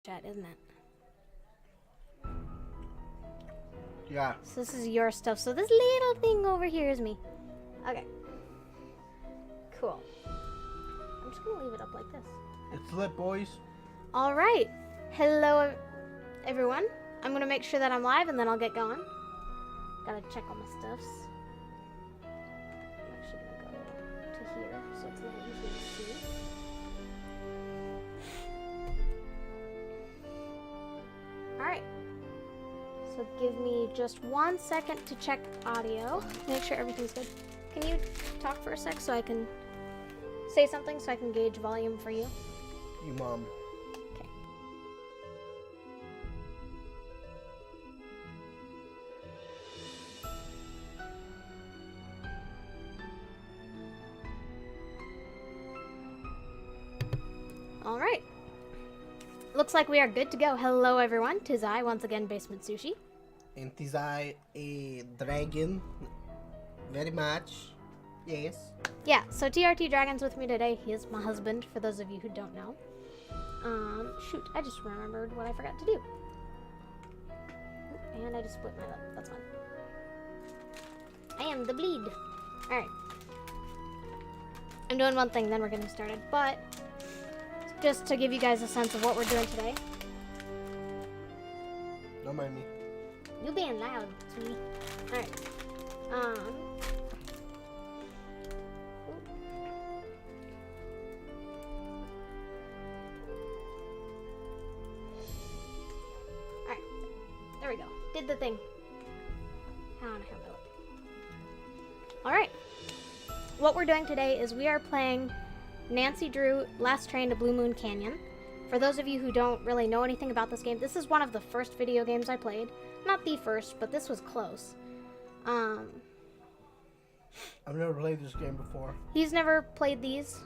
chat, isn't it? Yeah. So this is your stuff. So this little thing over here is me. Okay. Cool. I'm just gonna leave it up like this. It's lit, boys. All right. Hello, everyone. I'm gonna make sure that I'm live and then I'll get going. Gotta check all my stuffs. I'm actually gonna go to here so it's a little easier to see. All right. So give me just 1 second to check audio. Make sure everything's good. Can you talk for a sec so I can say something so I can gauge volume for you? You mom. Okay. All right. Looks like we are good to go. Hello, everyone. 'Tis I, once again, BasementSushi. And tis I, a dragon. Very much. Yes. Yeah, so TRTDragon's with me today. He is my husband, for those of you who don't know. Shoot, I just remembered what I forgot to do. And I just split my lip. That's fine. I am the bleed. Alright. I'm doing one thing, then we're getting started. But, just to give you guys a sense of what we're doing today. Don't mind me. You being loud, sweetie. Alright. Alright. There we go. Did the thing. Hang on, I have my lip. Alright. What we're doing today is we are playing Nancy Drew Last Train to Blue Moon Canyon. For those of you who don't really know anything about this game, this is one of the first video games I played. Not the first, but this was close. I've never played this game before. He's never played these.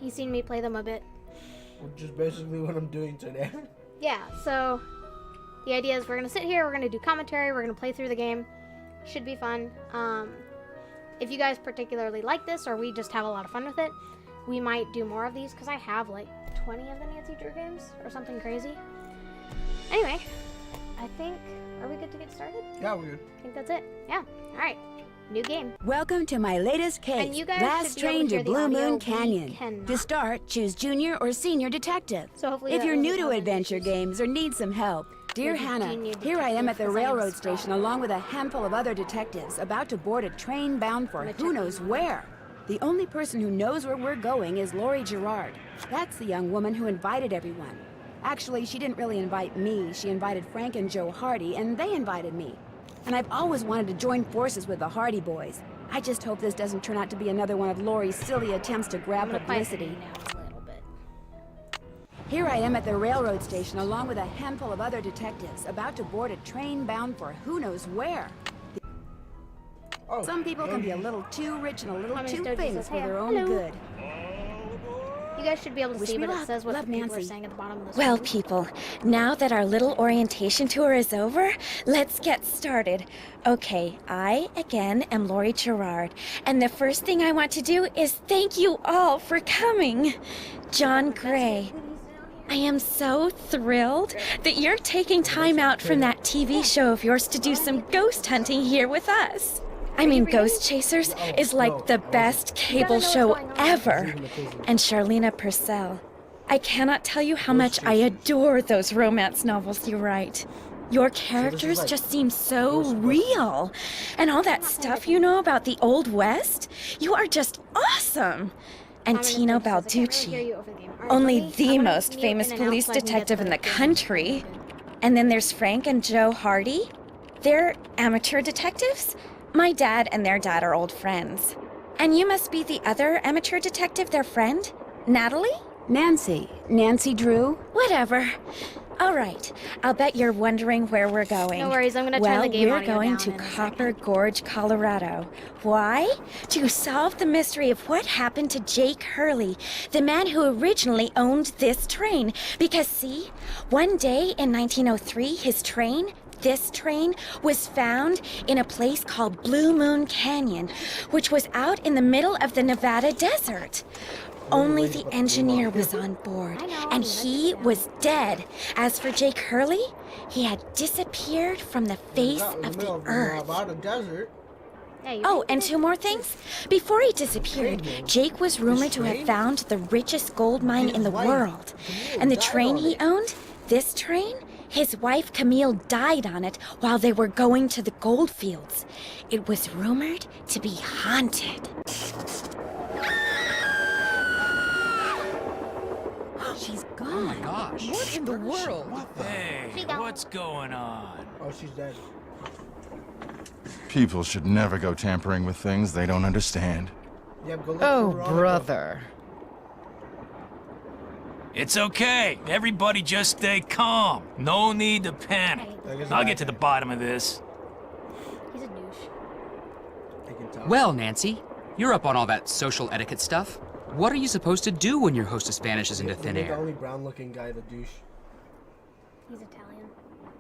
He's seen me play them a bit. Which is basically what I'm doing today. Yeah, so the idea is we're going to sit here, we're going to do commentary, we're going to play through the game. Should be fun. If you guys particularly like this, or we just have a lot of fun with it, we might do more of these, because I have like 20 of the Nancy Drew games, or something crazy. Anyway, I think, are we good to get started? Yeah, we're good. I think that's it. Yeah, alright. New game. Welcome to my latest And case, you guys Last should be able Train to hear to the Blue audio. Moon We Canyon. cannot. To start, choose Junior or Senior Detective. So hopefully If that you're wasn't new to causing adventure issues. games or need some help, dear Maybe Hannah, Junior here I am at the Detective, 'cause I am railroad strong. station along with a handful of other detectives about to board a train bound for I'm gonna who check knows them out. where. The only person who knows where we're going is Lori Gerard. That's the young woman who invited everyone. Actually, she didn't really invite me. She invited Frank and Joe Hardy, and they invited me. And I've always wanted to join forces with the Hardy boys. I just hope this doesn't turn out to be another one of Lori's silly attempts to grab I'm gonna quiet publicity. you now a little bit. Here I am at the railroad station along with a handful of other detectives about to board a train bound for who knows where. Oh, Some people can be a little too rich and a little How many too Stogies famous says, for "Hey, their own hello." good. You guys should be able to Wish see, me but it luck. says what Love, the people are Nancy. saying at the bottom of the Well, screen. people, now that our little orientation tour is over, let's get started. Okay, I, again, am Lori Gerard, and the first thing I want to do is thank you all for coming. John Gray, I am so thrilled that you're taking time out from that TV show of yours to do some ghost hunting here with us. I mean, Ghost Chasers is like the best cable show ever. And Charlena Purcell. I cannot tell you how much I adore those romance novels you write. Your characters like just seem so real. And all that stuff you know about the Old West, you are just awesome. And Tino Balducci, only the most famous police detective in the country. And then there's Frank and Joe Hardy. They're amateur detectives. My dad and their dad are old friends. And you must be the other amateur detective, their friend? Natalie? Nancy Drew? Whatever. All right. I'll bet you're wondering where we're going. No worries, I'm gonna turn the game we're audio going down to in a Copper second. Gorge, Colorado. Why? To solve the mystery of what happened to Jake Hurley, the man who originally owned this train. Because see, one day in 1903, this train was found in a place called Blue Moon Canyon, which was out in the middle of the Nevada desert. only worried the about the engineer robot. was on board, I know, and I'm he gonna was dead. As for Jake Hurley, he had disappeared from the face Out in the of middle the earth. Nevada desert. Yeah, you Oh, think and it- 2 more things. Before he disappeared, Train, Jake was rumored to have train? found the richest gold mine in His the wife, world. Camille, And the died train on he it. owned, this train, his wife Camille died on it while they were going to the gold fields. It was rumored to be haunted. She's Oh gone. my gosh. What in the world? Hey, She gone. what's going on? Oh, she's dead. People should never go tampering with things they don't understand. Yeah, go look Oh, for Veronica. brother. It's okay. Everybody just stay calm. No need to panic. I guess I'll I get to the can. bottom of this. He's a douche. I can tell. Well, Nancy, you're up on all that social etiquette stuff. What are you supposed to do when your hostess vanishes into thin The air? only brown-looking guy, the douche. He's Italian.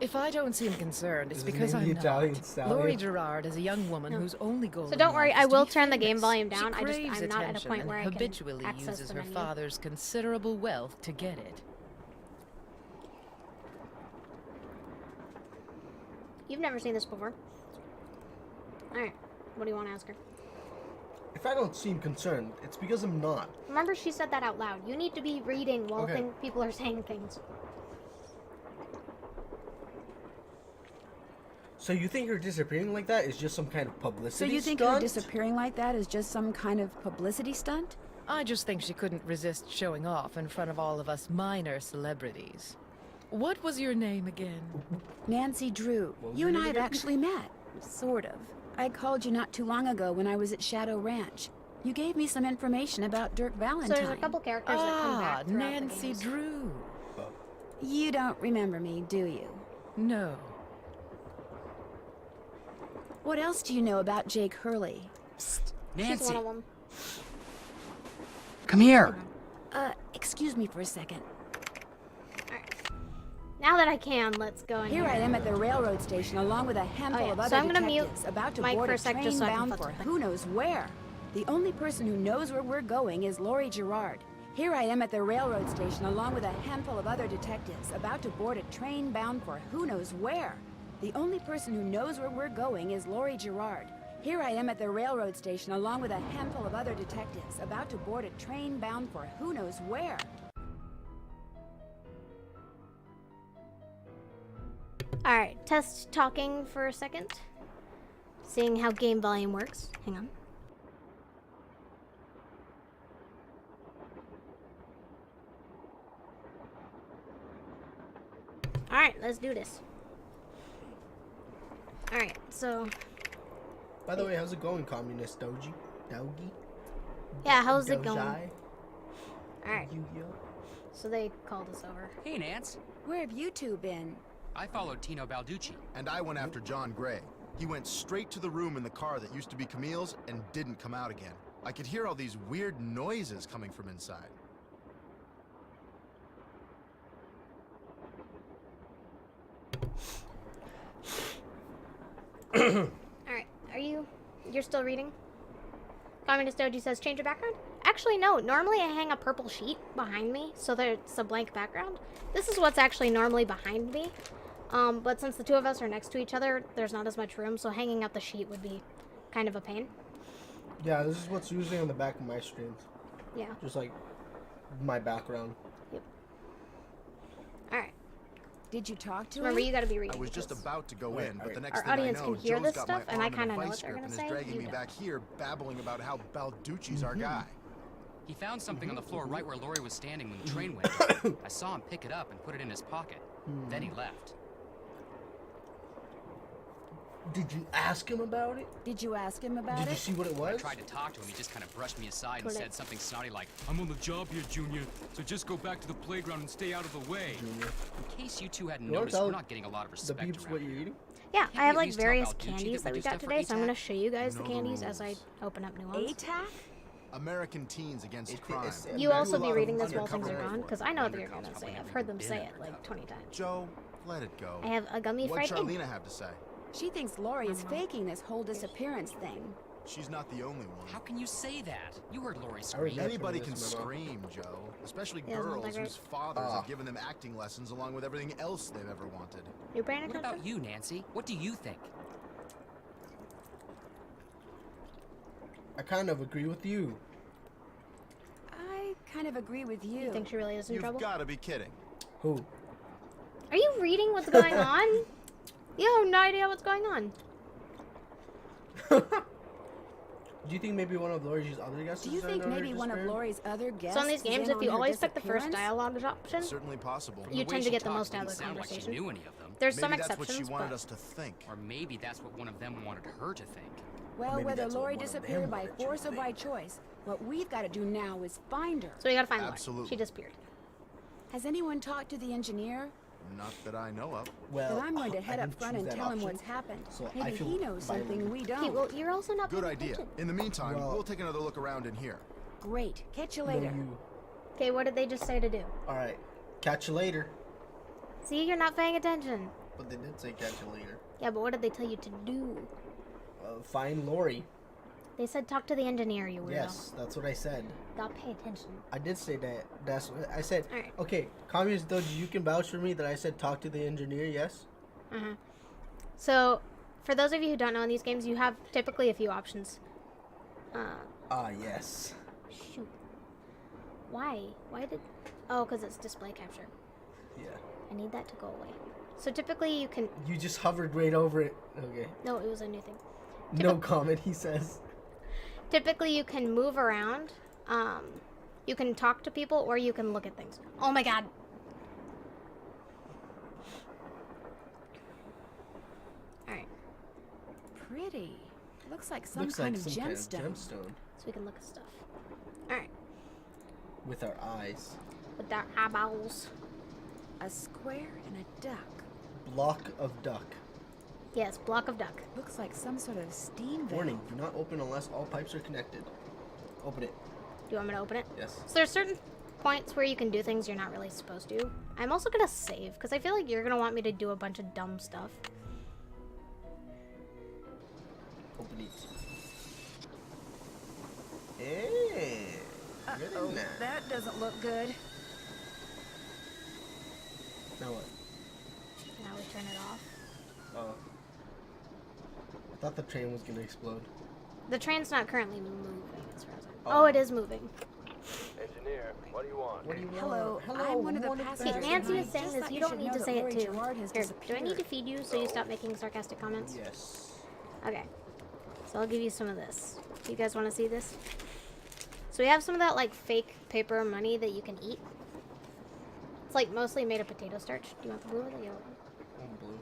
If I don't seem concerned, it's Is his because name I'm the Italian not. stallion? Laurie Gerard is a young woman No. whose only goal So in don't worry, life I is to will be turn the game famous. volume down. She I'm craves not at a attention point and where I can habitually access uses the her menu. father's considerable wealth to get it. You've never seen this before. Alright, what do you want to ask her? If I don't seem concerned, it's because I'm not. Remember, she said that out loud. You need to be reading while Okay. people are saying things. So you think her disappearing like that is just some kind of So publicity you think her stunt? disappearing like that is just some kind of publicity stunt? I just think she couldn't resist showing off in front of all of us minor celebrities. What was your name again? Nancy Drew, What was you her and I name have again? actually met. Sort of. I called you not too long ago when I was at Shadow Ranch. You gave me some information about Dirk So Valentine. there's a couple characters that come back throughout Nancy the games. Drew. You don't remember me, do you? No. What else do you know about Jake Hurley? She's Nancy, one of them. come here. Excuse me for a second. Alright. Now that I can, let's go in Here I am at the railroad station along with a handful yeah. of So other I'm gonna mute detectives about to Mike board for a a sec train just so I can bound put for something. who knows where. The only person who knows where we're going is Laurie Gerard. Here I am at the railroad station along with a handful of other detectives about to board a train bound for who knows where. The only person who knows where we're going is Laurie Gerard. Here I am at the railroad station along with a handful of other detectives about to board a train bound for who knows where. Alright, test talking for a second. Seeing how game volume works. Hang on. Alright, let's do this. Alright, so By the way, how's it going, Communist Doji? Dogi? yeah, how's it going? Dojai? Alright, Yu-Gi-Oh? so they called us over. Hey, Nance. Where have you two been? I followed Tino Balducci. And I went after John Gray. He went straight to the room in the car that used to be Camille's and didn't come out again. I could hear all these weird noises coming from inside. Alright, you're still reading? Communist Doji says change your background? Actually, no. Normally I hang a purple sheet behind me, so there's a blank background. This is what's actually normally behind me. But since the two of us are next to each other, there's not as much room, so hanging up the sheet would be kind of a pain. Yeah, this is what's usually on the back of my streams. Yeah. Just like my background. Alright. Did you talk to Remember, him? you gotta be reading. I was just this. about to go Alright, in, but alright. the next Our thing audience I know, can hear Joe's this got stuff, my and I arm in kinda a know what vice they're grip gonna and say. is dragging You me don't. back here, babbling about how Balducci's our guy. He found something on the floor right where Laurie was standing when the train went. I saw him pick it up and put it in his pocket. Then he left. Did you ask him about it? Did you ask him about Did you it? see what it I was? tried to talk to him. He just kind of brushed me aside and Correct. said something snotty like, "I'm on the job here, Junior, so just go back to the playground and stay out of the way." Junior. In case you two hadn't You wanna noticed, tell we're not getting a lot of The respect peeps around what you're here. eating? Yeah, Can't I we have at like least tell various Balducci candies that that we we just got have for today, so I'm ATAC? gonna show you guys the You know the candies as I rules. open up new ones. ATAC? American Teens Against It's- Crime. it's- You do also a be lot of reading this while things undercover are gone, work. because I know what you're gonna say. I've heard them say it like 20 times. Joe, let it go. I have a gummy What'd fried egg. Charlena have to say? She thinks Laurie is faking this whole disappearance thing. she's not the only one. How can you say that? You heard Lori I scream. remember Anybody this can memo. scream, Joe. Especially Yeah, it's not that girls great. whose fathers have given them acting lessons along with everything else they've ever wanted. You paying What attention? about you, Nancy? What do you think? I kind of agree with you. I kind of agree with you. You think she really is in You've trouble? got to be kidding. Who? Are you reading what's going on? You have no idea what's going on. Do you think maybe one of Lori's other guesses? Do you are think in her maybe one of disappearance? Lori's other guests? So on these is games, in if on you her always pick the first disappearance? dialogue option, Certainly possible. you The way tend to she get the talked most out of didn't the sound like she conversation. knew any of them. There's Maybe some that's exceptions, what she wanted but us to think. Or maybe that's what one of them wanted her to think. Well, maybe whether that's what Lori one of them disappeared by wanted you to force or by think. choice, what we've got to do now is find her. so we gotta find Lori. Absolutely. She disappeared. Has anyone talked to the engineer? Not that I know of. Well, Then I'm going to head I up didn't front choose and that tell him option, what's happened. so I Maybe feel he knows something violated. we Okay, don't. well, you're also not Good paying idea. attention. In the meantime, Well- we'll take another look around in here. Great. Catch you No, later. you. Okay, what did they just say to do? All right. Catch you later. See, you're not paying attention. But they did say catch you later. Yeah, but what did they tell you to do? Find Lori. They said talk to the engineer, you weirdo. Yes, that's what I said. Not pay attention. I did say that. That's what I said. Alright. Okay, Communist Doji, you can vouch for me that I said talk to the engineer. Yes. Uh-huh. So, for those of you who don't know, in these games, you have typically a few options. Yes. Shoot. Why? Why did... Oh, because it's display capture. Yeah. I need that to go away. So typically you can... You just hovered right over it. Okay. No, it was a new thing. No comment, he says. Typically you can move around. You can talk to people, or you can look at things. Oh my god. Alright, Pretty. Looks like some Looks kind like of some gemstone. kind of gemstone so we can look at stuff. Alright, with our eyes. with our eyeballs. A square and a duck. Block of duck. Yes, block of duck. Looks like some sort of steam valve. Warning: do not open unless all pipes are connected. Open it. Do you want me to open it? Yes. So there's certain points where you can do things you're not really supposed to. I'm also gonna save, because I feel like you're gonna want me to do a bunch of dumb stuff. Open it. Hey. Uh-oh, that doesn't look good. Now what? Now we turn it off. Oh. I thought the train was gonna explode. The train's not currently moving, as far as I know. Oh, it is moving. Engineer, what do you want? What do you want? Hello, Hello, I'm one of the morning, See, passengers. Nancy and is I saying just this. thought You you don't should need know to that say it Lori too. Gerard has Here, do I need to disappeared. feed you so you stop making sarcastic comments? Yes. Okay. So I'll give you some of this. You guys want to see this? So we have some of that like fake paper money that you can eat. It's like mostly made of potato starch. Do you want the blue or the yellow? Oh, blue.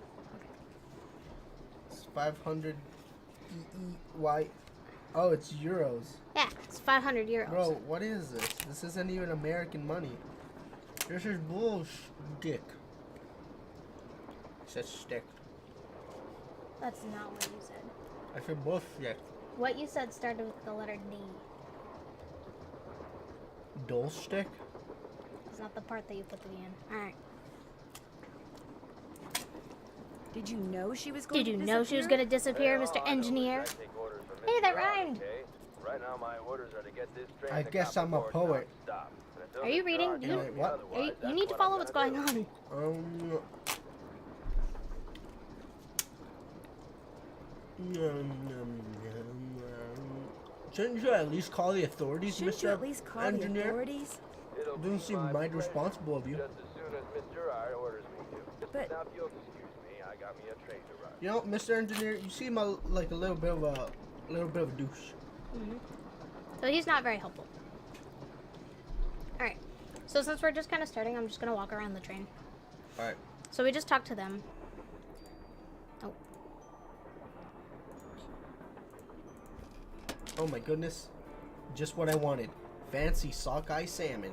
It's 500 EEY. Oh, it's euros. Yeah, it's 500 euros. Bro, what is this? This isn't even American money. This is bullshit. It says stick. That's not what you said. I feel bullshit. What you said started with the letter D. Dull stick? It's not the part that you put the D in. Alright. Did you know she was going Did to you know she was going to disappear, Mr. Engineer? Hey, that rhymed. Right now, my orders are to get this train I to guess I'm a Copperport poet. nonstop. And until Are you the reading? charge You- tells me What? otherwise, You that's need to what follow I'm what's gonna going do. on. Shouldn't you at least call the authorities, Shouldn't Mr. you at least call the Engineer? authorities? It'll Doesn't be seem my mighty pleasure, responsible of you. Just as soon as Miss Gerard orders me to. But- Now, if you'll excuse me, I got me a train to run. You know, Mr. Engineer, you seem like a little bit of a douche. So he's not very helpful. Alright. So since we're just kind of starting, I'm just going to walk around the train. All right. So we just talked to them. Oh. Oh my goodness. Just what I wanted. Fancy Sockeye Salmon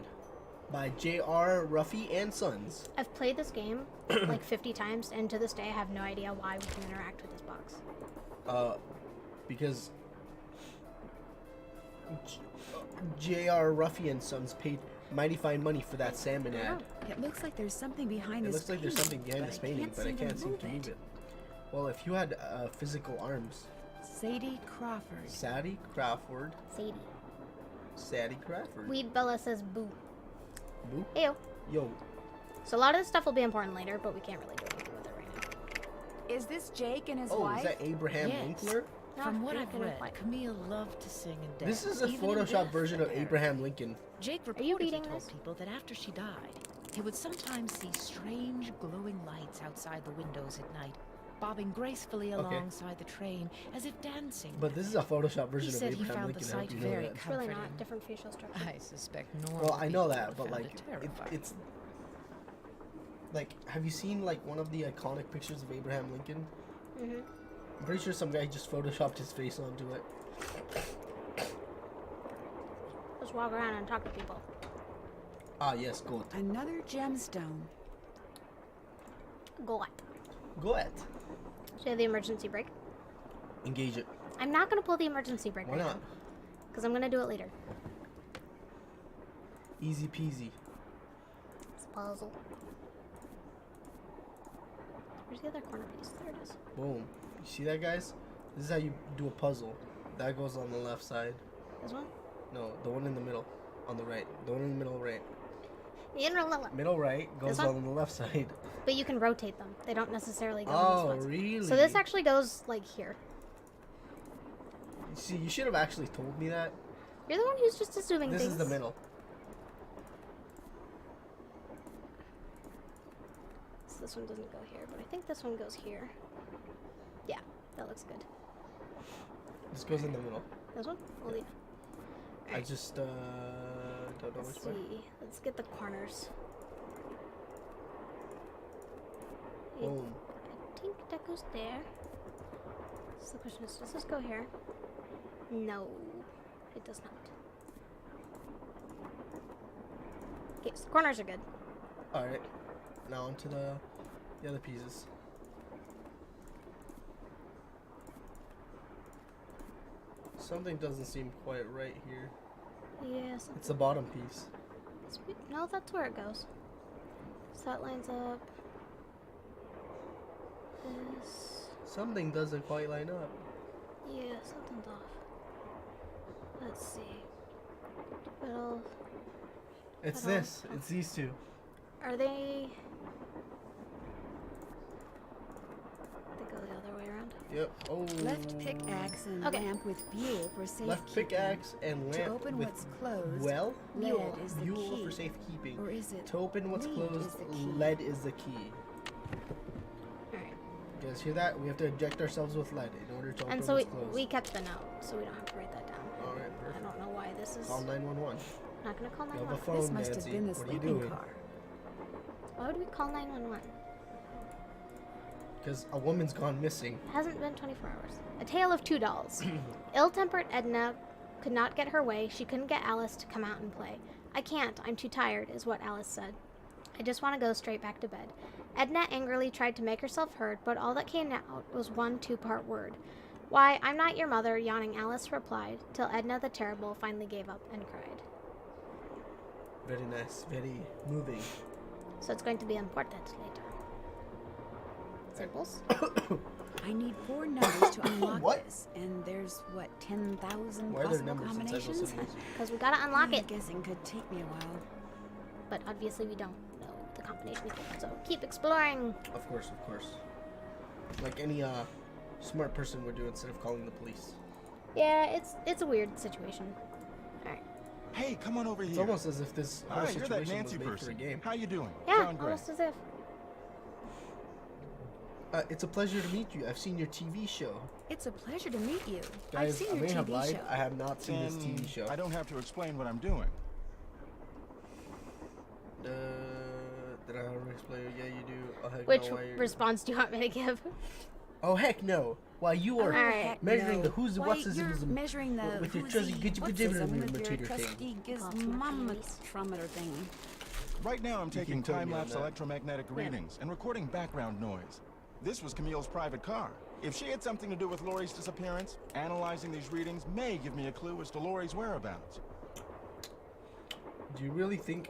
by J.R. Ruffy and Sons. I've played this game like 50 times, and to this day I have no idea why we can interact with this box. Because J.R. Ruffy and Sons paid mighty fine money for that salmon ad. It looks like there's something behind It this looks like there's painting, something behind this painting, but I can't seem to move it. Well, if you had physical arms. Sadie Crawford. Sadie Crawford. Sadie. Sadie Crawford. Weed Bella says boo. Boo. Ew. Yo. So a lot of this stuff will be important later, but we can't really do anything with it right now. Is this Jake and his Oh, wife? is that Abraham Yes. Lincoln? From what Jake I've and his read, wife. Camille loved to sing and dance. This is a even in Photoshop death version of and Abraham Lincoln. Jake Are you reportedly reading told this? people that after she died, he would sometimes see strange glowing lights outside the windows at night, bobbing gracefully alongside the train as if dancing. But this is a Photoshop He version of said he Abraham found Lincoln. the I hope sight you know very that. It's really comforting. not. Different facial structure. I suspect normal Well, I know people that, would but have found like, it terrifying. it's like, have you seen like one of the iconic pictures of Abraham Lincoln? Mm-hmm. I'm pretty sure some guy just photoshopped his face onto it. Just walk around and talk to people. Ah, yes, goat. Another gemstone. Go on. Go ahead. So you have the emergency brake. Engage it. I'm not gonna pull the emergency brake Why right not? now. Because I'm gonna do it later. Easy peasy. It's a puzzle. Where's the other corner piece? There it is. Boom. You see that, guys? This is how you do a puzzle. That goes on the left side. This one? No, the one in the middle. On the right. The one in the middle right. But Middle right goes one? on the left side. you can rotate them. They don't necessarily go in Oh, these spots. really? So this actually goes like here. See, you should have actually told me that. You're the one who's just assuming This things. is the middle. So this one doesn't go here, but I think this one goes here. Yeah, that looks good. This goes in the middle. This one? We'll leave. I just don't know Let's which way. see. Let's get the corners. Boom. I think that goes there. So the question is, does this go here? No, it does not. Okay, so the corners are good. Alright. Now onto the other pieces. Something doesn't seem quite right here. Yes. It's the bottom piece. No, that's where it goes. So that lines up. This. Something doesn't quite line up. Yeah, something's off. Let's see. Middle. It's Middle. this. It's these two. Are they? They go the other way around. Yep. Oh. Left pickaxe and Okay. lamp with buell for safekeeping. Left pickaxe and To lamp open with what's closed, well. lead is the Buell key. for safekeeping. Or is it To open what's lead closed, is the key? lead is the key. Alright. You guys hear that? We have to inject ourselves with lead in order to open And so what's closed. we kept the note, so we don't have to write that down. Alright, I perfect. don't know why this is. Call 911. Not gonna call You have a 911. phone, This must Nancy. have been the What are you sleeping doing? car. Why would we call 911? Because a woman's gone missing. It hasn't been 24 hours. A tale of two dolls. Ill-tempered Edna could not get her way. She couldn't get Alice to come out and play. I can't. I'm too tired, is what Alice said. I just want to go straight back to bed. Edna angrily tried to make herself heard, but all that came out was one two-part word. Why, I'm not your mother, yawning Alice replied, till Edna the Terrible finally gave up and cried. Very nice. Very moving. So it's going to be important later. Symbols? I need 4 numbers to unlock What? this, and there's what 10,000 Why are there possible numbers inside those combinations. symbols? Because we gotta unlock I'm it. guessing could take me a while. But obviously we don't know the combination yet. So keep exploring. Of course, of course. Like any smart person would do instead of calling the police. Yeah, it's a weird situation. Alright. Hey, come on over It's here. almost as if this whole Hi, you're that situation Nancy was made for a person. game. How you doing? Yeah, John Gray. almost as if. It's a pleasure to meet you. I've seen your TV show. It's a pleasure to meet you. I've Guys, seen I your may have TV lied. show. I have not seen this Then TV show. I don't have to explain what I'm doing. Did I have to explain? Yeah, you do. Oh, heck Which no, why you're- response do you want me to give? Oh, heck no. Why you are Alright. measuring the No. who's, Why, what's, you're ism measuring the with your who's trusty he, what's gidget ism with your meter thing. trusty Oh, gizmometrometer thing. Right now, I'm taking quote me on time-lapse that. electromagnetic readings and recording background noise. This was Camille's private car. If she had something to do with Laurie's disappearance, analyzing these readings may give me a clue as to Laurie's whereabouts. Do you really think...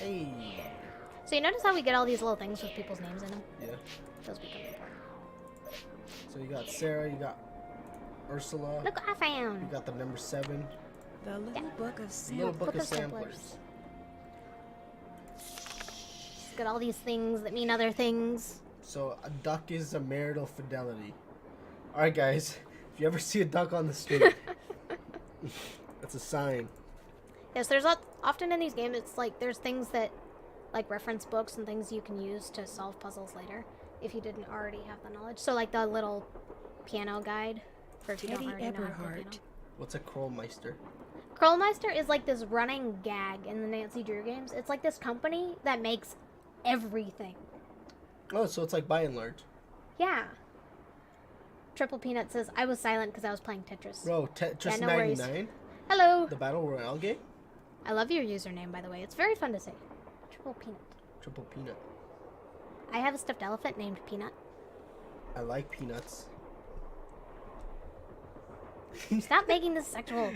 Hey. So you notice how we get all these little things with people's names in them? Yeah. Those become important. So you got Sarah, you got Ursula, Look what I you found. got the number 7. The little book of Little samples. book of samplers. It's got all these things that mean other things. So a duck is a marital fidelity. Alright guys, if you ever see a duck on the street, that's a sign. Yes, there's often in these games, it's like there's things that, like reference books and things you can use to solve puzzles later, if you didn't already have the knowledge. So like the little piano guide for if you don't Teddy already know how to play piano. Eberhardt. What's a Krollmeister? Krollmeister is like this running gag in the Nancy Drew games. It's like this company that makes everything. Oh, so it's like by and large. Yeah. Triple Peanut says, I was silent because I was playing Tetris. Bro, Tetris no worries. 99? Hello. The Battle Royale game? I love your username, by the way. It's very fun to say. Triple Peanut. Triple Peanut. I have a stuffed elephant named Peanut. I like peanuts. Stop making this sexual.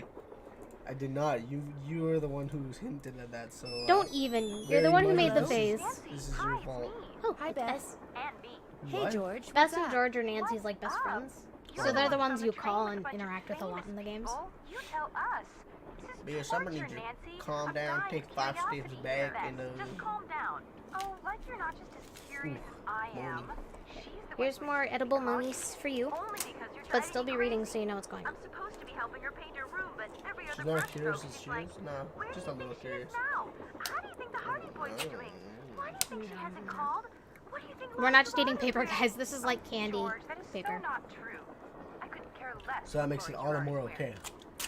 I did not. You were the one who hinted at that, so... Don't even. You're the very one who much made the so. face. This is your fault. Oh, Hi, it's Bess. Hey, What? George. Bess what's and up? George are Nancy's like best friends. So they're the ones you call and interact with a lot in the games. You tell us. This is Yeah, somebody torture, need to Nancy. calm I'm down, dying take of 5 steps curiosity back, here, and Bess. Just calm down. Oh, like you're not just as curious as I am. She's the Here's one more who's edible causing monies this for you, only because you're but trying still to be reading so you know what's going on. I'm supposed to be helping her paint her room, but every She's other not brush curious stroke, as she's she like, is? Nah, where just do a you little think she is curious. now? How do you think the Hardy Boys are doing? Why do you think she hasn't called? What do you think? We're not just Lori's eating paper, doing? guys. This is like candy George, that is paper. so not true. I couldn't care less. So that makes it all the more okay.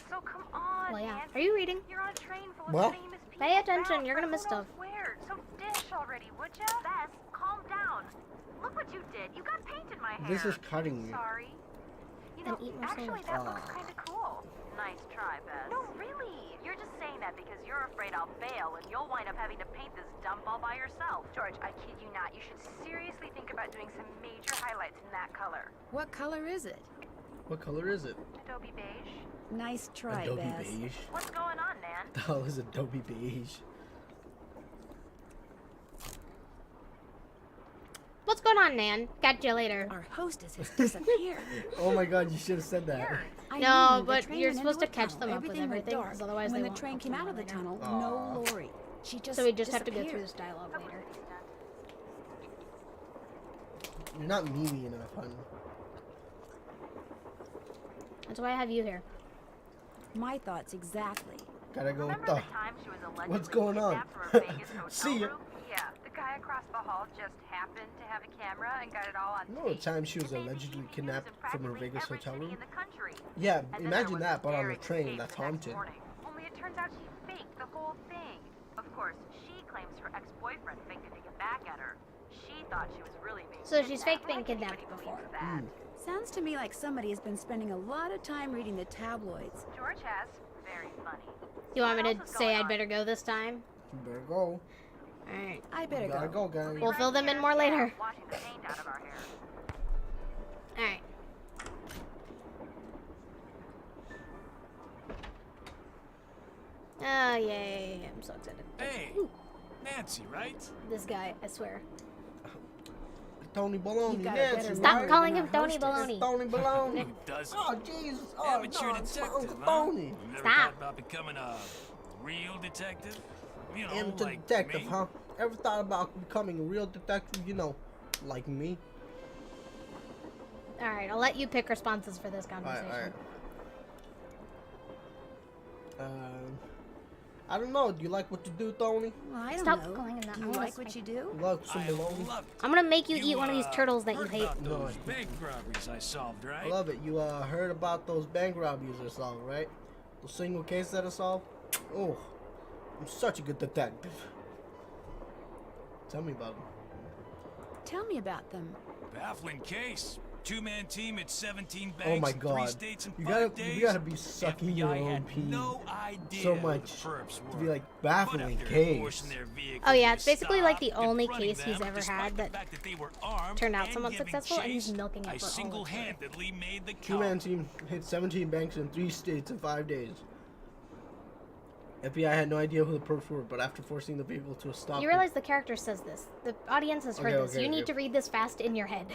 So come on, Well, yeah. Nancy. Are you reading? You're on a train full What? of famous people. Pay attention, bound you're for gonna miss who knows stuff. Where? So dish already, would ya? Bess, calm down. Look what you did. You got paint in my hair. This is cutting me. Sorry. You Then know, eat more actually, salad. that looks kind of cool. Nice try, Bess. No, really. You're just saying that because you're afraid I'll fail and you'll wind up having to paint this dump all by yourself. George, I kid you not. You should seriously think about doing some major highlights in that color. What color is it? What color is it? Adobe beige. Nice try, Adobe Bess. beige. What's going on, Nan? The hell is Adobe beige? What's going on, Nan? Catch you later. Our hostess has disappeared. Oh my god, you should have said that. I No, mean, the but train you're went supposed into to a catch tunnel. them up with Everything went everything, dark. 'cause otherwise when they the won't train help came them out of the later. tunnel, Aw. no Lori. She just So we just have to go disappeared. through this dialogue later. You're not memey enough, hun. That's why I have you here. My thoughts exactly. Gotta go with Remember the... the time she was allegedly What's going on? kidnapped from a Vegas hotel See ya. room? Yeah, the guy across the hall just happened to have a camera and got it all on No, the tape. time she was It made allegedly TV news kidnapped in from a practically Vegas every hotel city room. in the country. Yeah, And then imagine there was that, but on a daring train escape that's the next haunted. morning. Only it turns out she faked the whole thing. Of course, she claims her ex-boyfriend faked it to get back at her. She thought she was really being So she's kidnapped. faked being Like kidnapped anybody before. believes that. Sounds to me like somebody has been spending a lot of time reading the tabloids. George has. Very funny. You want me What to else is say going I'd on? better go this time? You better go. Alright. I better You gotta go. go, guys. We'll fill them in more later. Washing the paint out of our hair. Alright. Oh, yay. I'm so excited. Hey, Nancy, right? This guy, I swear. Tony Baloney, You got a Nancy, better Stop right? calling than him our Tony hostess. Baloney. Tony Baloney. Who doesn't? Oh, Jesus. Oh, Amateur no, it's my detective, Uncle huh? Tony. You never Stop. thought about becoming a real detective? You know, Amateur like detective, me? huh? Ever thought about becoming a real detective? You know, like me. Alright, I'll let you pick responses for this Alright, conversation. alright. I don't know. Do you like what you do, Tony? Well, I don't Stop know. calling him that. Do I'm you gonna like what you do? You like some I baloney? love it. I'm gonna make you eat one of these turtles that you heard hate. about No, those I- bank robberies I solved, right? I love it. You heard about those bank robberies I solved, right? The single case that I solved? Oh, I'm such a good detective. Tell me about them. Tell me about them. Baffling case. Two-man team at 17 banks, Oh my 3 god. states in You 5 gotta, days. you gotta be sucking your FBI own had pee no idea so who much the perps to were. be like But baffling after case. forcing their vehicles Oh yeah, to it's basically like the stop, only confronting case he's them, ever despite had the that fact they were armed turned out and somewhat giving successful, and he's chase, milking it I for all it's worth. single-handedly made the call. Two-man team hit 17 banks in 3 states in 5 days. FBI had no idea who the perps were, but after forcing the vehicle to a stop... You realize the character says this. The audience has heard Okay, this. okay, You need okay. to read this fast in your head.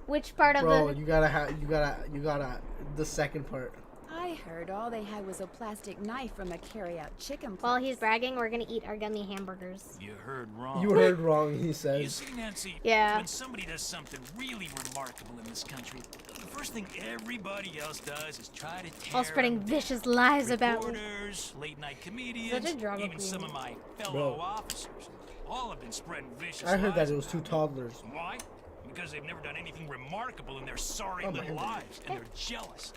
Which part of Bro, the... you gotta, the second part. I heard all they had was a plastic knife from a carry-out chicken place. While he's bragging, we're gonna eat our gummy hamburgers. You heard wrong. You heard wrong, he You says. see, Nancy, Yeah. when somebody does something really remarkable in this country, the first thing everybody else does is try to tear All spreading them vicious down. lies about me. Reporters, late-night comedians, Such a drama even some queen. of my fellow Bro. officers. All have been spreading vicious I heard that lies it was two about me. toddlers. Why? Because they've never done anything remarkable in their sorry Oh, my little God. lives, and they're jealous.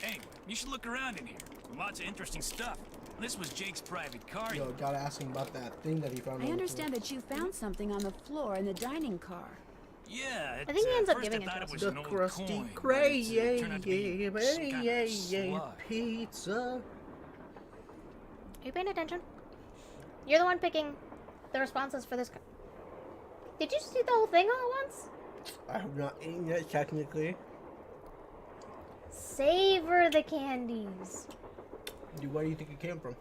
Anyway, you should look around in here. Lots of interesting stuff. This was Jake's private car. Yo, gotta ask him about that thing that he found. I understand that you found something on the floor in the dining car. Yeah, I think he ends up first giving I it thought to it us. was The an old crusty coin, but gray, it turned out to be some kind of slug. pizza. Are you paying attention? You're the one picking the responses for this. Did you see the whole thing all at once? I have not eaten yet, technically. Savor the candies. Where do you think it came from?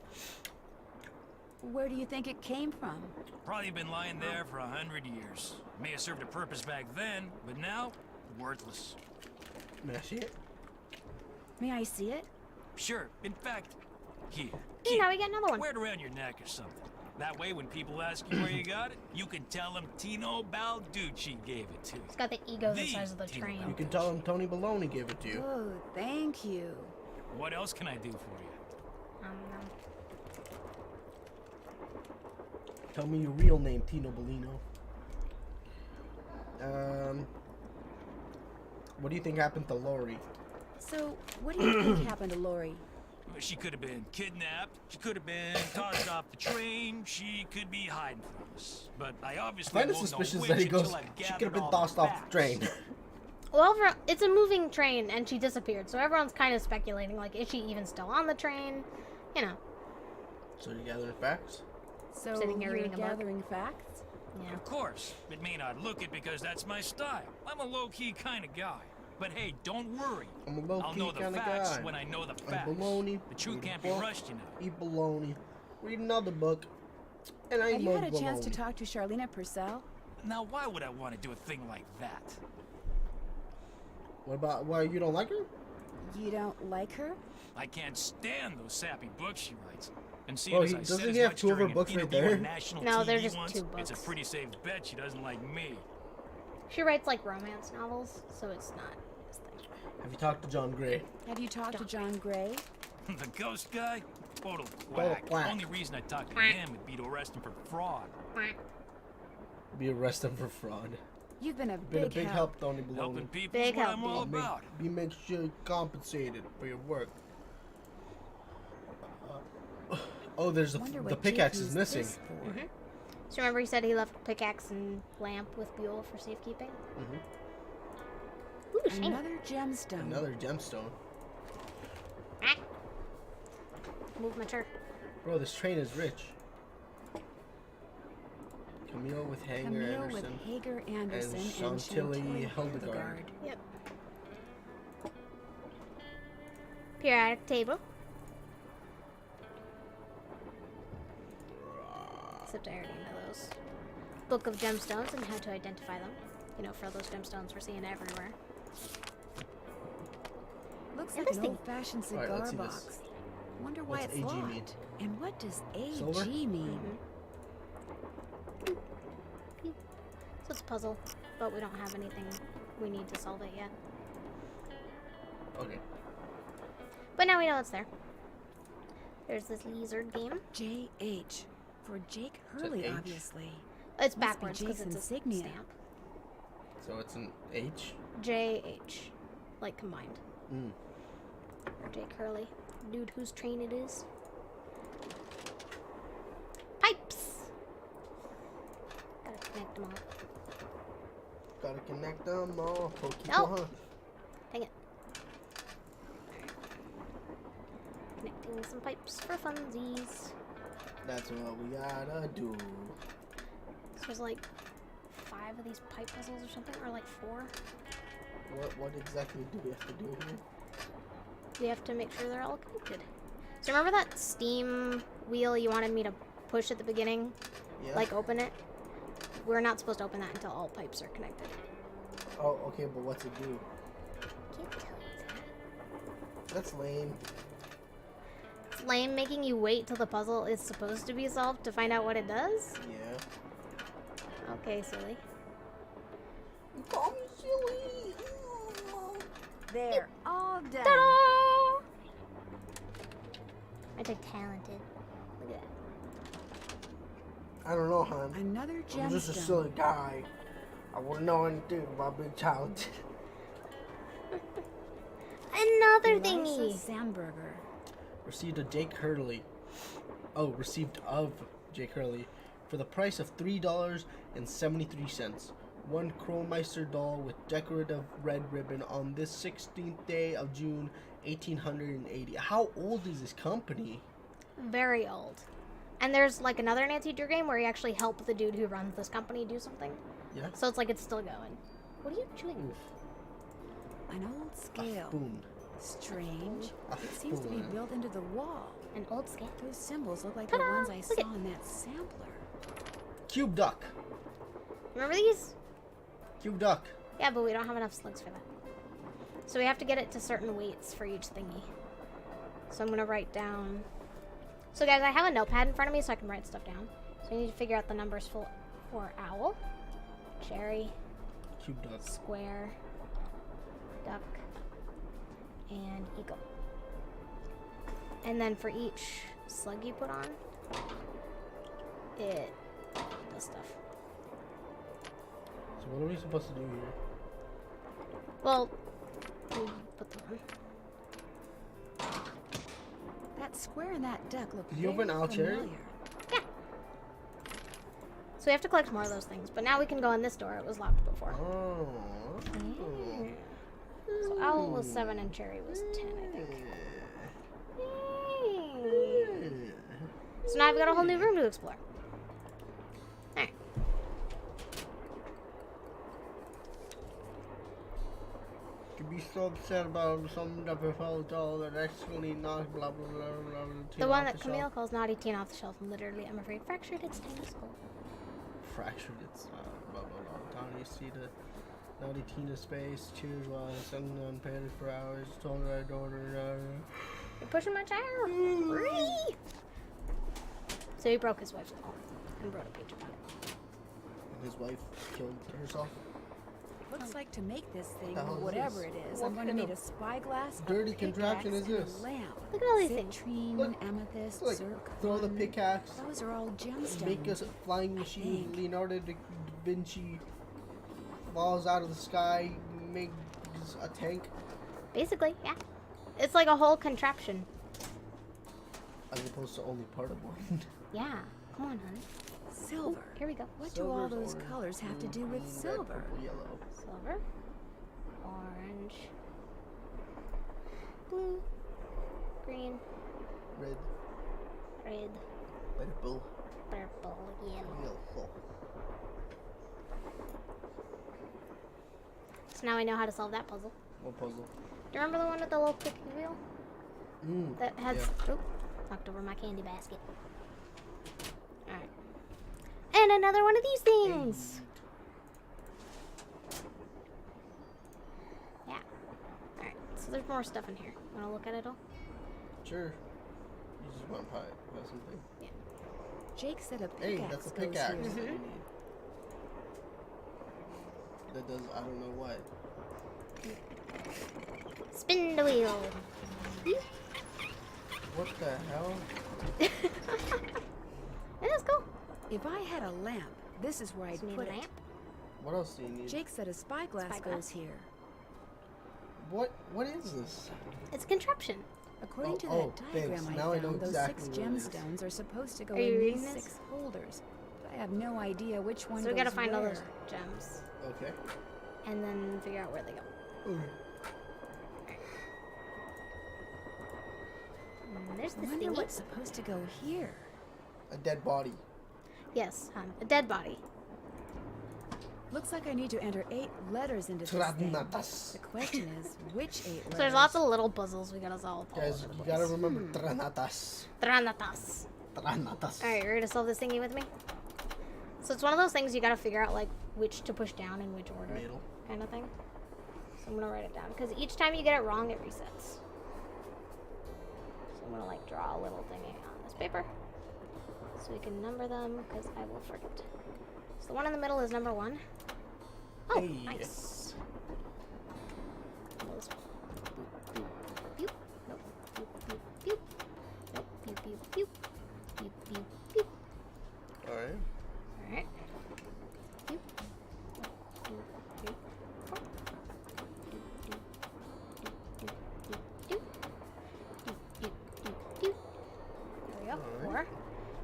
Where do you think it came from? Probably been lying there for 100 years. May have served a purpose back then, but now, worthless. May I see it? May I see it? Sure, in fact, here. Hey, now we get another one. Wear it around your neck or something. That way, when people ask you where you got it, you can tell them Tino Balducci gave it to you. It's got the ego the The size of the Tino train. You can tell him Tony Baloney gave it to you. Oh, thank you. What else can I do for you? Tell me your real name, Tino Bellino. What do you think happened to Lori? So, what do you think happened to Lori? She could have been kidnapped. She could have been tossed off the train. She could be hiding from us. But I obviously I find it won't know suspicious which that he until goes, I've she could have gathered been all tossed the off the facts." train. Well, it's a moving train, and she disappeared, so everyone's kind of speculating, like, is she even still on the train? You know. So you're gathering facts? So, Sitting here you're reading a book. gathering facts? Yeah. Of course. It may not look it because that's my style. I'm a low-key kind of guy. But hey, don't worry. I'm a I'll low-key know the kind of facts guy. when I know the Eat facts. bologna. The truth read a can't be book, rushed, you know. Eat bologna. Read another book. And I Have eat you more had a chance to bologna. talk to Charlena Purcell? Now, why would I want to do a thing like that? What about, why, you don't like her? You don't like her? I can't stand those sappy books she writes. And see, Oh, as he- I doesn't said he as have much two of her during an books right interview there? on national No, they're TV just once, two It's a books. pretty safe bet she doesn't like me. She writes, like, romance novels, so it's not his thing. Have you talked to John Gray? Have you talked to John Gray? The ghost guy? Total Total quack. quack. Only reason I talked to him would be to arrest him for fraud. Be arrested for fraud. You've been a Been a big big help, Tony Baloney. Helping people Big is what help, I'm all big. about. Make sure you're compensated for your work. Oh, there's Wonder the what pickaxe Jake is used missing. this for. Mm-hmm. So remember he said he left pickaxe and lamp with Buell for safekeeping? Ooh, shiny. Another gemstone. Another gemstone. Ah. Move mature. Bro, this train is rich. Camille with Hanger Camille Anderson. with Hager Anderson and Chantilly Chantilly Hildegard. Hildegard. Yep. Periodic table. Except I already know those. Book of gemstones and how to identify them. You know, for those gemstones we're seeing everywhere. Looks like an Interesting. Old-fashioned Alright, cigar let's see this. box. Wonder why What's it's AG locked. mean? And what does AG Silver? mean? So it's a puzzle, but we don't have anything we need to solve it yet. Okay. But now we know it's there. There's this lizard game. JH. For Jake it Hurley, H? obviously. It's Must be backwards because Jake's it's a insignia. stamp. So it's an H? JH. Like combined. Mm. Jake Hurley. Dude whose train it is. Pipes! Gotta connect them all. Gotta connect them all. Pokey Oh. Pokey. Dang it. Connecting some pipes for funsies. That's what we gotta do. So there's like 5 of these pipe puzzles or something, or like 4. What exactly do we have to do here? We have to make sure they're all connected. So remember that steam wheel you wanted me to push at the beginning? Yeah. Like open it? We're not supposed to open that until all pipes are connected. Oh, okay, but what's it do? Can't tell you that. That's lame. It's lame making you wait till the puzzle is supposed to be solved to find out what it does? Yeah. Okay, silly. You call me silly. They're all done. Ta-da! I took talented. Look at that. I don't know, hon. Another gemstone. I'm just a silly guy. I wouldn't know anything about being talented. Another Eliza thingy. Sandberger. Received of Jake Hurley for the price of $3.73. One Chromeister doll with decorative red ribbon on this 16th day of June, 1880. How old is this company? Very old. And there's like another Nancy Drew game where you actually help the dude who runs this company do something. Yeah. So it's like it's still going. What are you chewing? Oof. An old scale. Boom. Strange. A It seems to be spoon. built into the wall. An old scale. Those symbols look like Ta-da! the ones I Look saw in that sampler. Cube duck. Remember these? Cube duck. Yeah, but we don't have enough slugs for that. So we have to get it to certain weights for each thingy. So I'm gonna write down. So guys, I have a notepad in front of me so I can write stuff down. So I need to figure out the numbers for owl, cherry, Cube duck. square, duck, and eagle. And then for each slug you put on, it does stuff. So what are we supposed to do here? Well, we put them on. That square and that duck look Did you open very Owl Cherry? familiar. Yeah. So we have to collect more of those things. But now we can go in this door. It was locked before. Oh. Yeah. So owl was 7 and cherry was 10, I think. So now I've got a whole new room to explore. Alright. To be so upset about something that befell doll that actually knocked blah blah blah blah blah. The one that Camille calls Naughty Teen off the shelf. Literally, I'm afraid, fractured its tiny skull. Fractured its blah blah blah. Down you see the Naughty Tina space. Cheers while I sung unpaid for hours. Told her I don't You're pushing my chair. Free. So he broke his wife's doll and wrote a page about it. His wife killed herself. Looks like to make this thing, The hell is whatever this? it is, What I'm going to kind need of a spyglass, dirty a contraption pickaxe, is and this? a lamp. Look at all these things. Citrine, Look. amethyst, Like, zircon. throw the pickaxe. Those are all gemstones. Make us a flying machine. think. Leonardo da Vinci falls out of the sky. Make a tank. Basically, yeah. It's like a whole contraption. As opposed to only part of one. Yeah. Come on, honey. Silver. Here we go. What do all Silver's those orange, colors have to blue, do with green, red, silver? purple, yellow. Silver, orange, blue, green, Red, red, purple, purple, yellow. yellow. So now I know how to solve that puzzle. What puzzle? Do you remember the one with the little clicky wheel? That has... yeah. Oh, knocked over my candy basket. Alright. And another one of these things! Yeah. Alright, so there's more stuff in here. Want to look at it all? Sure. You just want pie something. Yeah. Jake said a Hey, pickaxe that's a goes pickaxe here. that you need. That does I don't know what. Spin the wheel! What the hell? Let's go! If I had a lamp, this is where I'd Just need put a it. lamp. What else do you need? Jake said a spyglass Spyglass? goes here. What is this? It's a contraption. According to oh, that diagram thanks. I Now I know found, those exactly 6 what it is. gemstones are supposed to go Are you in reading these this? 6 holders. But I have no idea which one So we goes gotta find all where. those gems. Okay. And then figure out where they go. There's I this wonder thingy. what's supposed to go here. A dead body. Yes, a dead body. Looks like I need to enter 8 letters into this thing. Tranatas. The question is, which 8 letters? So there's lots of little puzzles we gotta solve. all Guys, over the you place. gotta remember Tranatas. Tranatas. Tranatas. Alright, you're ready to solve this thingy with me? So it's one of those things you gotta figure out like which to push down in which order. Middle. Kind of thing. So I'm gonna write it down because each time you get it wrong, it resets. So I'm gonna like draw a little thingy on this paper so we can number them because I will forget. So the one in the middle is number 1. Oh, Hey. nice. Those- boop, boop, boop. Nope. Boop, boop, boop. Nope. Boop, boop, boop. Boop, boop, boop. Alright. Alright. Boop. Boop, boop, boop. There we go. 4.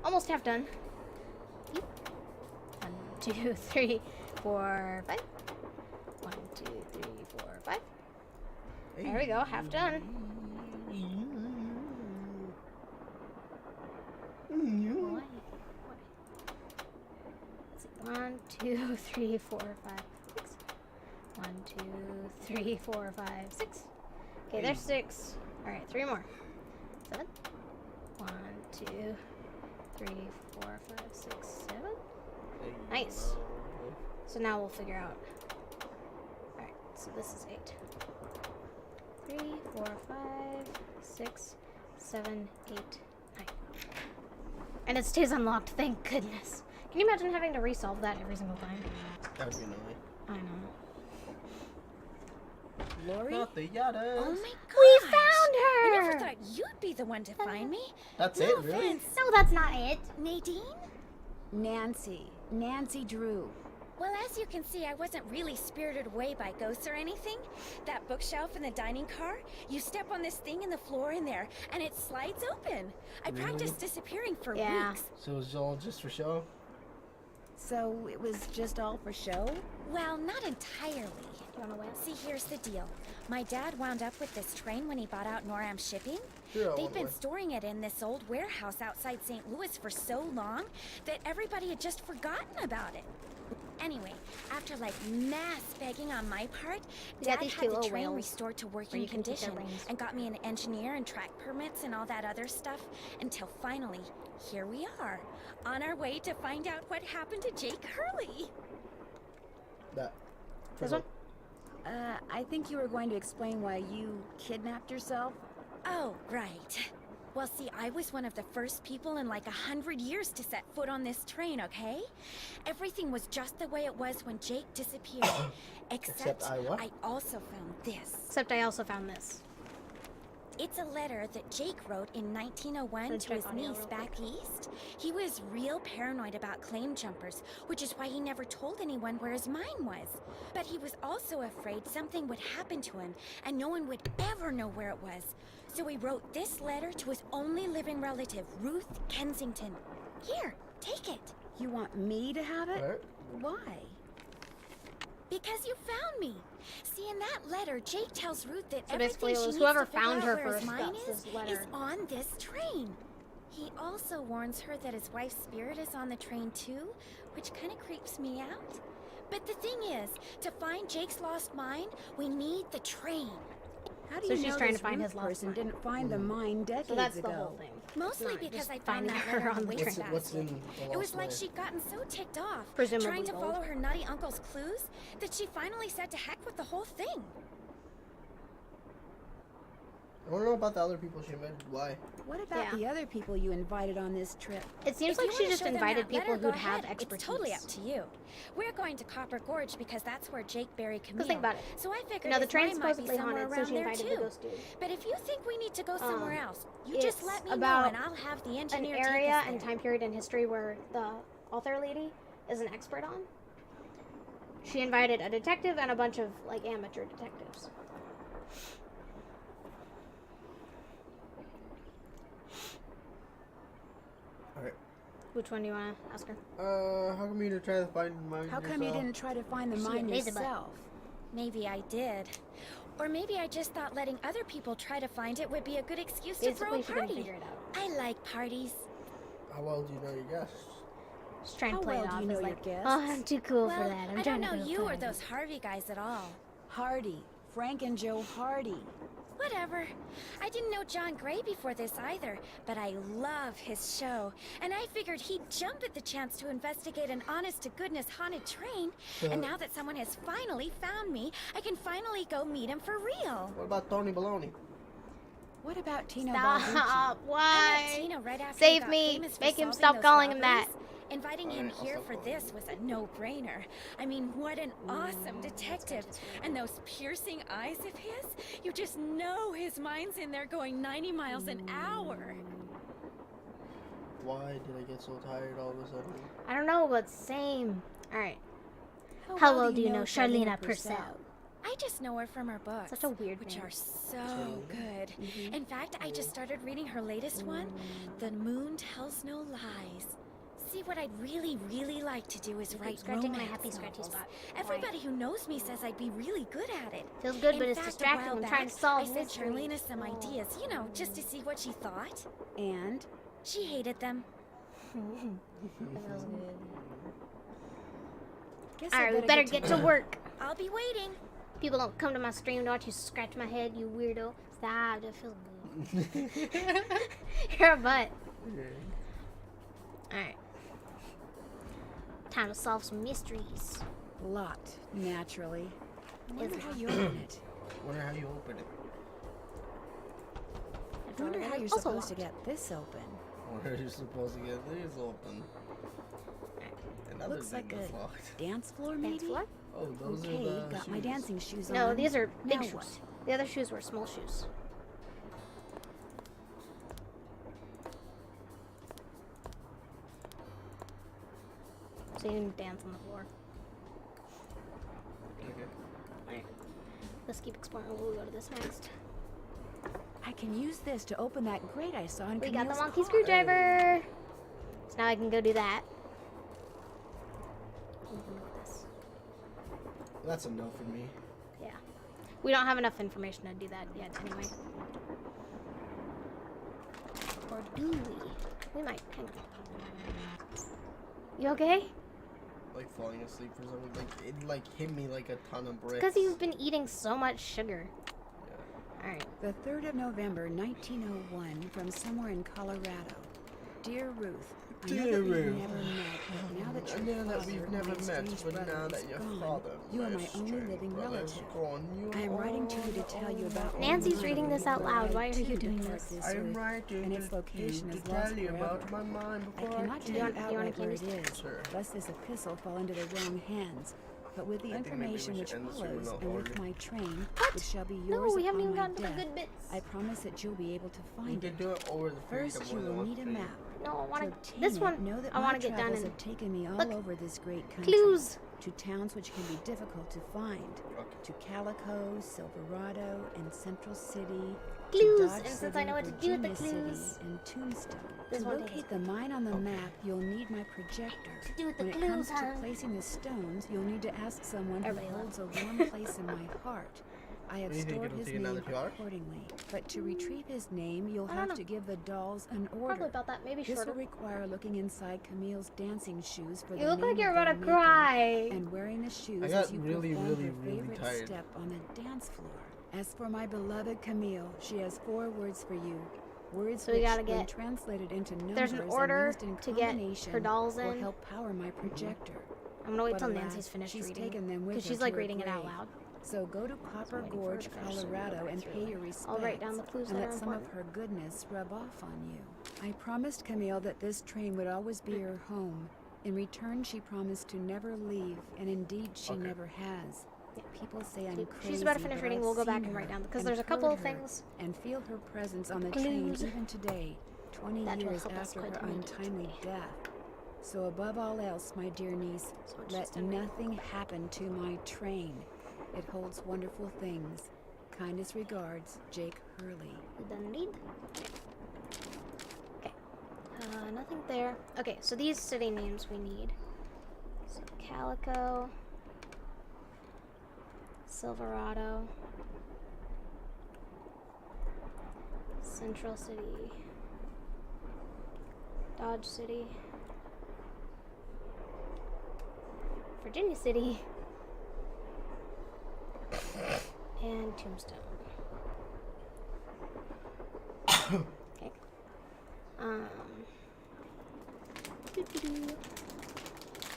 Almost half done. 1, 2, 3, 4, 5. 1, 2, 3, 4, 5. There we go. Half done. Why? Let's see. 1, 2, 3, 4, 5, 6. 1, 2, 3, 4, 5, 6. Okay, there's 6. Alright, 3 more. 7. 1, 2, 3, 4, 5, 6, 7. Nice. So now we'll figure out. Alright, so this is 8. 3, 4, 5, 6, 7, 8, 9. And it stays unlocked, thank goodness. Can you imagine having to resolve that every single time? That would be annoying. I know. Lori? Not the yadas. Oh my gosh! We found I her! never thought you'd be the one to find me. That's No it, really? offense. No, that's not it. Nadine? Nancy Drew. Well, as you can see, I wasn't really spirited away by ghosts or anything. That bookshelf in the dining car, you step on this thing in the floor in there, and it slides open. I Really? practiced disappearing for Yeah. weeks. So it's all just for show? So it was just all for show? Well, not entirely. Do you want to win? See, here's the deal. My dad wound up with this train when he bought out Noram Shipping. Sure, They'd one been more. storing it in this old warehouse outside St. Louis for so long that everybody had just forgotten about it. Anyway, after like mass begging on my part, You got Dad these had cute the little train whales restored to where working you can keep their condition brains. and got me an engineer and track permits and all that other stuff until finally, here we are, on our way to find out what happened to Jake Hurley. That. This one? I think you were going to explain why you kidnapped yourself. Oh, right. Well, see, I was one of the first people in like 100 years to set foot on this train, okay? Everything was just the way it was when Jake disappeared. Except I what? I also found this. Except I also found this. It's a letter that Jake wrote in 1901 Let's to check his audio niece real back east. He was real paranoid about claim jumpers, which is why he never told anyone where his mine was. But he was also afraid something would happen to him, and no one would ever know where it was. So he wrote this letter to his only living relative, Ruth Kensington. Here, take it. You want me to have it? Alright. Why? Because you found me. See, in that letter, Jake tells Ruth that So everything basically it she was needs whoever to figure found out her where his first mine got this is letter. on this train. He also warns her that his wife's spirit is on the train too, which kind of creeps me out. But the thing is, to find Jake's lost mine, we need the train. How do So you she's know trying this to find Ruth his lost person mine? didn't find the mine decades So that's ago? the whole thing. Mostly Not because just I found finding that her letter on in the the train. waste What's in basket. the It was lost like mine? she'd gotten so ticked off, Presumably trying to gold. follow her nutty uncle's clues, that she finally said to heck with the whole thing. I want to know about the other people she invited. Why? What about Yeah. the other people you invited on this trip? It seems If like you she wanna just show them invited that people letter, go who'd have ahead. expertise. It's totally up to you. We're going to Copper Gorge because that's where Jake buried Camille. Because think about it. So I figured Now the his train's mine might be supposedly somewhere haunted, so around she there invited too. the ghost dude. But if you think we need to go somewhere else, you it's just let me know about and I'll have the An engineer take area us and there. time period in history where the author lady is an expert on. She invited a detective and a bunch of like amateur detectives. Alright. Which one do you want to ask her? How come you didn't try to find mine How come you yourself? didn't try to find the She mine Elizabeth. yourself? Maybe I did. Or maybe I just thought letting other people try to find it would be a good excuse to throw Basically, a she didn't party. figure it out. I like parties. How well do you know your guests? Just trying How to play well it do off you know as your like, guests? oh, I'm too cool Well, for that. I'm I trying don't to know go you or play. those Harvey guys at all. Hardy. Frank and Joe Hardy. Whatever. I didn't know John Gray before this either, but I love his show. And I figured he'd jump at the chance to investigate an honest-to-goodness haunted train. And now that someone has finally found me, I can finally go meet him for real. What about Tony Baloney? What about Tino Balducci? Stop. I Why? met Tina right after Save he got me. famous for Make him solving stop those calling him that. robberies. Inviting him Alright, I'll here stop for calling this was a no-brainer. I mean, what an awesome detective. And those piercing eyes of his, you just know his mind's in there going 90 miles an hour. Why did I get so tired all of a sudden? I don't know, but same. All right. How well do you know Charlena Purcell? I just know her from her books, Such a weird which name. are so good. In fact, I just started reading her latest one, The Moon Tells No Lies. See, what I'd really like to do is write scratching my romance happy scratchy novels. spot. Everybody who knows me says I'd be really good at it. Feels good, In but it's fact, distracting. a while I'm trying to back, solve I sent mysteries. Charlena some ideas, you know, just to see what she thought. And? She hated them. Guess All I right, we better get to work. I'll be waiting. People don't come to my stream to watch you scratch my head, you weirdo. Stop, that feels good. You're a butt. Alright. Time to solve some mysteries. Lot, naturally. Is Wonder it? how you open it. Wonder how you open it. Wonder how you're Also supposed to locked. get this open. Where are you supposed to get these open? Another Looks like thing that's a locked. dance floor, maybe? Dance floor? Oh, those Okay, are the got my shoes. dancing shoes on. No, these are big Now shoes. what? The other shoes were small shoes. So you can dance on the floor. Okay. Alright. Let's keep exploring. We'll go to this next. I can use this to open that grate I saw in We got the Camille's monkey car. screwdriver. So now I can go do that. This. That's a no for me. Yeah. We don't have enough information to do that yet anyway. Or do we? We might. Hang on. You okay? Like falling asleep for something. Like it like hit me like a ton of bricks. Because you've been eating so much sugar. Yeah. Alright. The 3rd of November, 1901, from somewhere in Colorado. Dear Ruth, I know Dear that we've Ruth. never met, but now that I your know that father, we've never my met, estranged but brother, now is that your gone, father, you are my only estranged living brother, is relative. gone, you I am are writing to you to tell you about Nancy's my reading this out before loud. I Why are too you doing depart this? I'm earth, writing and its to location you is to lost tell you forever. about my mind I before cannot you tell want- you you want a outright where it candy is, Sure. lest this epistle fall into the wrong hands. But with the I think maybe we information should which end the stream follows, without and with order. my train, What? which shall be No, yours we haven't upon even my gotten to the death, good bits. I promise that you'll be able to We find could it. do it over the First, you will need a map. No, I To want to. obtain This it, one, know that I my want to get done travels in. have taken me all Look. over this great country. Clues! To towns which can be difficult to find. Okay. To Calico, Silverado, and Central City. Clues, To Dodge and since City, I know what to do with the Virginia clues. City, and Tombstone. This To one locate the mine on the map, you'll need my projector. To do with the When it clues, comes to huh? placing the stones, you'll need to ask someone who Everybody holds a loves warm place in my heart. I have What do you think, stored it'll his take another name 2 hours? accordingly. But to retrieve his name, you'll I don't have know. to give the dolls an order. Probably about that, maybe This shorter. will require looking inside Camille's dancing shoes for You the look name like you're of about their to maker, cry. and wearing the shoes I got as you really, perform really, her really favorite tired. step on the dance floor. As for my beloved Camille, she has 4 words for you. Words So we which, gotta when get- translated into numbers There's an and order used in to get combination, her dolls will in. help power my projector. I'm gonna wait But till alas, Nancy's finished she's reading. taken them with Because her she's to like her reading it out grave. loud. So go to Copper waiting for her Gorge, to finish, so we can Colorado, go and through. pay your respects. I'll write down the clues and that let are some of important. her goodness rub off on you. I promised Camille that this train would always be her home. In return, she promised to never leave, and indeed, she Okay. never has. People say I'm crazy. She's about to finish but reading. I've We'll go back seen and write her down because and there's a couple heard of her things. and feel her presence on the Clues. train even today, 20 That will years help us after quite her a bit untimely today. death. So above all else, my dear niece, So it's let just a reading. nothing happen to my train. It holds wonderful things. Kindest regards, Jake Hurley. You done read? Okay. Nothing there. Okay, so these city names we need. So Calico, Silverado, Central City, Dodge City, Virginia City. And Tombstone. Okay.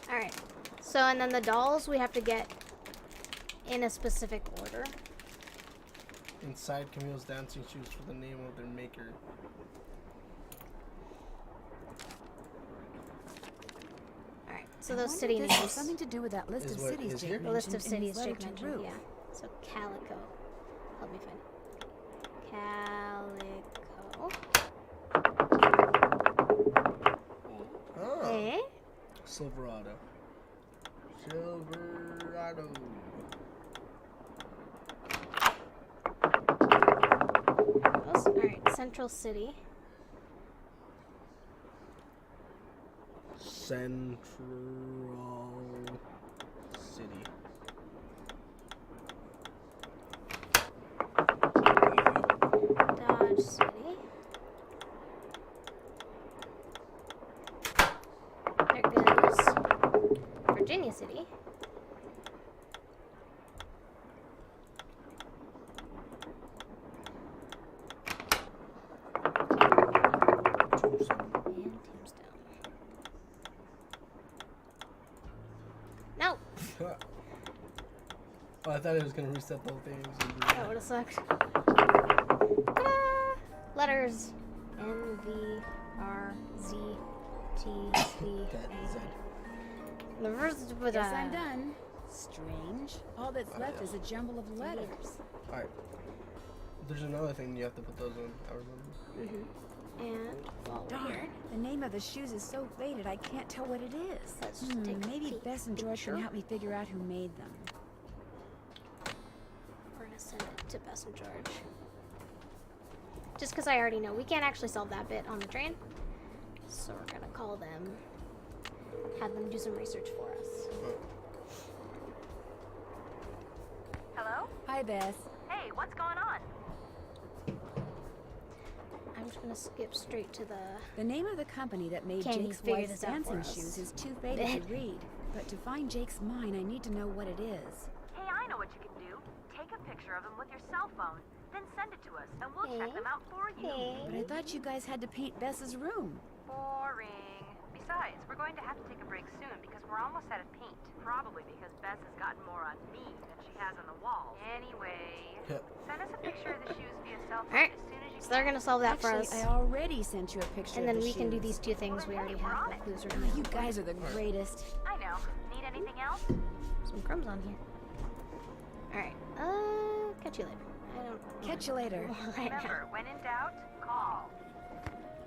Alright. So, and then the dolls we have to get in a specific order. Inside Camille's dancing shoes for the name of their maker. Alright, so I those wonder city if this has names. something to do with that list Is of what cities is Jake here? The list of mentioned in his cities letter Jake to mentioned, Ruth. yeah. So Calico. Help me find Calico. Oh. Eh? Silverado. Silverado. Alright, Central City. Central City. Dodge City. There goes Virginia City. Tombstone. And Tombstone. No! Oh, I thought it was gonna reset the whole thing. That would have sucked. Letters. N, V, R, Z, T, C, That Z. A. The first with Yes, I'm done. Strange. All that's left is a jumble of letters. Alright. There's another thing you have to put those on. I remember. And while we're Darn, here, the name of the shoes is so faded I can't tell what it is. let's just take a Maybe peek Bess and George picture. can help me figure out who made them. We're gonna send it to Bess and George. Just because I already know we can't actually solve that bit on the train. So we're gonna call them, have them do some research for us. Hello? Hi, Bess. Hey, what's going on? I'm just gonna skip straight to the. The name of the company that made Can't you Jake's figure wife's this out for dancing us? shoes is too faded to read. But to find Jake's mine, I need to know what it is. Hey, I know what you can do. Take a picture of them with your cell phone, then send it to us, and we'll check them out for you. But I thought you guys had to paint Bess's room. Boring. Besides, we're going to have to take a break soon because we're almost out of paint. Probably because Bess has gotten more on me than she has on the wall. Anyway, send us a picture of the shoes via cell phone Alright, as soon as you so they're gonna solve that for Actually, us, I already sent you a picture and of then the we can do shoes. these two things we already have. The clues are Oh, you guys are the greatest. I know. Need anything else? some crumbs on here. Alright, catch you later. I don't Catch you later. right now. Remember, when in doubt, call.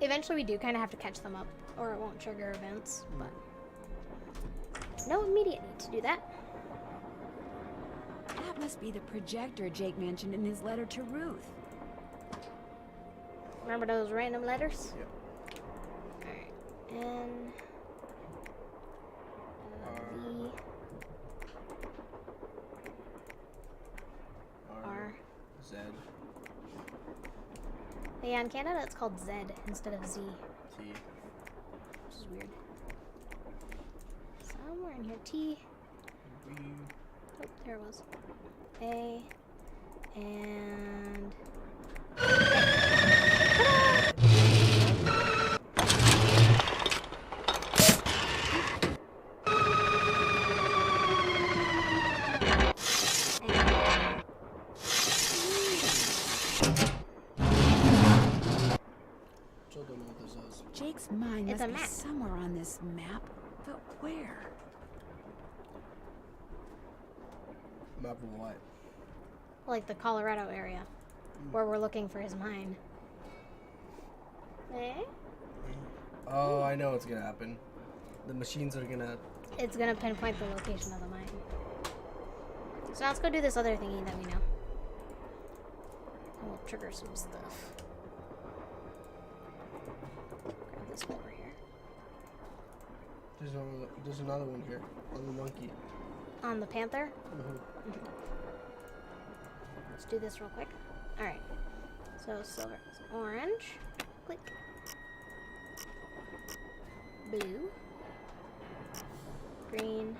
Eventually we do kind of have to catch them up, or it won't trigger events, but no immediate need to do that. That must be the projector Jake mentioned in his letter to Ruth. Remember those random letters? Yep. Alright, N, V, R. Z. Yeah, in Canada it's called Z instead of Z, T. which is weird. Somewhere in here, T. V. Oh, there it was. A, and Still don't know what this is. Jake's mine It's must a be map. somewhere on this map, but where? Map of what? like the Colorado area, where we're looking for his mine. Eh? Oh, I know what's gonna happen. The machines are gonna. It's gonna pinpoint the location of the mine. So now let's go do this other thingy that we know. And we'll trigger some stuff. Grab this over here. There's another one here on the monkey. On the panther. Mm-hmm. Let's do this real quick. Alright. So silver is orange. Click. Blue. Green.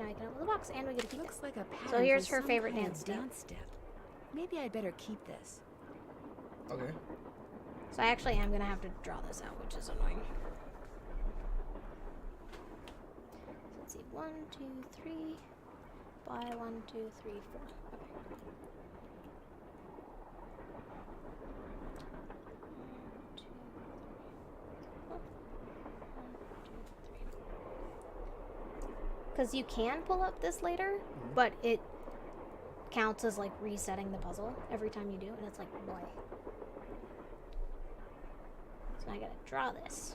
now we can open the box and we get a key. Looks like a pattern So here's for her some favorite kind dance of step. dance step. Maybe I'd better keep this. Okay. So I actually am gonna have to draw this out, which is annoying. So let's see, 1, 2, 3. By 1, 2, 3, 4. Okay. 1, 2, 3. Oh. 1, 2, 3. Because you can pull up this later, but it counts as like resetting the puzzle every time you do, and it's like, boy. So I gotta draw this,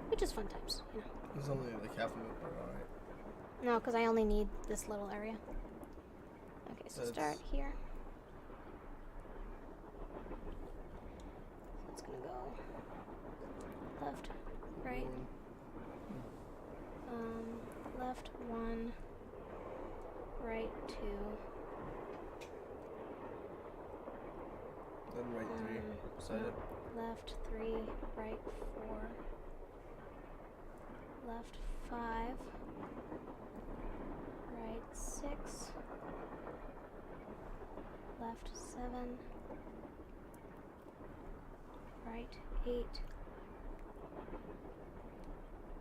which is fun times, you know. There's only like half of it, but alright. No, because I only need this little area. Okay, so start here. So it's gonna go left, right. Left 1, right 2. Then right 3. Beside it. Left 3, right 4. Left 5. Right 6. Left 7. Right 8.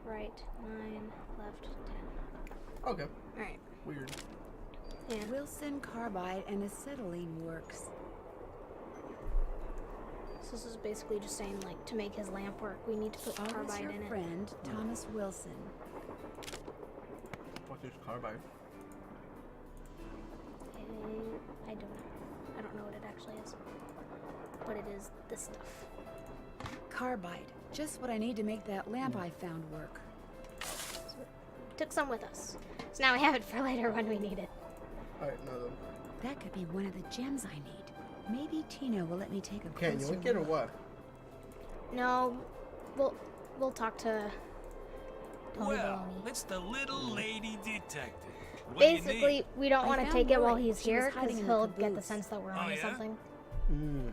Right 9. Left 10. Okay. Alright. Weird. Yeah. Wilson carbide and acetylene works. So this is basically just saying, like, to make his lamp work, we need to put Always carbide your in it. friend, Thomas Wilson. What is carbide? I don't know. I don't know what it actually is. But it is this stuff. Carbide. Just what I need to make that lamp I found work. Took some with us. So now we have it for later when we need it. Alright, no then. That could be one of the gems I need. Maybe Tina will let me take a Can you closer link it or look. what? No, we'll talk to Tony Well, Baloney. it's the little lady detective. What do you Basically, need? we don't I want to found take it while Lori. he's She was here hiding because in the he'll get the caboose. sense that we're Oh, onto yeah? something. Mm.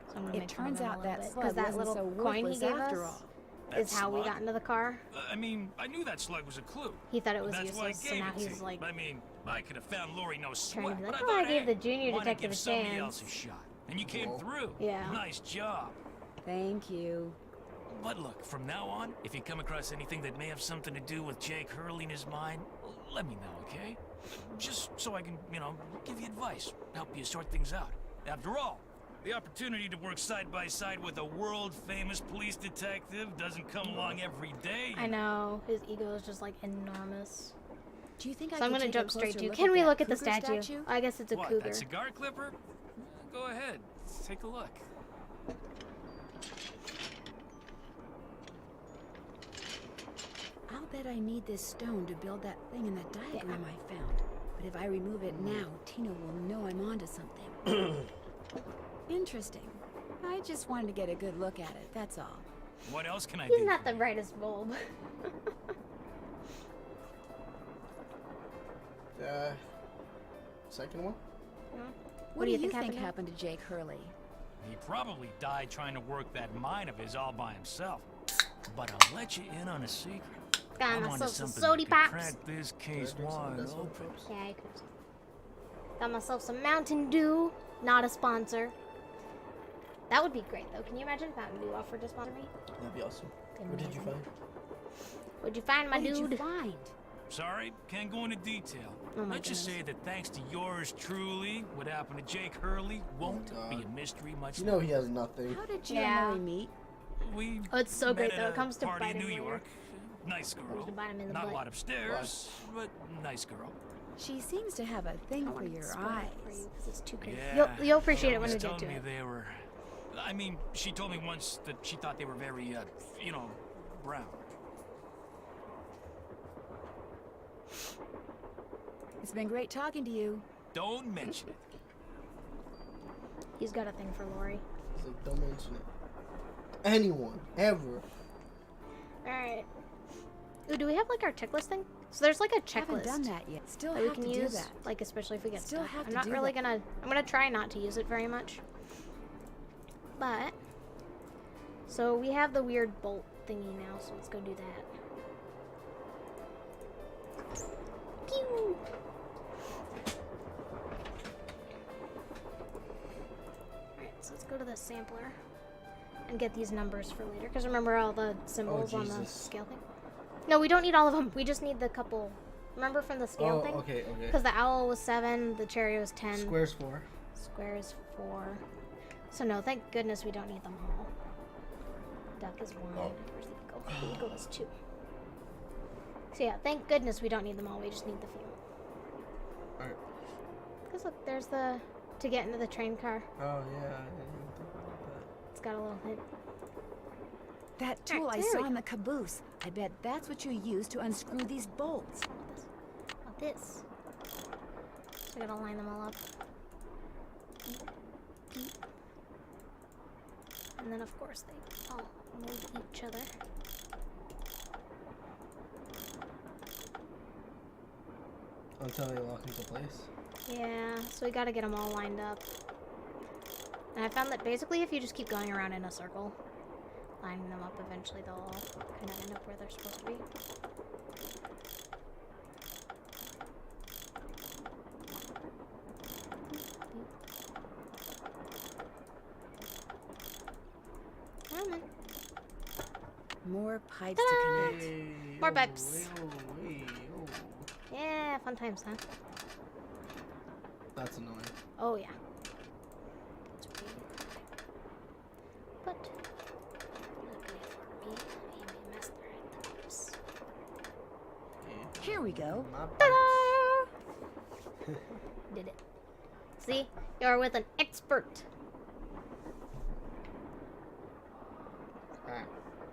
So I'm gonna It make fun of turns him a out little that bit, slug 'cause that wasn't little so coin he worthless gave after us all. That is how we slug? got into the car. I mean, I knew that slug was a clue. He thought it was That's why I useless, so gave now it to he's you. like I mean, I could have found Lori no trying to sweat, be but like, I oh, I thought, gave hey, the junior why not detective give a somebody chance. else a shot? And you came Cool. through. Yeah. Nice job. Thank you. But look, from now on, if you come across anything that may have something to do with Jake Hurley in his mind, let me know, okay? Just so I can, give you advice, help you sort things out. After all, the opportunity to work side by side with a world-famous police detective doesn't come along every day. I know his ego is just like enormous. Do you think So I I'm could gonna take jump a straight closer to. look Can we that look at the cougar statue? I guess it's a What, cougar. that cigar clipper? Go ahead, take a look. I'll bet I need this stone to build that thing in the diagram I found. But if I remove it now, Tina will know I'm onto something. Interesting. I just wanted to get a good look at it, that's all. What else can I He's do? not the brightest bulb. Second one? What do you think happened to Jake Hurley? He probably died trying to work that mine of his all by himself. But I'll let you in on a secret. Got I'm onto myself some something sody that could pops. crack this case Can I drink some wide Best Friend open. Pops? Yeah, I could. Got myself some Mountain Dew. Not a sponsor. That would be great, though. Can you imagine if Mountain Dew offered to sponsor me? That'd be awesome. What did you find? What'd you find, my What dude? did you find? Sorry, can't go into detail. Oh my Let's just goodness. say that thanks to yours truly, what happened to Jake Hurley won't be a mystery much You know he has nothing. How did you Yeah. and Lori meet? We Oh, it's so met great, at though. a It comes to party bite in him New later. York. Nice girl. to bite him in the Not butt. a lot upstairs, but nice girl. She seems to have a thing for your For eyes. you, 'cause it's too crazy. Yeah. You'll appreciate it when She we get told to me it. they were. I mean, she told me once that she thought they were very, brown. It's been great talking to you. Don't mention it. He's got a thing for Lori. He's like, don't mention it. Anyone, ever. Alright. Ooh, do we have like our checklist thing? So there's like a checklist Haven't done that yet. Still that we have can to do use, that. like especially if we get Still stuck. have I'm to not do really that. I'm gonna try not to use it very much. But so we have the weird bolt thingy now, so let's go do that. Pew! Alright, so let's go to the sampler and get these numbers for later. Because remember all the symbols on the scale thing? No, we don't need all of them. We just need the couple. Remember from the scale thing? Okay. Because the owl was 7, the cherry was 10. Square's 4. Square is 4. So no, thank goodness we don't need them all. Duck is 1. Where's the eagle? The eagle is 2. So yeah, thank goodness we don't need them all. We just need the few. Alright. Because look, there's the... to get into the train car. Oh yeah, I didn't even think about that. It's got a little hint. That tool I saw in the caboose. I bet that's what you use to unscrew these bolts. What this? So I gotta line them all up. And then of course they all move each other. Until they lock into place. Yeah, so we gotta get them all lined up. And I found that basically if you just keep going around in a circle, lining them up, eventually they'll all kind of end up where they're supposed to be. Come on. More pipes to connect. More pipes. Yeah, fun times, huh? That's annoying. Oh yeah. It's really annoying. But luckily for me, I am a master at the pipes. Here we go. Ta-da! Did it. See? You're with an expert.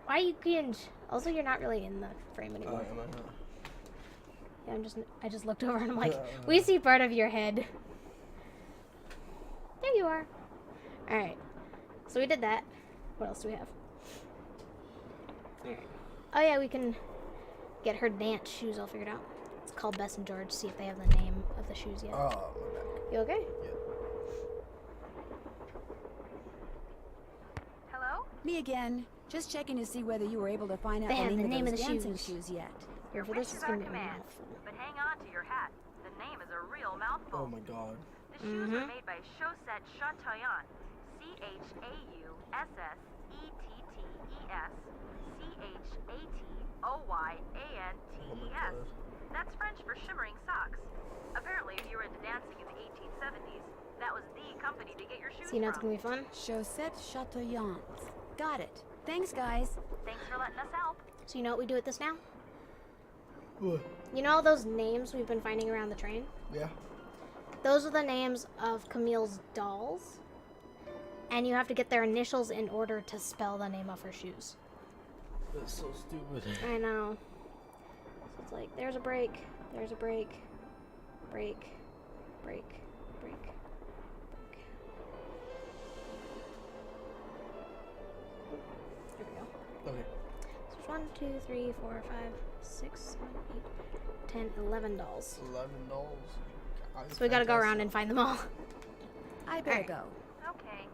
Why are you cringe? Also, you're not really in the frame anymore. Am I not? Yeah, I just looked over and I'm like, we see part of your head. There you are. Alright. So we did that. What else do we have? Alright. Oh yeah, we can get her dance shoes all figured out. Let's call Bess and George, see if they have the name of the shoes yet. Oh, my bad. You okay? Yeah. Hello? Me again. Just checking to see whether you were able to find out They have the the name name of of those the dancing shoes. shoes yet. Here for this is Wishes gonna are be a command, mouthful. but hang on to your hat. The name is a real mouthful. Oh my god. The shoes are made by Chaussette Chateauyan. CHAUSSETTESCHATOYANTES. That's French for shimmering socks. Apparently, if you were into dancing in the 1870s, that was the company to get your shoes So you know it's from. gonna be fun? Chaussette Chateauyan. Got it. Thanks, guys. Thanks for letting us help. So you know what we do with this now? What? You know all those names we've been finding around the train? Yeah. Those are the names of Camille's dolls. And you have to get their initials in order to spell the name of her shoes. That's so stupid. I know. So it's like, there's a break, break, break, break, break. There we go. Okay. So there's 1, 2, 3, 4, 5, 6, 7, 8, 10, 11 dolls. 11 dolls. So we gotta go around and find them all. I better Alright. go. Okay.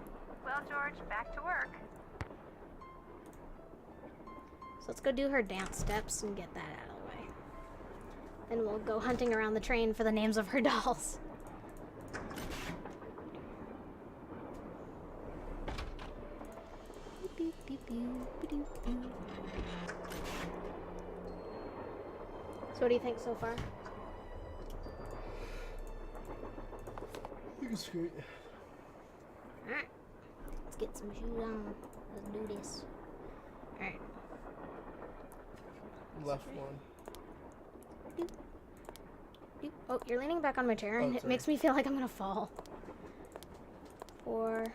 Well, George, back to work. So let's go do her dance steps and get that out of the way. Then we'll go hunting around the train for the names of her dolls. So what do you think so far? I think it's great. Alright. Let's get some shoes on. Let's do this. Alright. Left one. Doop. Doop. Oh, you're leaning back on my chair and Oh, it sorry. makes me feel like I'm gonna fall. 4.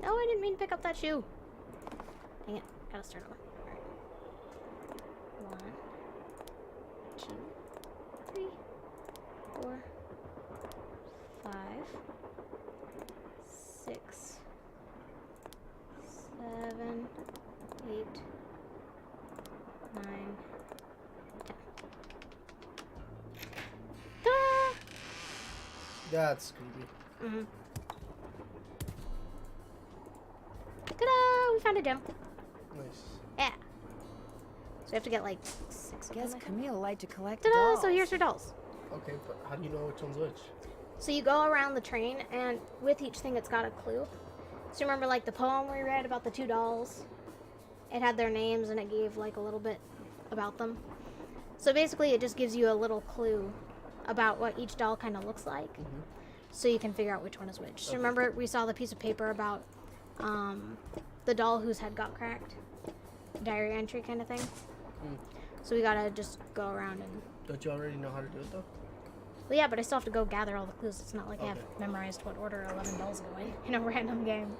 No, I didn't mean to pick up that shoe. Dang it. Gotta start over. Alright. 1, 2, 3, 4, 5, 6, 7, 8, 9, 10. Ta-da! That's creepy. Ta-da! found a gem. Nice. Yeah. So you have to get like 6 of Guess them. Camille liked to collect Ta-da! dolls. So here's your dolls. Okay, but how do you know which one's which? So you go around the train, and with each thing, it's got a clue. So remember, like the poem we read about the 2 dolls? It had their names, and it gave like a little bit about them. So basically, it just gives you a little clue about what each doll kind of looks like, so you can figure out which one is which. So remember, we saw the piece of paper about the doll whose head got cracked, diary entry kind of thing. So we gotta just go around and. Don't you already know how to do it though? Well, yeah, but I still have to go gather all the clues. It's not like I have memorized what order 11 dolls go in a random game.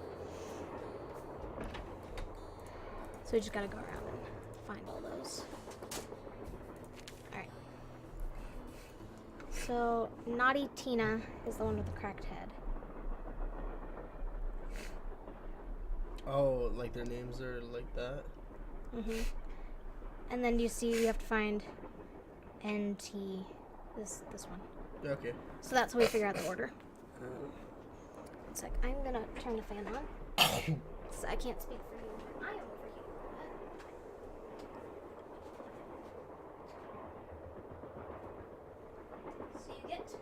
So we just gotta go around and find all those. Alright. So, Naughty Tina is the one with the cracked head. Oh, like their names are like that? And then you see you have to find NT, this one. Okay. So that's how we figure out the order. One sec, I'm gonna turn the fan on. So I can't speak for you. I am over here. So you get that.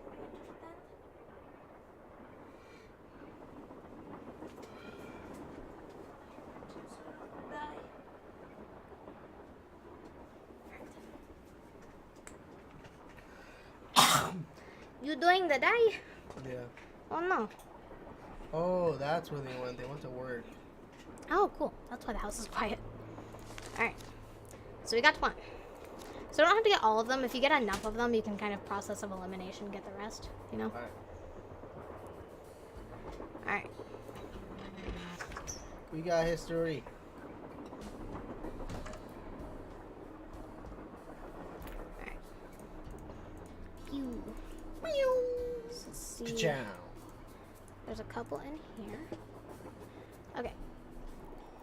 You doing the die? Yeah. Oh no. Oh, that's where they went. They went to work. Oh, cool. That's why the house is quiet. Alright. So we got 1. So we don't have to get all of them. If you get enough of them, you can kind of process of elimination get the rest, you know? Alright. We got history. Alright. Pew. So let's see. Ka-chow. There's a couple in here. Okay.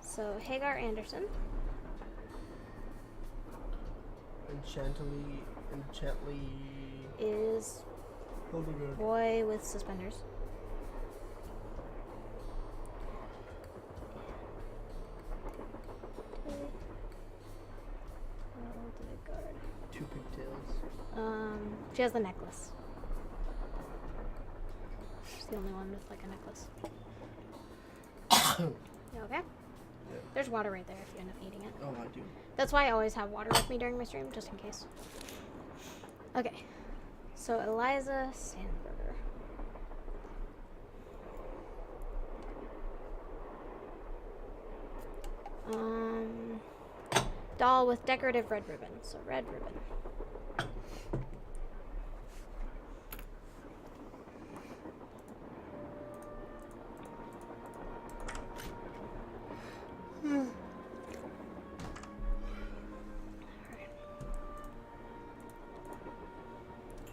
So Hagar Anderson. Enchantly Is Hildegard. boy with suspenders. Hildegard. 2 pigtails. She has the necklace. She's the only one with like a necklace. You okay? Yeah. There's water right there if you end up needing it. Oh, I do. That's why I always have water with me during my stream, just in case. Okay. So Eliza Sandberger. Doll with decorative red ribbon. So red ribbon.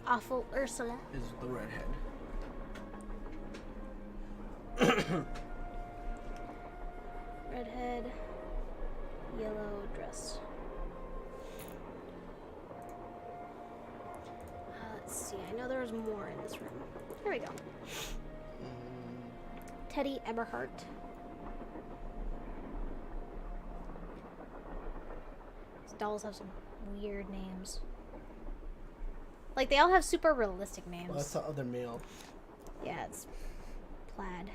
Awful Ursula. Is the redhead. Redhead. Yellow dress. Let's see. I know there's more in this room. Here we go. Teddy Eberhardt. These dolls have some weird names. Like, they all have super realistic names. Well, that's the other male. Yeah, it's plaid.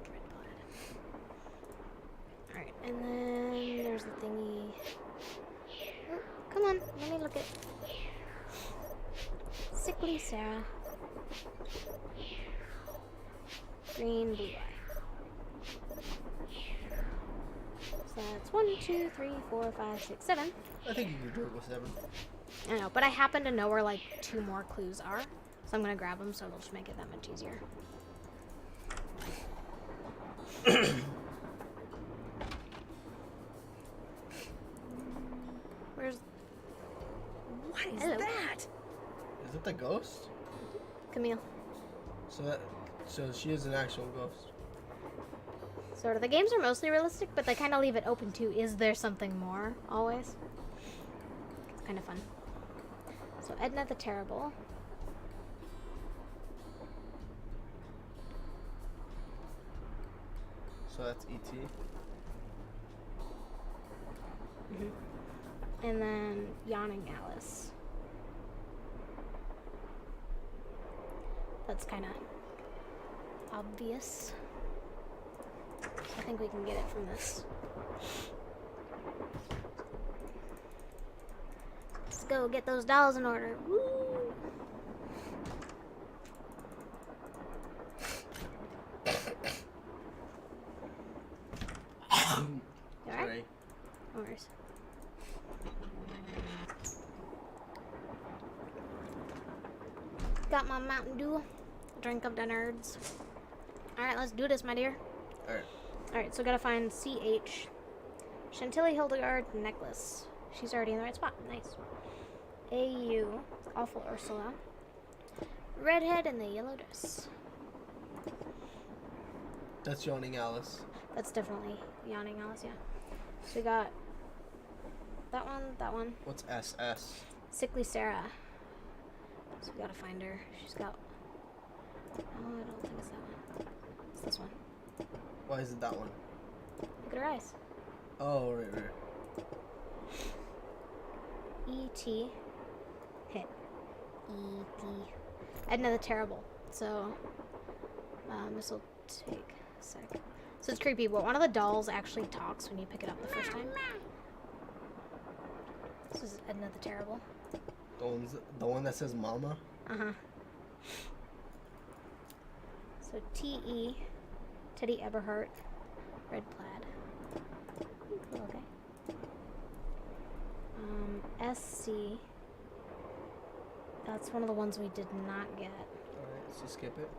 Red plaid. Alright, and then there's the thingy. Oh, come on, let me look at Sickly Sarah. Green, blue eye. So that's 1, 2, 3, 4, 5, 6, 7. I think you could do it with 7. I know, but I happen to know where like 2 more clues are, so I'm gonna grab them so it'll just make it that much easier. Where's... What is Hello. that? Is it the ghost? Camille? So she is an actual ghost. Sort of. The games are mostly realistic, but they kind of leave it open to, is there something more, always? It's kind of fun. So Edna the Terrible. So that's E.T. And then Yawning Alice. That's kind of obvious. So I think we can get it from this. Let's go get those dolls in order. Woo! You alright? Sorry. No worries. Got my Mountain Dew. Drink of the nerds. Alright, let's do this, my dear. Alright. Alright, so we gotta find CH. Chantilly Hildegard necklace. She's already in the right spot. Nice. AU. Awful Ursula. Redhead in the yellow dress. That's Yawning Alice. That's definitely Yawning Alice, yeah. So we got that one. What's SS? Sickly Sarah. So we gotta find her. She's got... Oh, I don't think it's that one. It's this one. Why is it that one? Look at her eyes. Oh, right. E.T. Hit. E.T. Edna the Terrible. So, this will take a sec. So it's creepy, but one of the dolls actually talks when you pick it up the first time. This is Edna the Terrible. The one that says Mama? Uh-huh. So T.E. Teddy Eberhardt. Red plaid. Ooh, okay. SC. That's one of the ones we did not get. Alright, so skip it.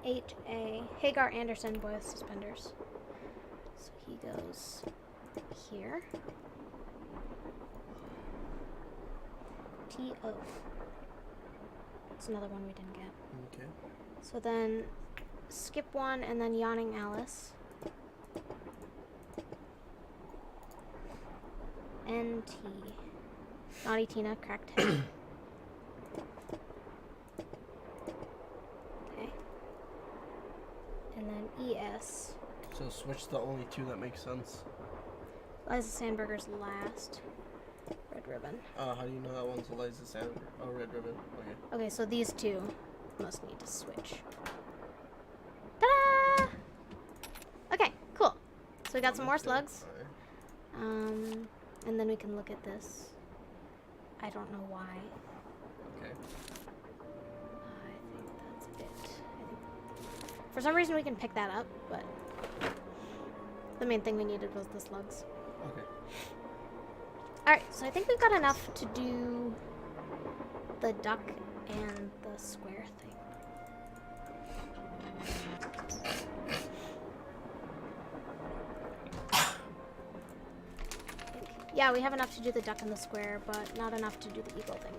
H.A. Hagar Anderson, boy with suspenders. So he goes here. T.O. That's another one we didn't get. Okay. So then skip one and then Yawning Alice. N.T. Naughty Tina, cracked head. Okay. And then E.S. So switch the only two that make sense. Liza Sandberger's last. Red ribbon. How do you know that one's Eliza Sandberg? Oh, red ribbon. Okay. Okay, so these two must need to switch. Ta-da! Okay, cool. So we got some more slugs. And then we can look at this. I don't know why. Okay. I think that's it. For some reason we can pick that up, but the main thing we needed was the slugs. Okay. Alright, so I think we've got enough to do the duck and the square thing. Yeah, we have enough to do the duck and the square, but not enough to do the eagle thing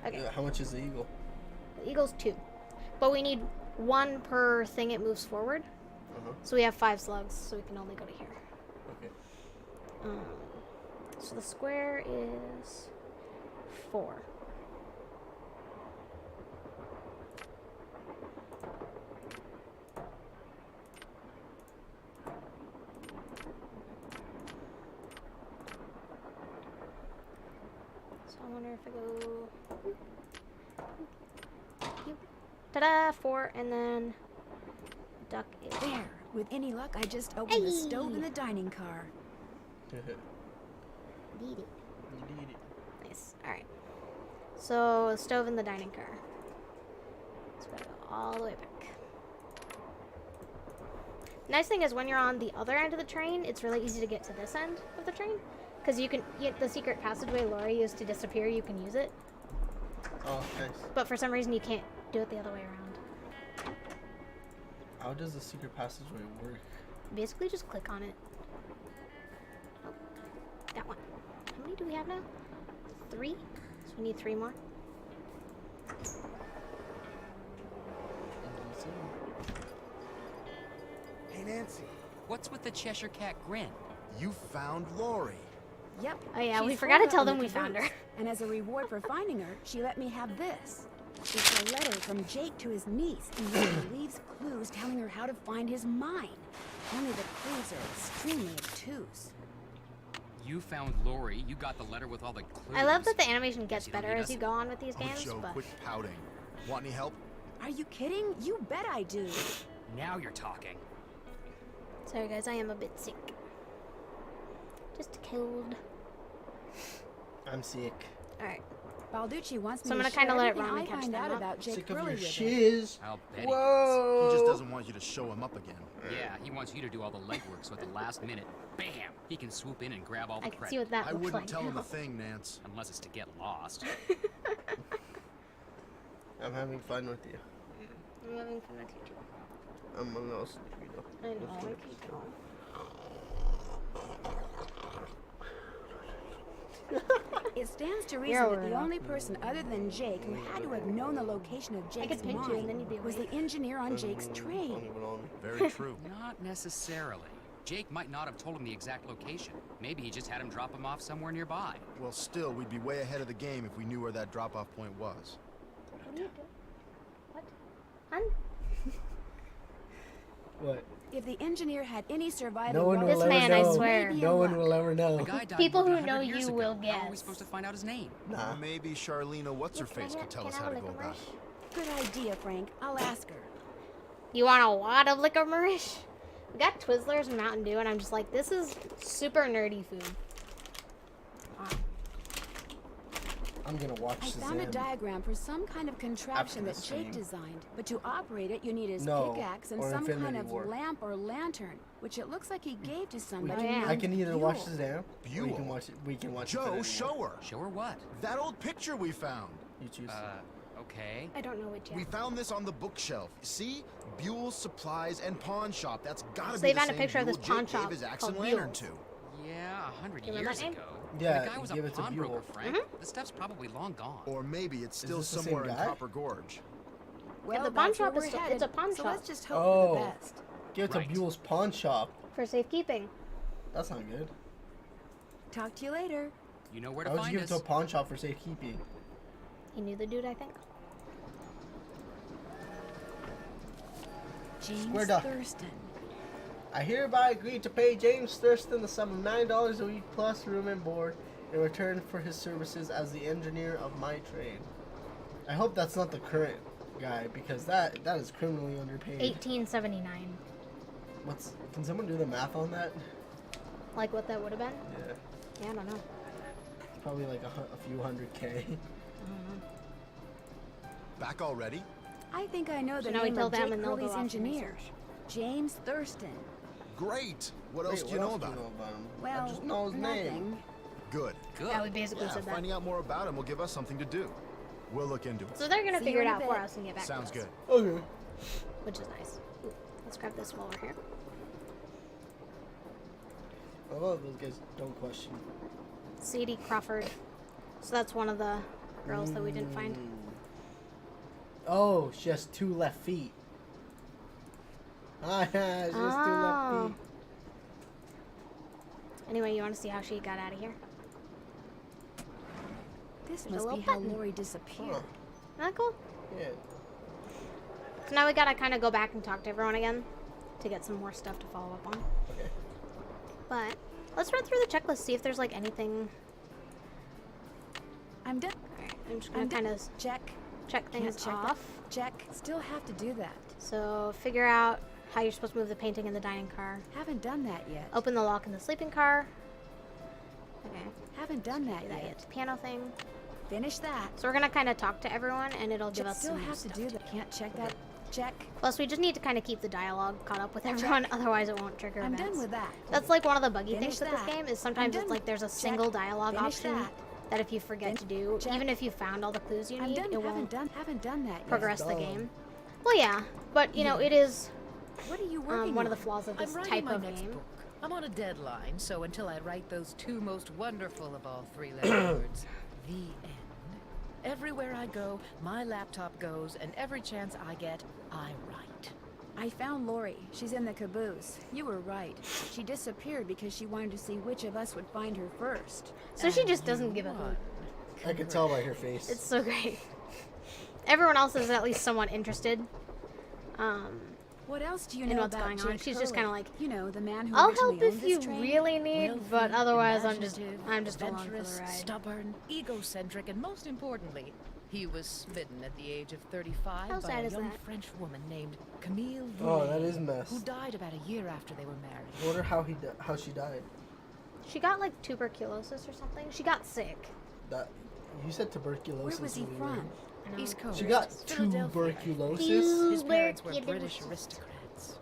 yet. Okay. How much is the eagle? The eagle's 2. But we need 1 per thing it moves forward. Uh-huh. So we have 5 slugs, so we can only go to here. Okay. So the square is 4. So I wonder if I go... Ta-da! 4, and then duck is... There. With any luck, I just opened the stove in the dining car. Need it. Nice. Alright. So, stove in the dining car. So we gotta go all the way back. Nice thing is when you're on the other end of the train, it's really easy to get to this end of the train. Because you can, the secret passageway Lori used to disappear, you can use it. Oh, nice. But for some reason you can't do it the other way around. How does the secret passageway work? Basically just click on it. Oh, that one. How many do we have now? 3? So we need 3 more. Hey, Nancy. What's with the Cheshire Cat grin? You found Lori. Yep. Oh yeah, we She's forgot to holed tell up them in we the found her. caboose, And as a reward for finding her, she let me have this. It's a letter from Jake to his niece, in which he leaves clues telling her how to find his mine. Only the clues are extremely obtuse. You found Lori. You got the letter with all the clues. I love that the animation gets you don't better need as us? you go on with these Oh, games, Joe, but quit pouting. Want any help? Are you kidding? You bet I do. Now you're talking. sorry guys, I am a bit sick. Just a cold. I'm sick. Alright. Balducci wants me So I'm to gonna share kinda let it everything run I and catch find them out up. about Jake Sick of Hurley your with it. shiz. I'll bet Whoa. He just doesn't want you to show him up again. Yeah, he wants you to do all the legwork so at the last minute, bam, he can swoop in and grab all the I can credit. see what that I looks wouldn't like tell him now. a thing, Nance. Unless it's to get lost. I'm having fun with you. I'm having fun with you too. I'm a little sleepy though. I know, I can tell. It stands to You're reason that weird. the only person other than Jake who had to have known the location of Jake's could pinch you and then you'd be mine was the awake. engineer on Jake's Don't train. even own me. Very true. Not necessarily. Jake might not have told him the exact location. Maybe he just had him drop him off somewhere nearby. Well, still, we'd be way ahead of the game if we knew where that drop-off point was. What are you doing? What? Hun? What? If the engineer had any surviving No one will This ever man, I know. swear. Maybe No in one luck. will ever know. The guy died People more than who know 100 years you ago. will How are guess. we supposed to find out his name? Nah. Maybe Charlena What's-Her-Face could tell us how to go about it. Good idea, Frank. I'll ask her. You want a wad of licorice? We got Twizzlers and Mountain Dew, and I'm just like, this is super nerdy food. I'm gonna watch I this. found a diagram for some kind of contraption that After Jake this designed, but to operate it, you need his No, pickaxe and or some kind Infinity of War. lamp or lantern, which it looks like he gave to somebody. yeah. I can either named watch Buell. this now, or you Buell. can watch it. We can watch Joe, Infinity War. show her. Show her what? That old picture we found. You choose. Okay. I don't know which We yet. found this on the bookshelf. See? Buell's Supplies and Pawn Shop. That's gotta So be they the found a same picture of this Buell pawn Jake gave shop his axe called and lantern Buell's. to. Yeah, 100 Remember years that name? ago. Yeah, the guy was give a it to pawnbroker, Buell. Frank. The stuff's probably long gone. Or maybe it's still this the same somewhere in guy? Copper Gorge. Well, the pawn that's where shop is we're still- headed, it's a pawn so shop. let's just hope for Oh. the best. Give it Right. to Buell's pawn shop. For safekeeping. That's not good. Talk to you later. You know where I to would find give it us. to a pawn shop for safekeeping. He knew the dude, I think. James Square duck. Thurston. I hereby agree to pay James Thurston the sum of $9 a week plus room and board in return for his services as the engineer of my trade. I hope that's not the current guy because that is criminally underpaid. 1879. Can someone do the math on that? Like what that would have been? Yeah, Yeah, I don't know. probably like a few hundred K. Back already? I think I know the So now we name tell of them Jake and they'll go Hurley's off and engineer. research. James Thurston. Great. What else Wait, do you know else about him? Well, I just know his nothing. name. Good. Good. Yeah, we basically Yeah, said that. finding out more about him will give us something to do. We'll look into it. So they're gonna See figure you it in a out for bit. us and get back Sounds to us. good. Okay. Which is nice. Ooh, let's grab this while we're here. I love those guys don't question. Sadie Crawford. So that's one of the girls that we didn't find. Oh, she has 2 left feet. Ah, yeah, she has 2 Oh. left feet. Anyway, you want to see how she got out of here? This There's a must little be how button. Lori disappeared. Huh. Isn't that cool? Yeah. So now we gotta kind of go back and talk to everyone again to get some more stuff to follow up on. Okay. But let's run through the checklist, see if there's like anything. I'm done. Alright, I'm just gonna I'm kind done. of Check. check Can't things check off. that. Check. Still have to do that. So figure out how you're supposed to move the painting in the dining car. Haven't done that yet. Open the lock in the sleeping car. Okay, Haven't done that do that yet. yet. The piano thing. Finish that. So we're gonna kind of talk to everyone, and it'll give us Still some have to stuff do that. Can't check that. Check. Plus, we just need to kind of keep the dialogue caught up with everyone, otherwise it won't trigger I'm events. done with that. That's like one of the buggy Finish things with this that. game is I'm sometimes done it's like with- there's a check. single dialogue Finish option that. that if you forget to do, Check. even if you found all the clues you I'm need, done. it won't Haven't done that yet. progress the Dumb. game. Well, yeah, but you know it is What are you working one of on? the flaws of I'm this writing type my of next game. book. I'm on a deadline, so until I write those 2 most wonderful of all 3-letter words, the end. Everywhere I go, my laptop goes, and every chance I get, I write. I found Lori. She's in the caboose. You were right. She disappeared because she wanted to see which of us would find her first. So she And just you doesn't give a won. hoot. I could tell by her face. It's so great. everyone else is at least somewhat interested. What else do you And know what's about going on. Jake She's just Hurley? kinda like, you know, the man who I'll originally help if owned you this train? really need, but Wealthy, otherwise I'm imaginative, just along for the adventurous, ride. stubborn, egocentric, and most importantly, he was smitten at the age of 35 How by sad a is young that? French woman named Camille Oh, that Voulet, is mess. who died about a year after they were married. I wonder how how she died. She got like tuberculosis or something. She got sick. That you said tuberculosis. Where was he earlier. from? I know. East Coast. She got Philadelphia. tuberculosis. His parents were British Tuberculosis. aristocrats.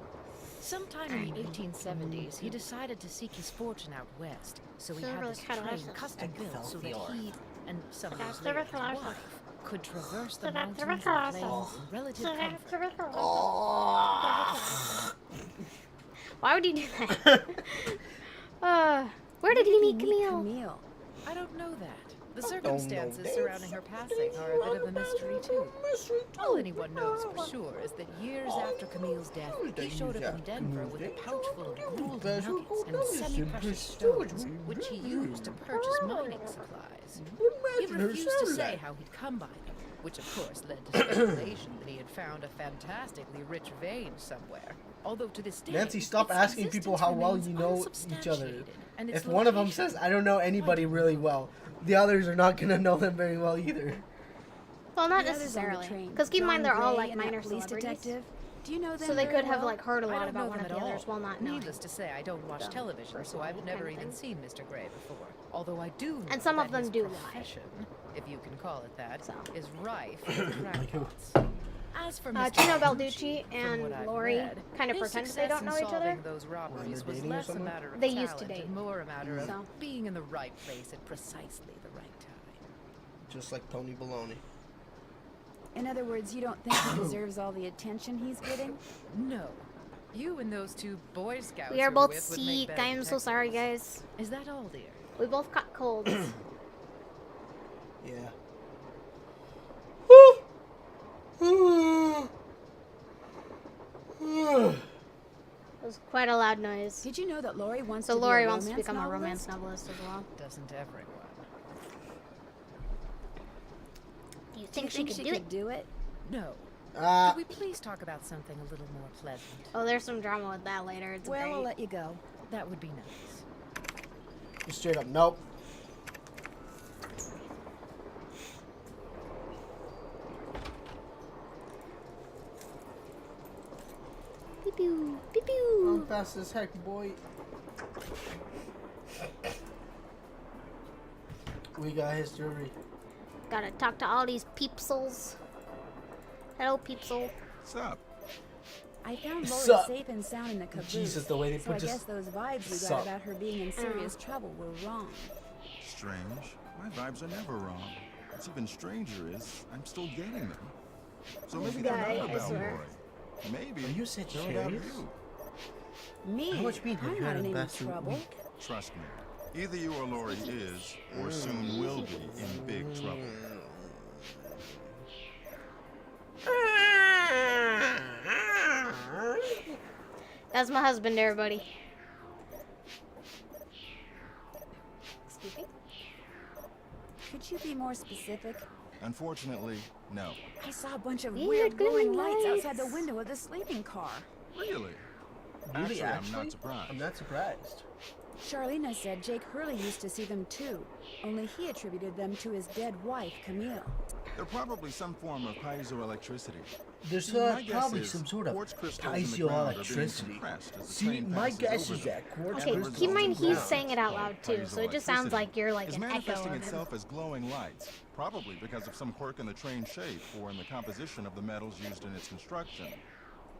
Sometime in the 1870s, he decided to seek his fortune out west, so he had this train custom built so that he and some of his later his wife could traverse the mountains and plains in relative comfort. Why would he do that? Where did he meet Camille? I don't know that. The circumstances surrounding her passing are a bit of a mystery, too. All anyone knows for sure is that years after Camille's death, he showed up in Denver with a pouch full of gold nuggets and semi-precious stones, which he used to purchase mining supplies. He refused to say how he'd come by them, which of course led to speculation that he had found a fantastically rich vein somewhere. Although to this day, Nancy, stop its asking people how well you existence know remains each other. unsubstantiated, and its If one of them location says, I don't know anybody really well, the others are not going to know them very well either. Well, not The others on the necessarily. train, Because keep in mind, they're John all Gray like and that minor police celebrities. detective. Do you know them So they very could have well? like heard a I lot don't about know one them of the at others all. while not knowing. Needless to say, I don't watch them television, so I've personally, never kind of even thing. seen Mr. Gray before. Although I do know And some of that them his do lie. profession, if you can call it that, So. is rife with crackpots. As for Mr. Chino Bellucci, Balducci and from what I've Lori read, kind of his pretend they success don't in know each other. solving those robberies was dating or less a something? matter of They talent used to date. and more a matter of So. being in the right place at precisely the right time. Just like Tony Baloney. In other words, you don't think he deserves all the attention he's getting? No. You and those two Boy Scouts We are you're both with would make sick. better I am so sorry, detectives. guys. Is that all, dear? We both caught colds. Yeah. It was quite a loud noise. Did you know that Lori wants So to Lori be a wants to romance become a novelist? romance novelist as well. Doesn't everyone? Do you Do you think she could do it? do it? No. Ah, Could we please talk about something a little more pleasant? Oh, there's some drama with that later. It's Well, I'll great. let you go. That would be nice. straight up, nope. Pew pew, pew I'm pew. fast as heck, boy. We got history. Gotta talk to all these peepsels. Hello, peepsel. What's up? I found Lori Sup? safe and sound in the caboose. Jesus, the way they so put I just guess those vibes you sup. got about her being in serious trouble were wrong. Strange. My vibes are never wrong. What's even stranger is I'm still getting them. So maybe they're guy, not I about swear. Lori. Maybe Are you they're about serious? you. Me? How much meat have I'm you not had in in the any past trouble. week? Trust me. Either you or Lori is, or soon will be, in big trouble. That's my husband, everybody. Excuse me? Could you be more specific? Unfortunately, no. I saw a bunch of Weird weird glowing glowing lights lights. outside the window of the sleeping car. Really? Really, I'm not surprised. I'm not surprised. Charlena said Jake Hurley used to see them too, only he attributed them to his dead wife, Camille. They're probably some form of piezoelectricity. There's My guess probably is some sort of quartz crystals in the ground are being piezoelectricity. compressed as the See, train my passes guess over is them. that quartz Okay, crystals keep in mind in the he's ground. saying it out loud too, so it just sounds like you're like is an echo manifesting of him. itself as glowing lights, probably because of some quirk in the train's shape or in the composition of the metals used in its construction.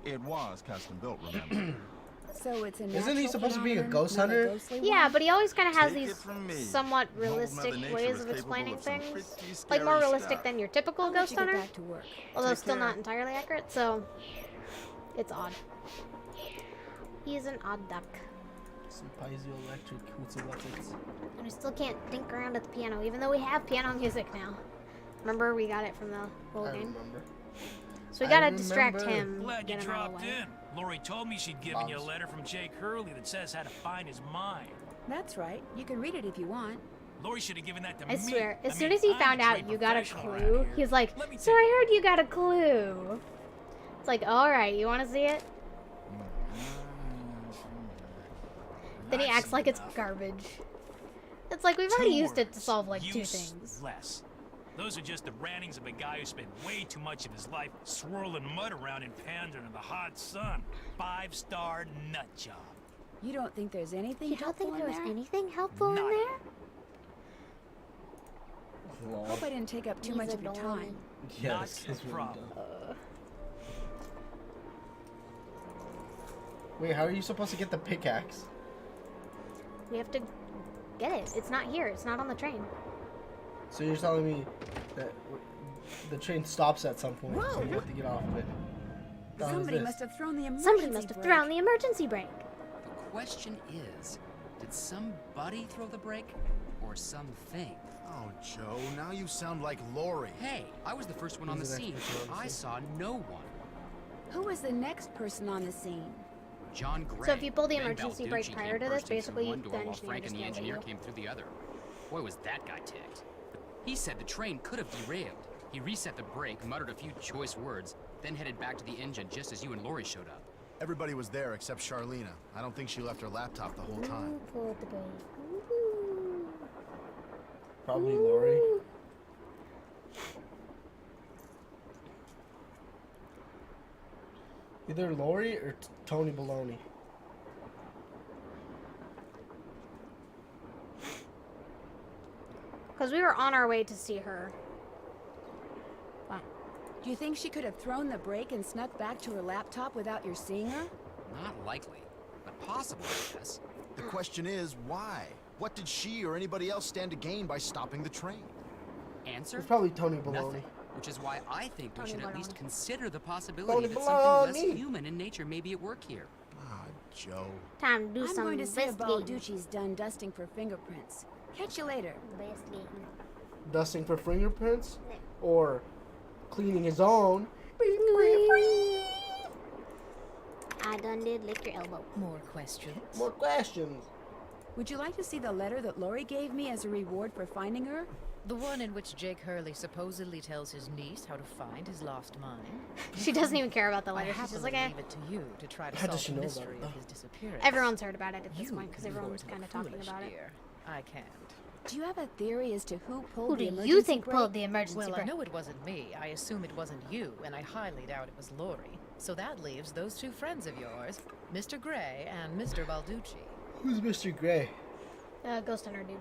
It was custom built, remember? So it's a Isn't he natural supposed to be a phenomenon, ghost not a hunter? ghostly Yeah, one? but he always kind of has Take it these from me. somewhat Old realistic Mother Nature ways is of capable explaining of some things. pretty Like scary more realistic stuff. than your typical I'll let ghost you get hunter. back to work. Although Take still care. not entirely accurate, so it's odd. He is an odd duck. Some piezoelectric what's And we still can't dink around at the piano, even though we have piano music now. Remember, we got it from the whole I game. remember. So we I gotta distract remember. him. Glad you get him out of dropped the way. in. Lori told me she'd given you a Bob's. letter from Jake Hurley that says how to find his mind. That's right. You can read it if you want. Lori should have given that to I me. swear, as I soon mean, as he I'm found a out trained you got a professional around clue, here. he's like, Let me so take I heard you got a clue. It's like, alright, you want to see it? Then he That's acts like it's enough. garbage. It's like, we've already used it to solve like 2 things. Useless. Those are just the rantings of a guy who spent way too much of his life swirling mud around in Pandora in the hot sun. 5-star nut job. You don't think there's anything You don't helpful think there in was there? anything helpful in Nada. there? Lol. Hope I didn't take up too He's much of your annoying. time. Yeah, Not this a kid's really problem. dumb. Wait, how are you supposed to get the pickaxe? We have to get it. It's not here. It's not on the train. So you're telling me that the train stops at some point, so you have to get off of it. The hell is Somebody this? must have thrown the emergency Somebody must have brake. thrown the emergency brake. The question is, did somebody throw the brake or something? Oh, Joe, now you sound like Lori. Hey, I was the first one on the He's an scene. expert on the I scene. saw no one. Who was the next person on the scene? John Gray. So if you pull the Ben emergency Balducci brake came prior to this, bursting through basically one the door while engineer Frank and just the yelled at engineer you. came through the other. Boy, was that guy ticked. He said the train could have derailed. He reset the brake, muttered a few choice words, then headed back to the engine just as you and Lori showed up. Everybody was there except Charlena. I don't think she left her laptop the whole time. Ooh, pull the brake. Ooh. Probably Lori. Either Lori or Tony Baloney. Because we were on our way to see her. Wow. Do you think she could have thrown the brake and snuck back to her laptop without your seeing her? Not likely, but possible, I guess. The question is, why? What did she or anybody else stand to gain by stopping the train? Answer? It's probably Tony Baloney. Nothing. Which is why I think we Tony should at least Baloney. consider the possibility Tony that something less Baloney. human in nature may be at work here. Ah, Joe. Time to do I'm some going to say investigating. Balducci's done dusting for fingerprints. Catch you later. Investigating. Dusting for fingerprints? Or cleaning his own? I done did lick your elbow. More questions? More questions. Would you like to see the letter that Lori gave me as a reward for finding her? The one in which Jake Hurley supposedly tells his niece how to find his lost mine? She doesn't even care about the I letter. She's happily just like, eh. leave it to you to try to How does solve she the know about mystery it, of though? his disappearance. Everyone's heard about it at this You point because can everyone's look kind of foolish, talking about it. dear. I can't. Do you have a theory as to who pulled Who the do emergency you think brake? pulled the emergency Well, I brake? know it wasn't me. I assume it wasn't you, and I highly doubt it was Lori. So that leaves those two friends of yours, Mr. Gray and Mr. Balducci. Who's Mr. Gray? Ghost Hunter dude.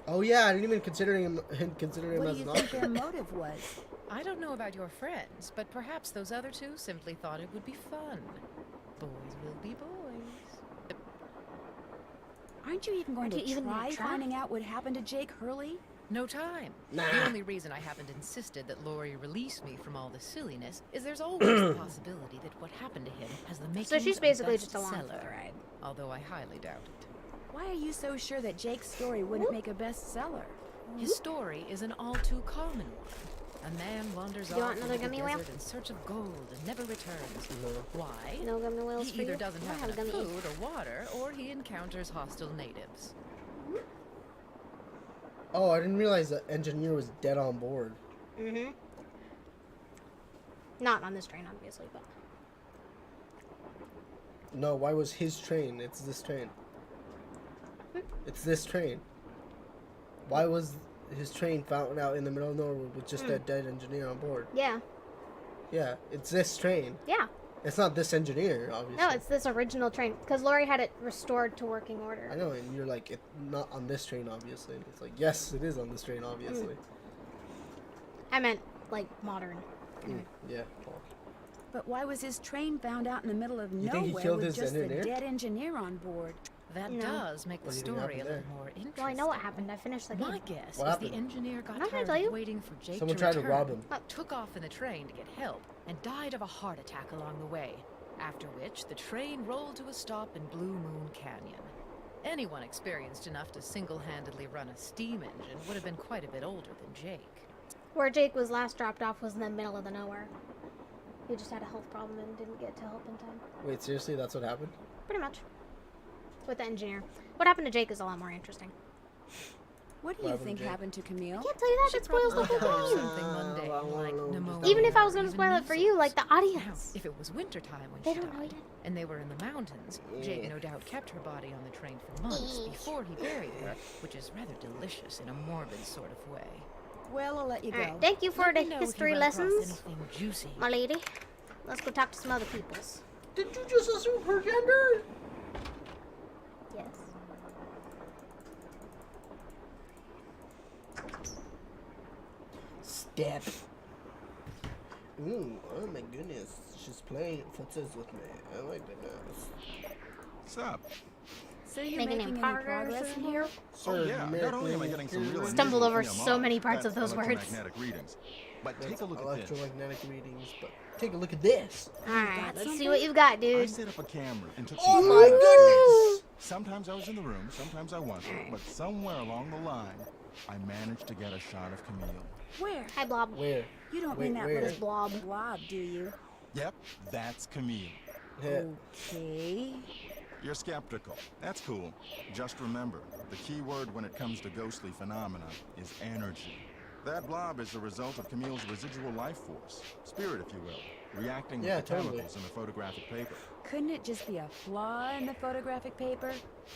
Oh yeah, I didn't even consider him What as do an you think their option. motive was? I don't know about your friends, but perhaps those other two simply thought it would be fun. Boys will be boys. Aren't you even going Aren't to you even gonna try try? finding out what happened to Jake Hurley? No time. Nah. The only reason I haven't insisted that Lori release me from all the silliness is there's always the possibility that what happened to him has the makings So she's of basically a just along for the bestseller, ride. although I highly doubt it. Why are you so sure that Jake's story wouldn't make a bestseller? His story is an all too common one. A man wanders Do you want off another into the gummy whale? desert in search of gold and never returns. Why? No gummy whales He for either you? doesn't I have have a enough gummy food or water, or he encounters hostile natives. Oh, I didn't realize the engineer was dead on board. Mm-hmm. Not on this train, obviously, but No, why was his train? It's this train. It's this train. Why was his train found out in the middle of nowhere with just a dead engineer on board? yeah, Yeah, it's this train. yeah. It's not this engineer, obviously. No, it's this original train because Lori had it restored to working I order. know, and you're like, it's not on this train, obviously. And it's like, yes, it is on this train, obviously. I meant like modern. Yeah. Well, But why was his train found out in the middle of You think he nowhere killed with his just engineer? the dead engineer on board? That No. does make the What do you think story a happened little there? more interesting. Well, I know what happened. I finished the My game. guess What is happened? the engineer got I'm not gonna tired tell of you. waiting for Jake Someone to tried to return, rob him. took off in the train to get help, and died of a heart attack along the way. After which, the train rolled to a stop in Blue Moon Canyon. Anyone experienced enough to single-handedly run a steam engine would have been quite a bit older than Jake. Where Jake was last dropped off was in the middle of the nowhere. He just had a health problem and didn't get to help in time. wait, seriously, that's what happened? Pretty much. With the engineer. What happened to Jake is a lot more interesting. What do you happened, think Jake? happened to Camille? I can't tell you that. That spoils the Probably whole have game. something mundane like pneumonia. Even if I was or gonna even spoil it for you, like the Now, audience. if it was wintertime when They she don't know died, yet. and they were in the mountains, Jake no doubt kept her body on the train for months before he buried her, which is rather delicious in a morbid sort of way. Well, I'll let you go. Alright, thank you for Let the me know if you history run across lessons, anything juicy. my lady. Let's go talk to some other peoples. Did you just assume her gender? Yes. Step. Ooh, oh my goodness. She's playing footsies with me. Oh my goodness. What's up? So you're Making making any progress progress in in here? Sir, Yeah, not only am I getting some real Stumbled over unusual so EMR, many parts of that's those words. electromagnetic readings. But take a look at this. Electromagnetic readings, but take a look at this. Alright, let's see what you've got, I dude. set up a camera and took Oh some my photos. goodness! Sometimes I was in the room, sometimes I wasn't, but somewhere along the line, I managed to get a shot of Camille. Where? Hi, Blob. Where? You don't Wait, mean that where? little Blob. blob, do you? Yep, that's Camille. Yeah. Okay. You're skeptical. That's cool. Just remember, the key word when it comes to ghostly phenomena is energy. That blob is the result of Camille's residual life force, spirit if you will, reacting with Yeah, the totally. chemicals in the photographic paper. Couldn't it just be a flaw in the photographic paper?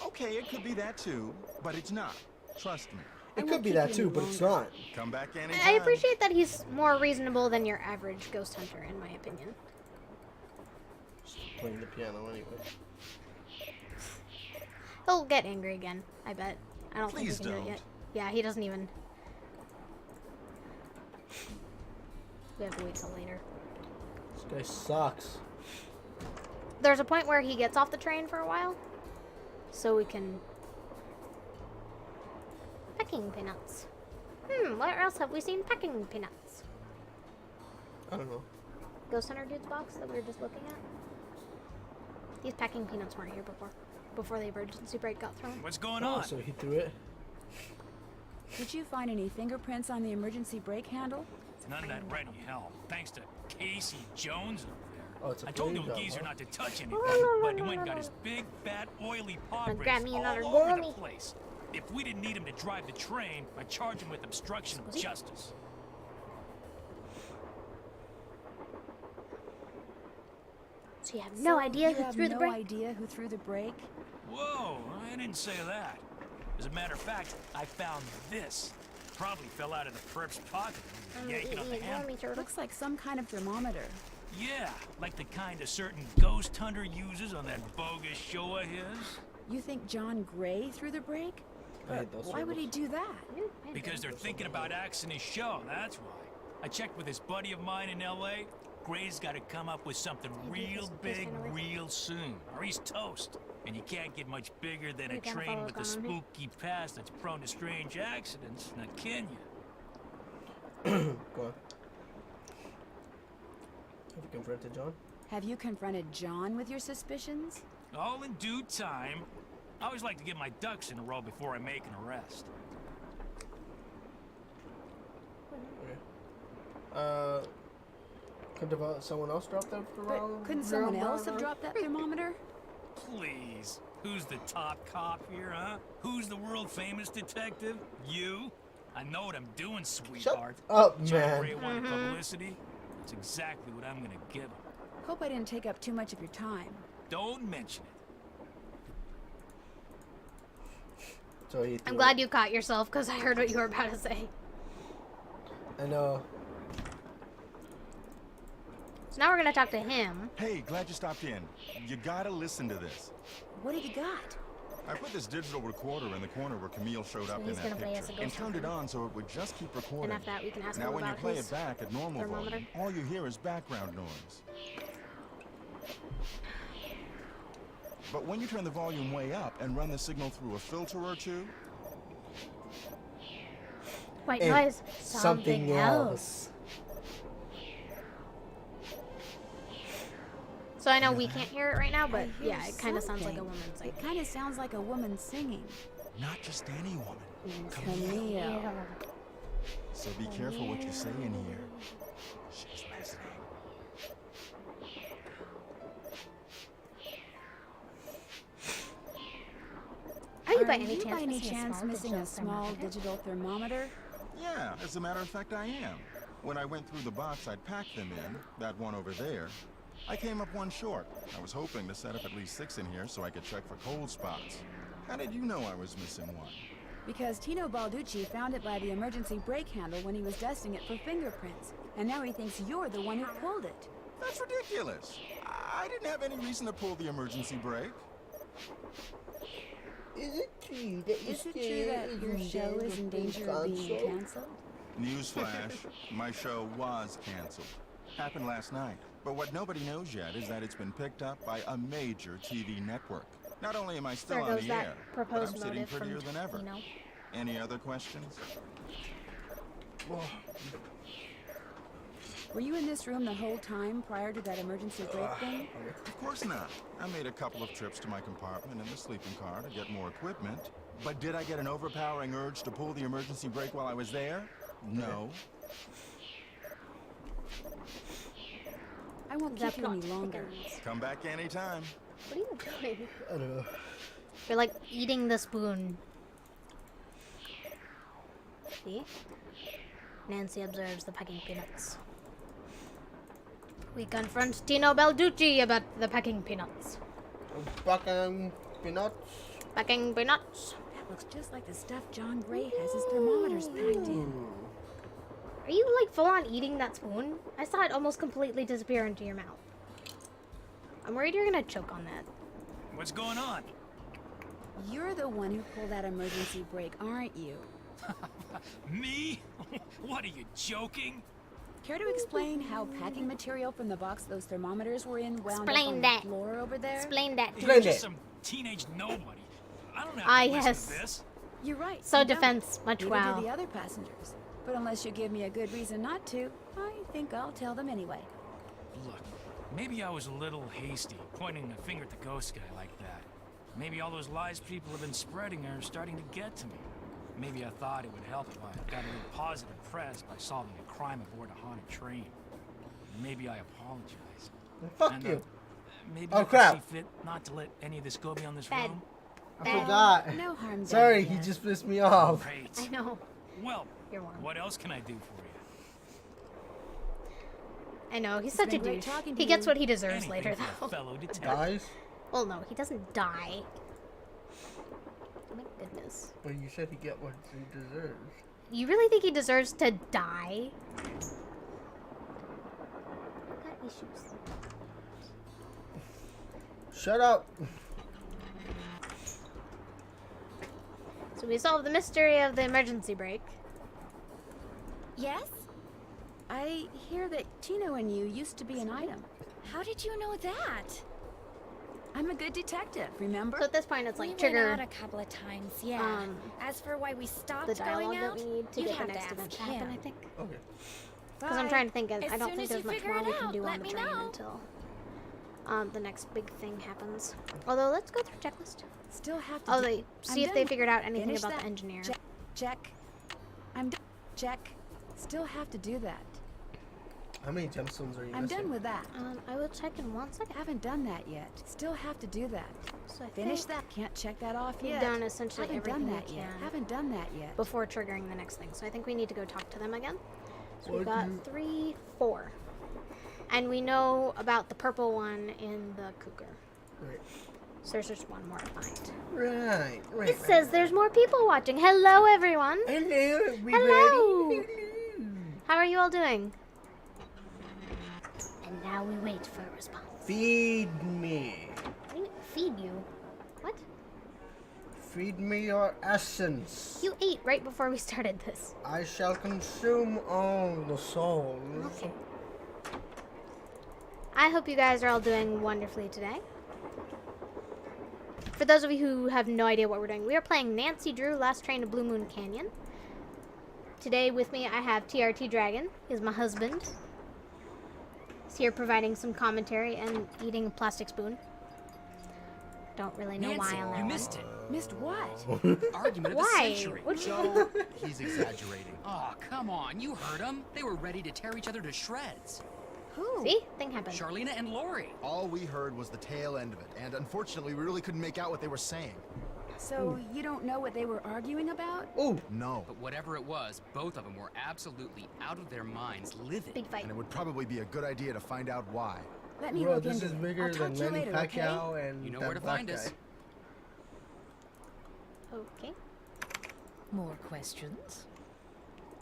Okay, it could be that too, but it's not. Trust me. I It won't could be keep that you too, any but it's longer. not. Come back anytime. I appreciate that he's more reasonable than your average ghost hunter, in my opinion. Just playing the piano anyway. He'll get angry again, I bet. I don't Please think he can do it don't. yet. Yeah, he doesn't even. We have to wait till later. This guy sucks. There's a point where he gets off the train for a while, so we can. Packing peanuts. Where else have we seen packing peanuts? I don't know. Ghost Hunter Dude's box that we were just looking at? These packing peanuts weren't here before the emergency brake got thrown. What's going Oh, on? so he threw it. Did you find any fingerprints on the emergency brake handle? None that ready, hell. Thanks to Casey Jones over there. Oh, it's a I told the flame old gun, geezer huh? not to touch anything, but he went and got his big, fat, oily paw Now prints grab me another all over goalie. the place. If we didn't need him to drive the train, I'd charge him with obstruction of justice. So you have no idea you who have threw the no brake? idea who threw the brake? Whoa, I didn't say that. As a matter of fact, I found this. Probably fell out of the perp's pocket when he was yanking on the Ignore handle. me, turtle. Looks like some kind of thermometer. Yeah, like the kind a certain ghost hunter uses on that bogus show of his. You think John Gray threw the brake? I hate those Why would he do that? Because they're thinking about axing his show, that's why. I checked with this buddy of mine in L.A. Gray's got to come up with something real big real soon, or he's toast. And you can't get much bigger than a You gotta train follow with a us on here. spooky past that's prone to strange accidents, now can you? Go on. Have you confronted John? Have you confronted John with your suspicions? All in due time. I always like to get my ducks in a row before I make an arrest. Okay. Could someone else drop that for But couldn't someone else have dropped that thermometer? Please. Who's the top cop here, huh? Who's the world-famous detective? You? I know what I'm doing, sweetheart. up, John man. Gray wanted publicity? That's exactly what I'm gonna give him. Hope I didn't take up too much of your time. Don't mention it. So he I'm glad you caught yourself because I heard what you were about to say. I know. So now we're gonna talk to him. Hey, glad you stopped in. You gotta listen to this. What have you got? I put this digital recorder in the corner where Camille showed up in he's that gonna play as a picture, and ghost turned it hunter. on so it would just keep recording. And after that, we can ask Now him when you about play his it back at normal thermometer. volume, all you hear is background noise. But when you turn the volume way up and run the signal through a filter or two, White And noise. something else. So I know we can't hear it right now, but I hear yeah, it kind of sounds like a something. woman saying. It kind of sounds like a woman singing. not just any woman. Camille. So be careful what you say in here. She's listening. Are you by Are any you chance by any missing a chance small missing a digital small thermometer? digital thermometer? Yeah, as a matter of fact, I am. When I went through the box I'd packed them in, that one over there, I came up one short. I was hoping to set up at least 6 in here so I could check for cold spots. How did you know I was missing one? Because Tino Balducci found it by the emergency brake handle when he was dusting it for fingerprints. And now he thinks you're the one who pulled it. That's ridiculous. I didn't have any reason to pull the emergency brake. Is it true that Is it true that your show is in danger of being canceled? Newsflash, my show was canceled. Happened last night. But what nobody knows yet is that it's been picked up by a major TV network. Not only am I still There on goes the that air, but I'm proposed sitting motive prettier from than ever. Tino. Any other questions? Were you in this room the whole time prior to that emergency brake thing? Of course not. I made a couple of trips to my compartment in the sleeping car to get more equipment. But did I get an overpowering urge to pull the emergency brake while I was there? No. I won't keep you any longer. Come back anytime. What are you doing? I don't know. You're like eating the spoon. See? Nancy observes the packing peanuts. We confront Tino Balducci about the packing peanuts. Packing peanuts. Packing peanuts. That looks just like the stuff John Gray has his thermometers packed in. Are you like full on eating that spoon? I saw it almost completely disappear into your mouth. I'm worried you're gonna choke on that. What's going on? You're the one who pulled that emergency brake, aren't you? Me? What, are you joking? Care to explain how packing material from the box those thermometers were in wound Explain up on that. the floor over there? Explain that. You're just some teenage nobody. I don't have to listen yes. to this. You're right. So you don't. defense, much Neither wow. do the other passengers. But unless you give me a good reason not to, I think I'll tell them anyway. Look, maybe I was a little hasty, pointing a finger at the ghost guy like that. Maybe all those lies people have been spreading are starting to get to me. Maybe I thought it would help if I got a little positive press by solving a crime aboard a haunted train. Maybe I apologize. Fuck And, you. Maybe Oh, I crap. could see fit not to let any of this go beyond this Bad. room. I forgot. No harm done. Sorry, he yet. just pissed me off. Great. I know. Well, You're warm. what else can I do for you? I know. He's It's such a been great douche. talking to He gets you. what he deserves Anything later, for a though. fellow detective. Dies? Well, no, he doesn't die. My goodness. But you said he get what he deserves. You really think he deserves to die? I've got issues. Shut up. So we solved the mystery of the emergency brake. Yes? I hear that Tino and you used to be an item. How did you know that? I'm a good detective, remember? So at this point, it's like We trigger went out a couple of times, yeah. As for why we stopped the dialogue going out, that we need to you'd get the have next to event ask to happen, him. I think. Okay. Because I'm trying to think of, As I don't soon think as you there's much figure more it we can out, do on let the me train know. until the next big thing happens. Although, let's go through checklist. Still have to Oh, do- they see I'm if they done. figured out anything Finish about that. the engineer. Check. Check. I'm done. Check. Still have to do that. How many gemstones are you I'm missing? done with that. I will check in 1 second. Haven't done that yet. Still have to do that. So I Finish think that. Can't check that off we've yet. done essentially Haven't everything done we that yet. can Haven't done that yet. before triggering the next thing. So I think we need to go talk to them again. So we've What got do you- 3, 4. And we know about the purple one in the cougar. Right. So there's just one more to find. Right. It says there's more people watching. Hello, everyone. Hello, everybody. Hello. How are you all doing? And now we wait for a response. Feed me. What do you mean, feed you? What? Feed me your essence. You ate right before we started this. I shall consume all the souls. Okay. I hope you guys are all doing wonderfully today. For those of you who have no idea what we're doing, we are playing Nancy Drew, Last Train to Blue Moon Canyon. Today with me I have TRTDragon. He's my husband. He's here providing some commentary and eating a plastic spoon. Don't really know Nancy, why on that you one. missed it. Missed what? Argument of the Why? century. What'd you Joe, he's exaggerating. Oh, come on. You heard them. They were ready to tear each other to shreds. Who? See? Thing happened. Charlena and Lori. All we heard was the tail end of it, and unfortunately, we really couldn't make out what they were saying. So you don't know what they were arguing about? Ooh. No. But whatever it was, both of them were absolutely out of their minds, livid. Big fight. And it would probably be a good idea to find out why. Let me Bro, look this into is it. bigger I'll talk than to you Manny later, okay? Pacquiao and You know that where to black find us. guy. Okay. More questions?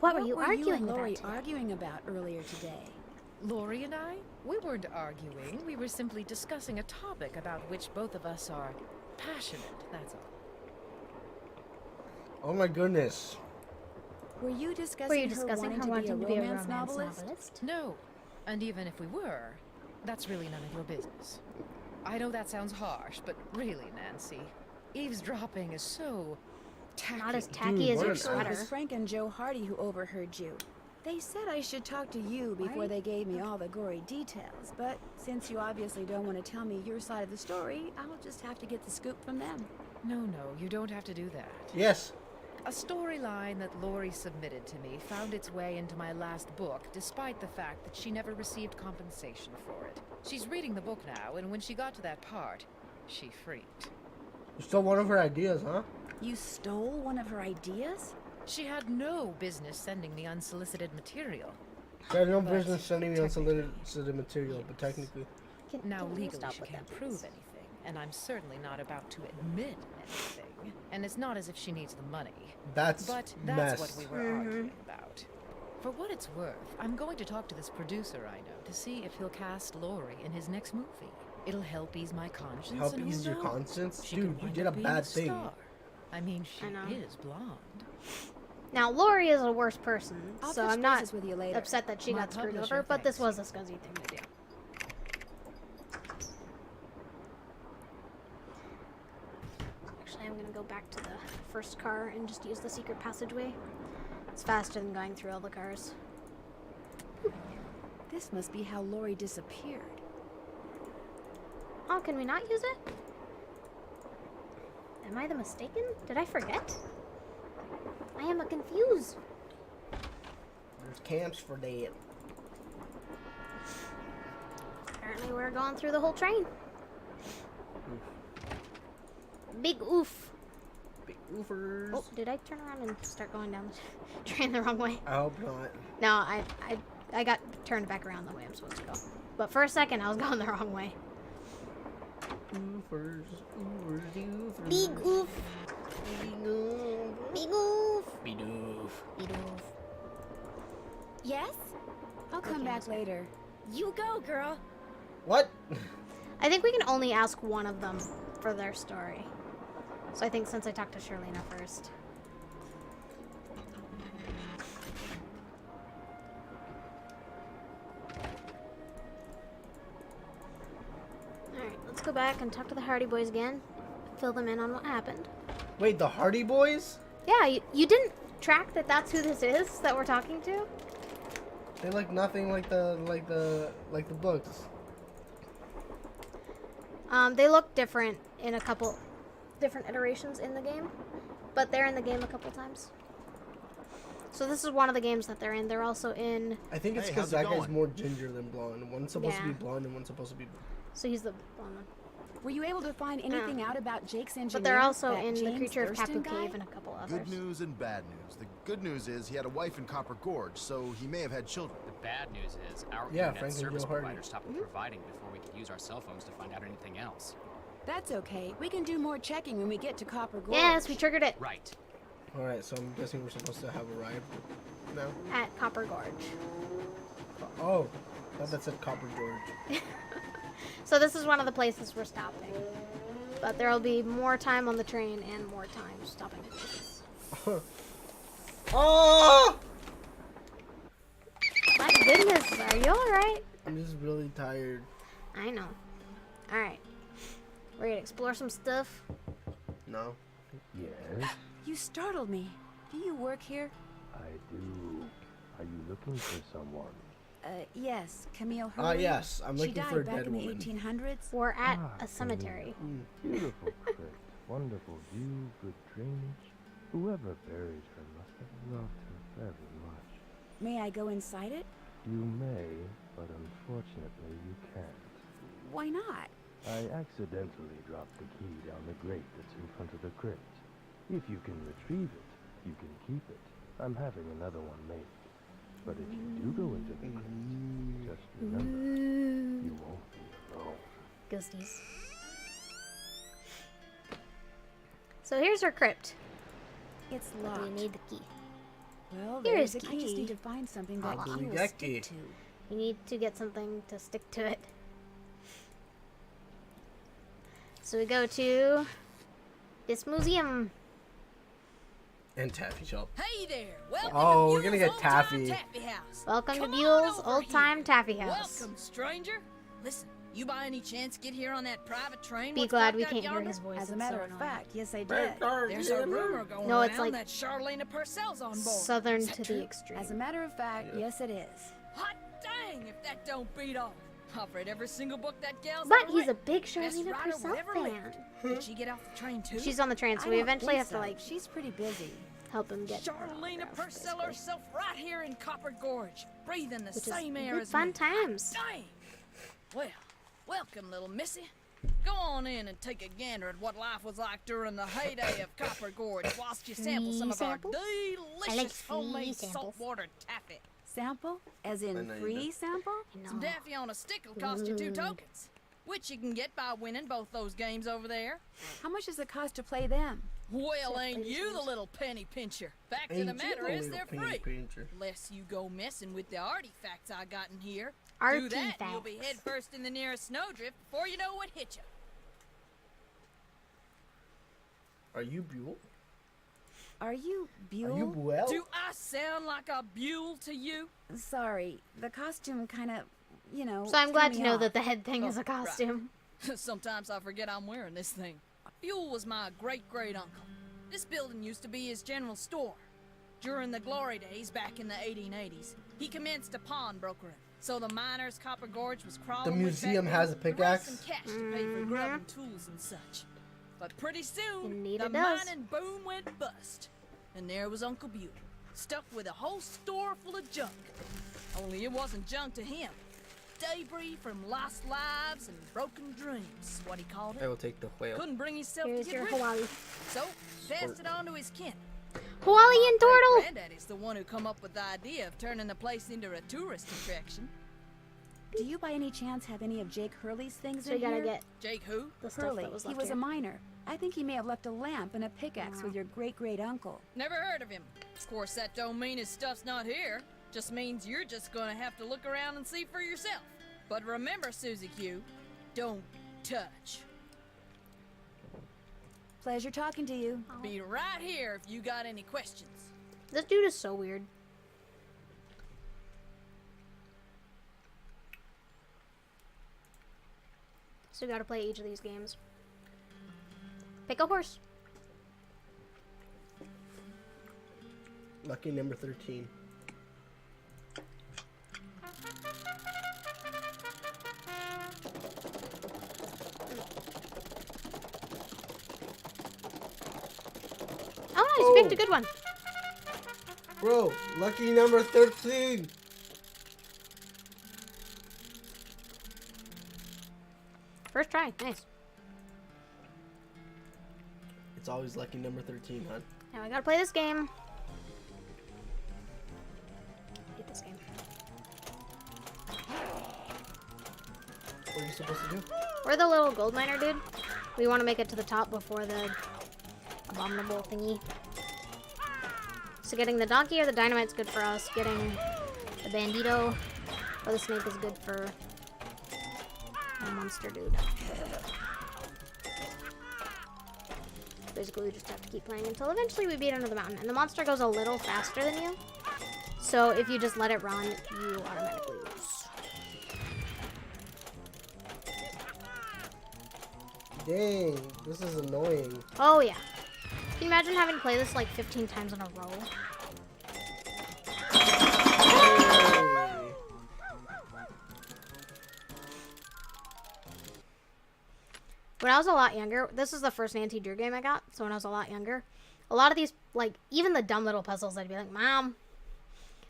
What were you you arguing and Lori about today? arguing about earlier today? Lori and I? We weren't arguing. We were simply discussing a topic about which both of us are passionate, that's all. Oh my goodness. Were you discussing, Were you discussing her wanting to to be a romance novelist? No. And even if we were, that's really none of your business. I know that sounds harsh, but really, Nancy, eavesdropping is so tacky. Not as tacky Dude, as what your an So it sweater. was Frank and Joe Hardy who overheard you. They said I should talk to you before they gave me all the gory details, but since you obviously don't want to tell me your side of the story, I'll just have to get the scoop from them. No, you don't have to do that. Yes. A storyline that Lori submitted to me found its way into my last book, despite the fact that she never received compensation for it. She's reading the book now, and when she got to that part, she freaked. You stole one of her ideas, huh? You stole one of her ideas? She had no business sending me unsolicited material. She had no But business sending me technically, unsolicited material, but technically. Now Can you legally stop she with can't that, prove please? anything, and I'm certainly not about to admit anything. And it's not as if she needs the money. That's But that's what mess. we were arguing about. For what it's worth, I'm going to talk to this producer I know to see if he'll cast Lori in his next movie. It'll help ease my conscience. Help and who ease your knows? conscience? She Dude, could you wind did up a being bad thing. star. I mean, she I know. is blonde. Now, Lori is a worse person, I'll so touch I'm not bases with you later. upset that she My got screwed publisher over, but this thanks was a scuzzy thing to do. Actually, I'm gonna go back to the first car and just use the secret passageway. It's faster than going through all the cars. This must be how Lori disappeared. Oh, can we not use it? Am I the mistaken? Did I forget? I am a confused. There's camps for that. Apparently we're going through the whole train. Big oof. Big oofers. Oh, did I turn around and start going down the train the wrong way? I hope not. No, I got turned back around the way I'm supposed to go. But for a second, I was going the wrong way. Oofers, oofers, oofers. Big oof. Big oof. Big oof. Bidoof. Big oof. Yes? I'll come Okay, back later. You go, girl. What? I think we can only ask one of them for their story. So I think since I talked to Shirlena first. Alright, let's go back and talk to the Hardy Boys again. Fill them in on what happened. Wait, the Hardy Boys? Yeah, you didn't track that that's who this is that we're talking to? They look nothing like the books. They look different in a couple different iterations in the game, but they're in the game a couple times. So this is one of the games that they're in. They're also in. I think it's Hey, because how's it that guy's going? more ginger than blonde. One's supposed to be Yeah. blonde and one's supposed to be. So he's the blonde one. Were you able to find anything out about Jake's engineer? But they're also that in the James Creature of Thurston Kapu guy? Cave and a couple others. Good news and bad news. The good news is he had a wife in Copper Gorge, so he may have had children. The bad news is our Yeah, internet Frank and service Joe Hardy. provider stopped providing before we could use our cell phones to find out anything else. That's okay. We can do more checking when we get to Copper Gorge. Yes, we triggered it Right. Alright, so I'm guessing we're supposed to have arrived now. at Copper Gorge. Oh, I thought that said Copper George. So this is one of the places we're stopping. But there'll be more time on the train and more time stopping at places. Oh! My goodness, are you alright? I'm just really tired. I know. Alright. We're gonna explore some stuff. No. Yes, You startled me. Do you work here? I do. Are you looking for someone? Yes, Camille Hurley. Yes, I'm She looking died for a back dead in the woman. 1800s. We're at Ah, a cemetery. Beautiful place, wonderful view, good drainage. Whoever buried her must have loved her very much. May I go inside it? You may, but unfortunately you can't. Why not? I accidentally dropped the key down the grate that's in front of the crypt. If you can retrieve it, you can keep it. I'm having another one made. But if you do go into the crypt, just remember, you won't be alone. Ghosties. So here's our crypt. It's locked. We need the key. Well, Here's there's a the key. I just key. need to find something that How do key we will get stick key? to. You need to get something to stick to it. So we go to this museum. And Taffy Shop. Hey there! Welcome Oh, to we're gonna Buell's get Taffy. Old Time Taffy House. Welcome Come to on Buell's over Old here. Time Taffy House. Welcome, stranger. Listen, you by any chance get here on that private train? Be what's glad parked we out can't hear yonder? his voice. As a it's matter so of annoying. fact, yes, I did. There's a rumor going No, around it's like that Charlene Purcell's on board. Southern Is that to true? the extreme. As a matter of fact, yes, it is. Hot dang, if that don't beat all. I've read every single book that gal's But ever he's a written. big Best Charlene writer Purcell whatever fan. lived. Did she get off the train too? She's on the train, so I we don't eventually think have to so. like She's pretty busy. help him get Charlene autograph, Purcell basically. herself right here in Copper Gorge, breathing the Which is same air good as fun me. times. Dang! Well, welcome, little missy. Go on in and take a gander at what life was like during the heyday of Copper Gorge whilst you sample some of our sample? delicious free homemade samples. saltwater taffy. Sample? As I in know you free do. sample? Some taffy on a stick will cost you 2 tokens, which you can get by winning both those games over there. How much does it cost to play them? Well, ain't please, you the please. little penny pincher? Fact of Ain't the you matter the is little they're penny free. pincher? Unless you go messing with the artifacts I got in here. Do that, and you'll be Artifacts. head first in the nearest snowdrift before you know what hit you. Are you Buell? Are you Buell? Are you Buell? Do I sound like a Buell to you? Sorry, the costume kind of, you know. So I'm glad threw to me know off. that the head thing is Oh, a costume. Sometimes I forget I'm wearing this thing. Buell was my great-great-uncle. This building used to be his general store. During the glory days back in the 1880s, he commenced a pawnbrokering. So the miners' Copper Gorge was crawling The with museum bankroll has a to raise pickaxe? some cash to pay for grub and tools and such. But pretty soon, Indeed the it does. mining boom went bust. And there was Uncle Buell, stuck with a whole store full of junk. Only it wasn't junk to him. Debris from lost lives and broken dreams, what he called I it. will take the whale. Couldn't bring himself Here's to your get rid of Hawaii. it. So, passed it on to his kin. Hawaii and Turtle! Granddaddy's the one who come up with the idea of turning the place into a tourist attraction. Do you by any chance have any of Jake Hurley's things So in we gotta here? get Jake who? the stuff Hurley. that was He left was here. a miner. I think he may have left a lamp and a pickaxe with your great-great-uncle. Never heard of him. Of course, that don't mean his stuff's not here. Just means you're just gonna have to look around and see for yourself. But remember, Susie Q, don't touch. Pleasure talking to you. Be right here if you got any questions. This dude is so weird. So we gotta play each of these games. Pick a horse. Lucky number 13. Oh, nice, picked a good one. Bro, lucky number 13. First try, nice. It's always lucky number 13, hon. Now I gotta play this game. Hate this game. What are you supposed to do? We're the little gold miner dude. We want to make it to the top before the abominable thingy. So getting the donkey or the dynamite's good for us. Getting the bandito or the snake is good for the monster dude. Basically, we just have to keep playing until eventually we beat under the mountain. And the monster goes a little faster than you. So if you just let it run, you automatically lose. Dang, this is annoying. Oh yeah. Can you imagine having to play this like 15 times in a row? When I was a lot younger, this is the first Nancy Drew game I got, so when I was a lot younger, a lot of these, like, even the dumb little puzzles, I'd be like, Mom,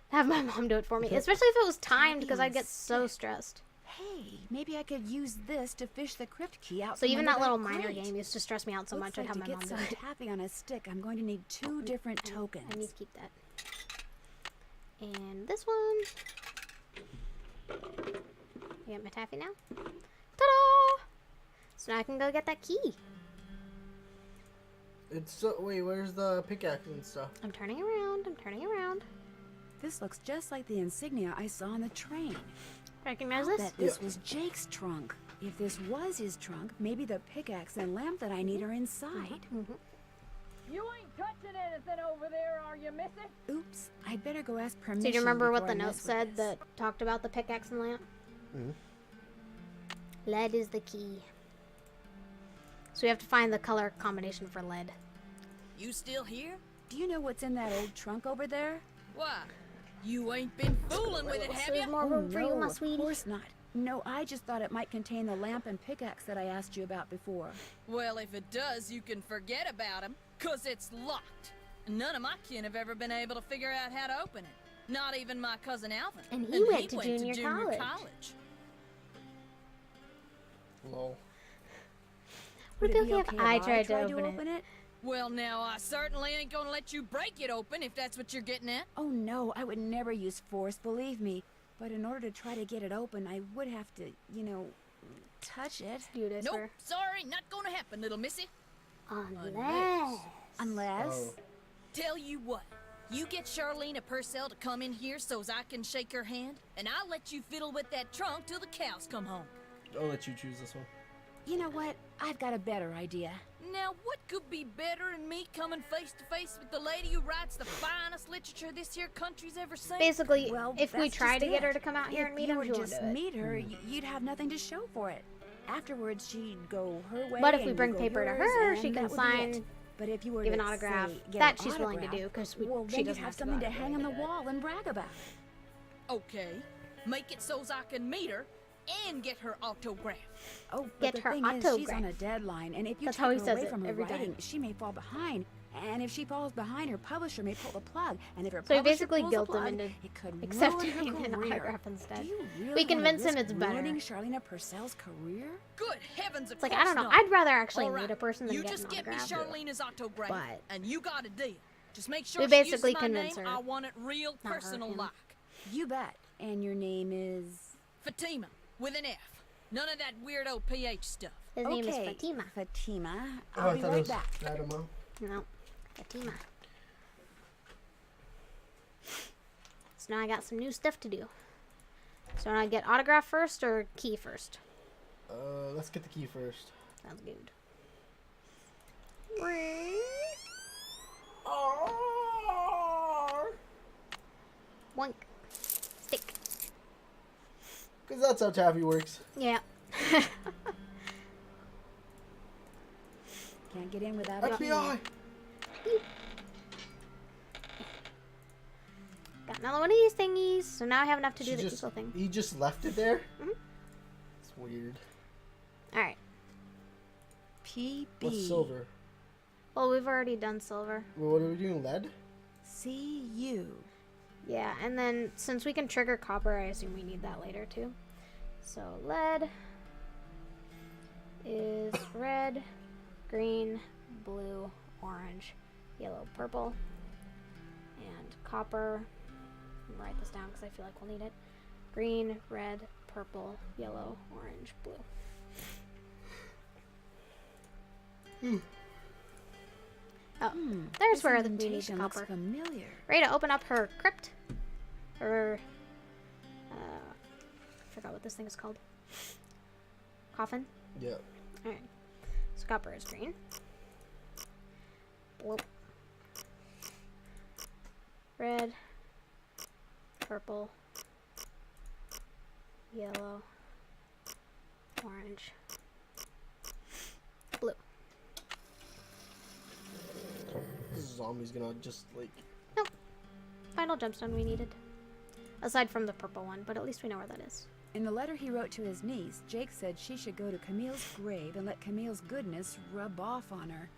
have my mom do it for me. Especially if it was timed, because I'd get so stressed. Hey, maybe I could use this to fish the crypt key out. So from even under that little minor crate. game used to stress me out so much. Looks I'd like have to my get mom do some it. tapping on a stick, I'm going to need 2 different tokens. I need to keep that. And this one. You got my taffy now? Ta-da! So now I can go get that key. It's so, wait, where's the pickaxe and stuff? I'm turning around. I'm turning around. This looks just like the insignia I saw on the train. Recognize I'll this? bet this was Jake's trunk. If this was his trunk, maybe the pickaxe and lamp that I need are inside. You ain't touching anything over there, are you, missy? Oops, I'd better go ask permission. So do you remember what before the I note mess with said this. that talked about the pickaxe and lamp? Lead is the key. So we have to find the color combination for lead. You still here? Do you know what's in that old trunk over there? Why? You ain't been fooling with it, have you? More room for you, my Of sweetie. course not. No, I just thought it might contain the lamp and pickaxe that I asked you about before. Well, if it does, you can forget about him, 'cause it's locked. None of my kin have ever been able to figure out how to open it. Not even my cousin Alvin. And he went to junior college. Lol. Would it be okay if okay I if tried to open it? Well, now, I certainly ain't gonna let you break it open if that's what you're getting at. Oh no, I would never use force, believe me. But in order to try to get it open, I would have to, you know, touch it. Do this Nope, sorry, not gonna happen, little missy. Unless? Tell you what, you get Charlene Purcell to come in here so's I can shake her hand, and I'll let you fiddle with that trunk till the cows come home. I'll let you choose this one. You know what? I've got a better idea. Now, what could be better than me coming face to face with the lady who writes the finest literature this here country's ever seen? Basically, Well, if we that's try just to get her it. to come out here If and meet you him, were she won't just do it. meet her, you'd have nothing to show for it. Afterwards, she'd go her way. But if we and bring you go paper to yours, her, and she that can would be sign, it. But if you were give to an autograph. say, get That an she's willing to autograph, do because well, she then doesn't you'd have to something go to out hang on the every day. wall and brag about. Okay, make it so's I can meet her and get her autograph. Oh, but Get the her thing is, she's autograph. on a deadline, and if you That's take how he her says away it from her every writing, time. she may fall behind. And if she falls behind, her publisher may pull the plug. And if her So we publisher basically pulls the guilt him plug, into it could accepting ruin her an career. autograph instead. Do you really We convince wanna him risk it's better. ruining Charlene Purcell's career? Good heavens, It's like, I don't know. I'd rather actually meet a person than you get just an get me autograph. Charlene's autograph, But- and you got a deal. Just make sure We she basically uses my convince name. her. I want it real Not her, personal him. like. You bet. And your name is? Fatima, with an F. None of that weirdo PH stuff. His name is Okay, Fatima. Fatima. Oh, I'll I be thought it right was back. Fatima. No, Fatima. So now I got some new stuff to do. So I get autograph first or key first? Let's get the key first. Sounds good. Boink. Stick. Because that's how taffy works. Yeah. Can't get in without a FBI! Got another one of these thingies. So now I have enough to do She the just- equal thing. He just left it there? Mhm. It's weird. Alright. PB. What's silver? Well, we've already done silver. Well, what are we doing? Lead? CU. Yeah, and then since we can trigger copper, I assume we need that later too. So lead is red, green, blue, orange, yellow, purple, and copper. I'm gonna write this down because I feel like we'll need it. Green, red, purple, yellow, orange, blue. Oh, there's This where we need the indentation looks copper. familiar. Ready to open up her crypt? Or, I forgot what this thing is called. Coffin? Yeah. Alright. So copper is green. Blue. Red. Purple. Yellow. Orange. Blue. This zombie's gonna just, like... Nope. Final gemstone we needed. Aside from the purple one, but at least we know where that is. In the letter he wrote to his niece, Jake said she should go to Camille's grave and let Camille's goodness rub off on her.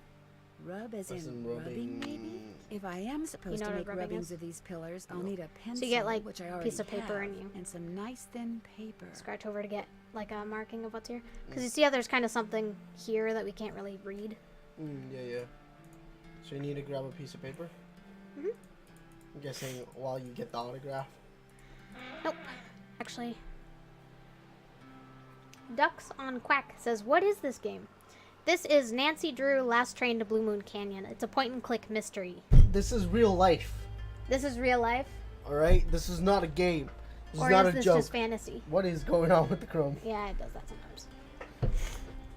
Rub as in rubbing, maybe? If I am supposed know to what make rubbing rubbings is? of these pillars, I'll need a pencil, So you get like which I a already piece of paper have, and you and some nice thin paper. scratch over to get like a marking of what's here. Because you see how there's kind of something here that we can't really read. Yeah. So you need to grab a piece of paper? Mhm. I'm guessing while you get the autograph. Nope. Actually, Ducks on Quack says, "What is this game?" This is Nancy Drew Last Train to Blue Moon Canyon. It's a point and click mystery. This is real life. This is real life? Alright? This is not a game. This Or is not is a this joke. just fantasy? What is going on with the Chrome? Yeah, it does that sometimes.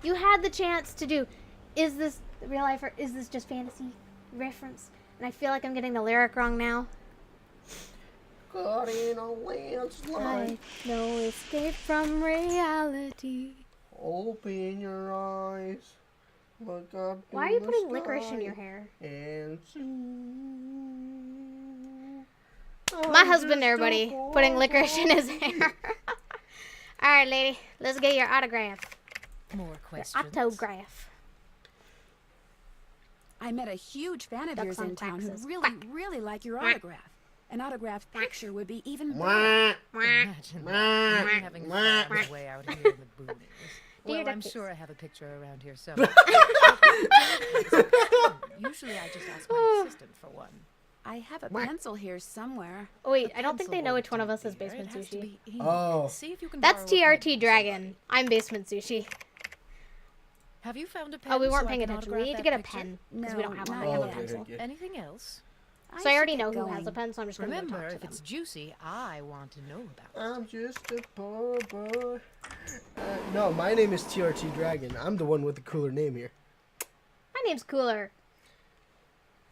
You had the chance to do, is this real life or is this just fantasy reference? And I feel like I'm getting the lyric wrong now. Caught in a landslide. No escape from reality. Open your eyes. Look up. Why are you putting licorice in your hair? And My husband, everybody, putting licorice in his hair. All right, lady, let's get your autograph. More questions? Your autograph. I met a huge fan of Ducks yours on in town Quaxes. who Quack. really like your Quack. autograph. An autographed picture would be even Mwah. better. Imagine that. Me having found my way out here in the boonies. Dear Well, I'm duckies. sure I have a picture around here somewhere. Usually I just ask my assistant for one. I have a pencil here somewhere. Oh wait, A I don't think they pencil know won't which one of do, us is dear. It Basement has to Sushi. be ink. Oh. See if you can That's borrow a pen from TRTDragon. somebody. I'm Basement Sushi. Have you found a pen? Oh, we so weren't I paying can attention. We autograph need to that get a picture? pen because we don't have one. not We have a yet. pencil. Anything else? So I already should know get who has a going. pen, so I'm just gonna go Remember, talk to if them. it's juicy, I want to know about it. I'm just a poor boy. No, my name is TRTDragon. I'm the one with the cooler name here. My name's cooler.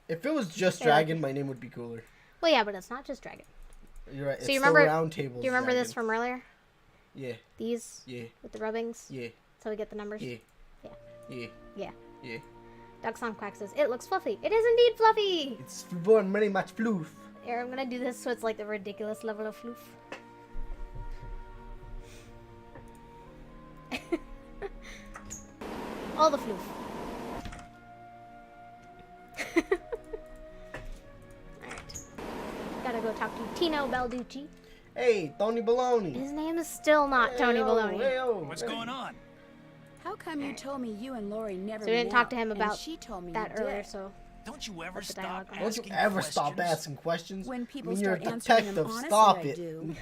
If it was just Yeah, like- Dragon, my name would be cooler. Well, yeah, but it's not just dragon. You're right. So It's you still remember? round tables. Do you remember this Dragon. from earlier? Yeah. These Yeah. with the rubbings. Yeah. That's how we get the numbers. Yeah. Yeah. Yeah. Yeah. Yeah. Ducks on Quack says it looks fluffy. It is indeed fluffy. It's born very much floof. Here, I'm gonna do this so it's like the ridiculous level of floof. All the floof. Alright. Gotta go talk to Tino Balducci. Hey, Tony Baloney. His name is still not Tony Baloney. What's going on? How come you told me you and Lori never So we didn't met, talk to him and about she told me that you earlier, did? so Don't you ever What's the stop dialogue? Don't you asking ever stop questions? asking questions? When I people mean, you're a start answering them detective. honestly, Stop I it. do.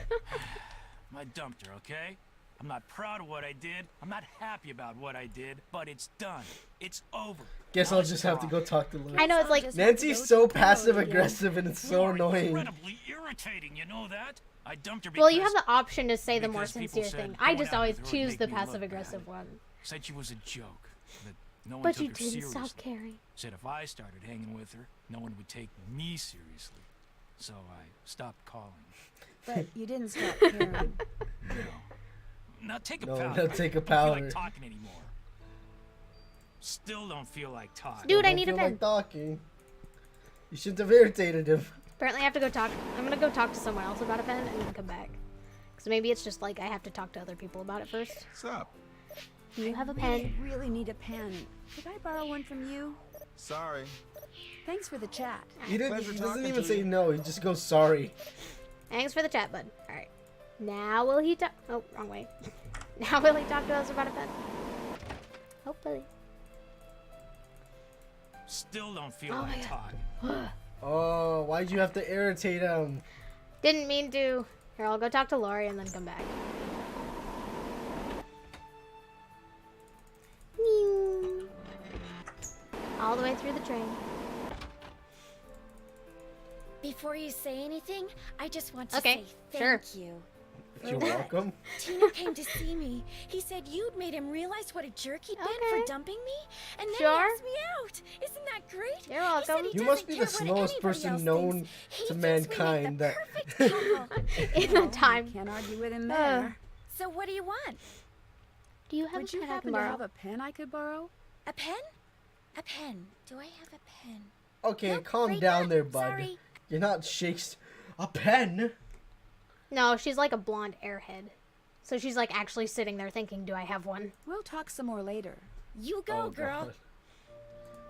I dumped her, okay? I'm not proud of what I did. I'm not happy about what I did, but it's done. It's over. Guess Now I'll let's just have to talk. go talk to Lori. I know it's like Just have to Nancy's go so to passive Lori again. aggressive and it's so You're annoying. incredibly irritating, you know that? I dumped her because well, you have the option to say the more because people sincere said thing. I going just out always with her would choose make the me look passive aggressive bad. one. said she was a joke, that no one But took you her didn't seriously. stop caring. Said if I started hanging with her, no one would take me seriously. So I stopped calling. But you didn't stop caring. No. Now take a No, powder. now take a Don't feel powder. like talking anymore. Still don't feel like talking. Dude, I Don't need a feel pen. like talking. You shouldn't have irritated him. Apparently, I have to go talk. I'm gonna go talk to someone else about a pen and then come back. Because maybe it's just like I have to talk to other people about it first. What's up? Do you have a I pen? really need a pen. Could I borrow one from you? Sorry. Thanks for the chat. He Pleasure doesn't talking even to say you. no. He just goes sorry. Thanks for the chat, bud. All right. Now will he talk? Oh, wrong way. Now will he talk to us about a pen? Hopefully. Still don't feel Oh my like God. talking. Oh, why'd you have to irritate him? Didn't mean to. Here, I'll go talk to Lori and then come back. Meow. All the way through the train. Before you say anything, I just want to Okay, say sure. thank you. You're welcome. Tino came to see me. He said you'd made him realize what a jerk he'd been Okay. for dumping me, and then Sure. he asked me out. Isn't that great? You're He said welcome. he You must doesn't be the care what slowest anybody person else known thinks. He to thinks we make mankind the that. perfect couple. In the time. Can't argue with him there. So what do you want? Do you have Would a you pen I happen can to borrow? have a pen I could borrow? A pen? A pen. Do I have a pen? Okay, Nope, calm afraid down not. there, bud. Sorry. You're not Shakespeare. A pen? No, she's like a blonde airhead. So she's like actually sitting there thinking, do I have one? We'll talk some more later. You go, Oh, girl. God.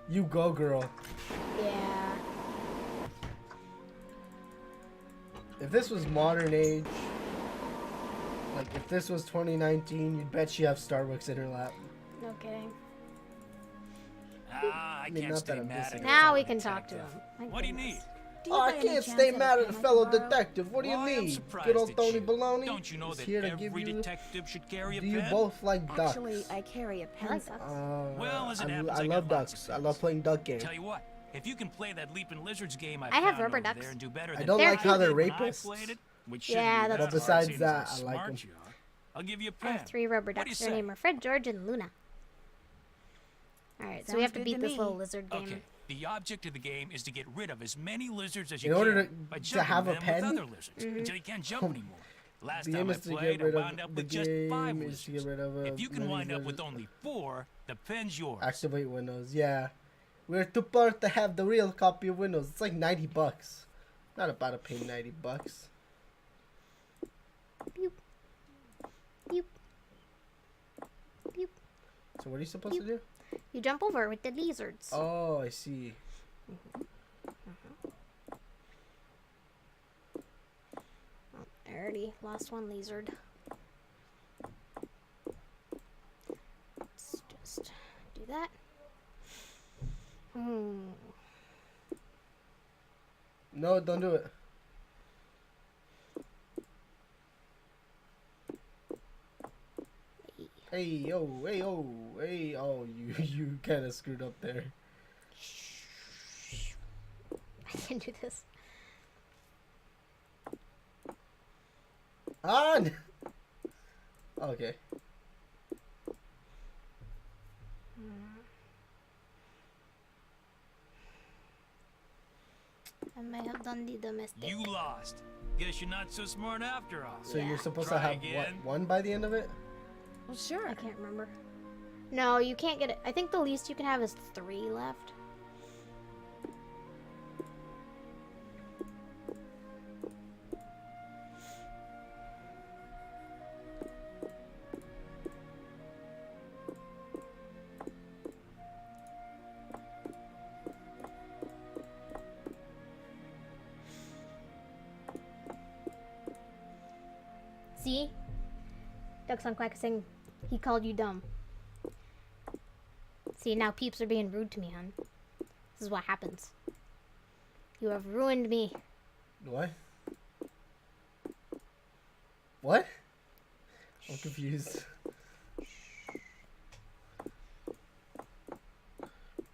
You go, girl. Yeah. If this was modern age, like if this was 2019, you'd bet she have Starbucks in her lap. No kidding. I mean, can't not stay that I'm mad dissing at her. Now a we fellow can talk to him. detective. My What do you goodness. need? Do you Oh, by I any can't chance stay have mad a at a pen I fellow can borrow? detective. What do you Why, I'm need? surprised Good old at Tony you. Baloney. Don't you know is that here to give every you. detective should carry a Do you pen? both like ducks? Actually, I carry a I like pencil. ducks. Well, as it happens, I I love got lots ducks. of I pens. love playing duck games. Tell you what, if you can play that leaping lizards game I I have found rubber over ducks. there and do better I than don't They're like how they're I did when I rapists. played it, which Yeah, shouldn't be that's that But hard, besides seeing that, as how I like smart 'em. you are. I'll give you a I pen. have 3 rubber What do you ducks. Their say? name are Fred, George, and Luna. Alright, so we Sounds have to good beat to this me. little lizard game. Okay, the object of the game is to get rid of as many lizards as In you order can by to jumping have a them pen? with other lizards until you can't jump anymore. Last The time aim I is to played, get I rid wound of up the with just 5 game is to get lizards. rid of If you can many wind up with lizards. only 4, the pen's yours. Activate Windows. Yeah, we're too poor to have the real copy of Windows. It's like $90. Not about to pay $90. Pew. Pew. Pew. So what are you supposed to do? You jump over with the lizards. Oh, I see. Oh, I already lost one lizard. Let's just do that. No, don't do it. Hey yo, hey yo, hey oh, you kind of screwed up there. I can do this. On. Okay. I may have done the domestic. You lost. Guess you're not so smart after all. So you're supposed to Try have what, again. 1 by the end of it? Well, sure. I can't remember. No, you can't get it. I think the least you can have is 3 left. See? Ducks on Quack is saying he called you dumb. See, now peeps are being rude to me, hon. This is what happens. You have ruined me. What? What? I'm confused.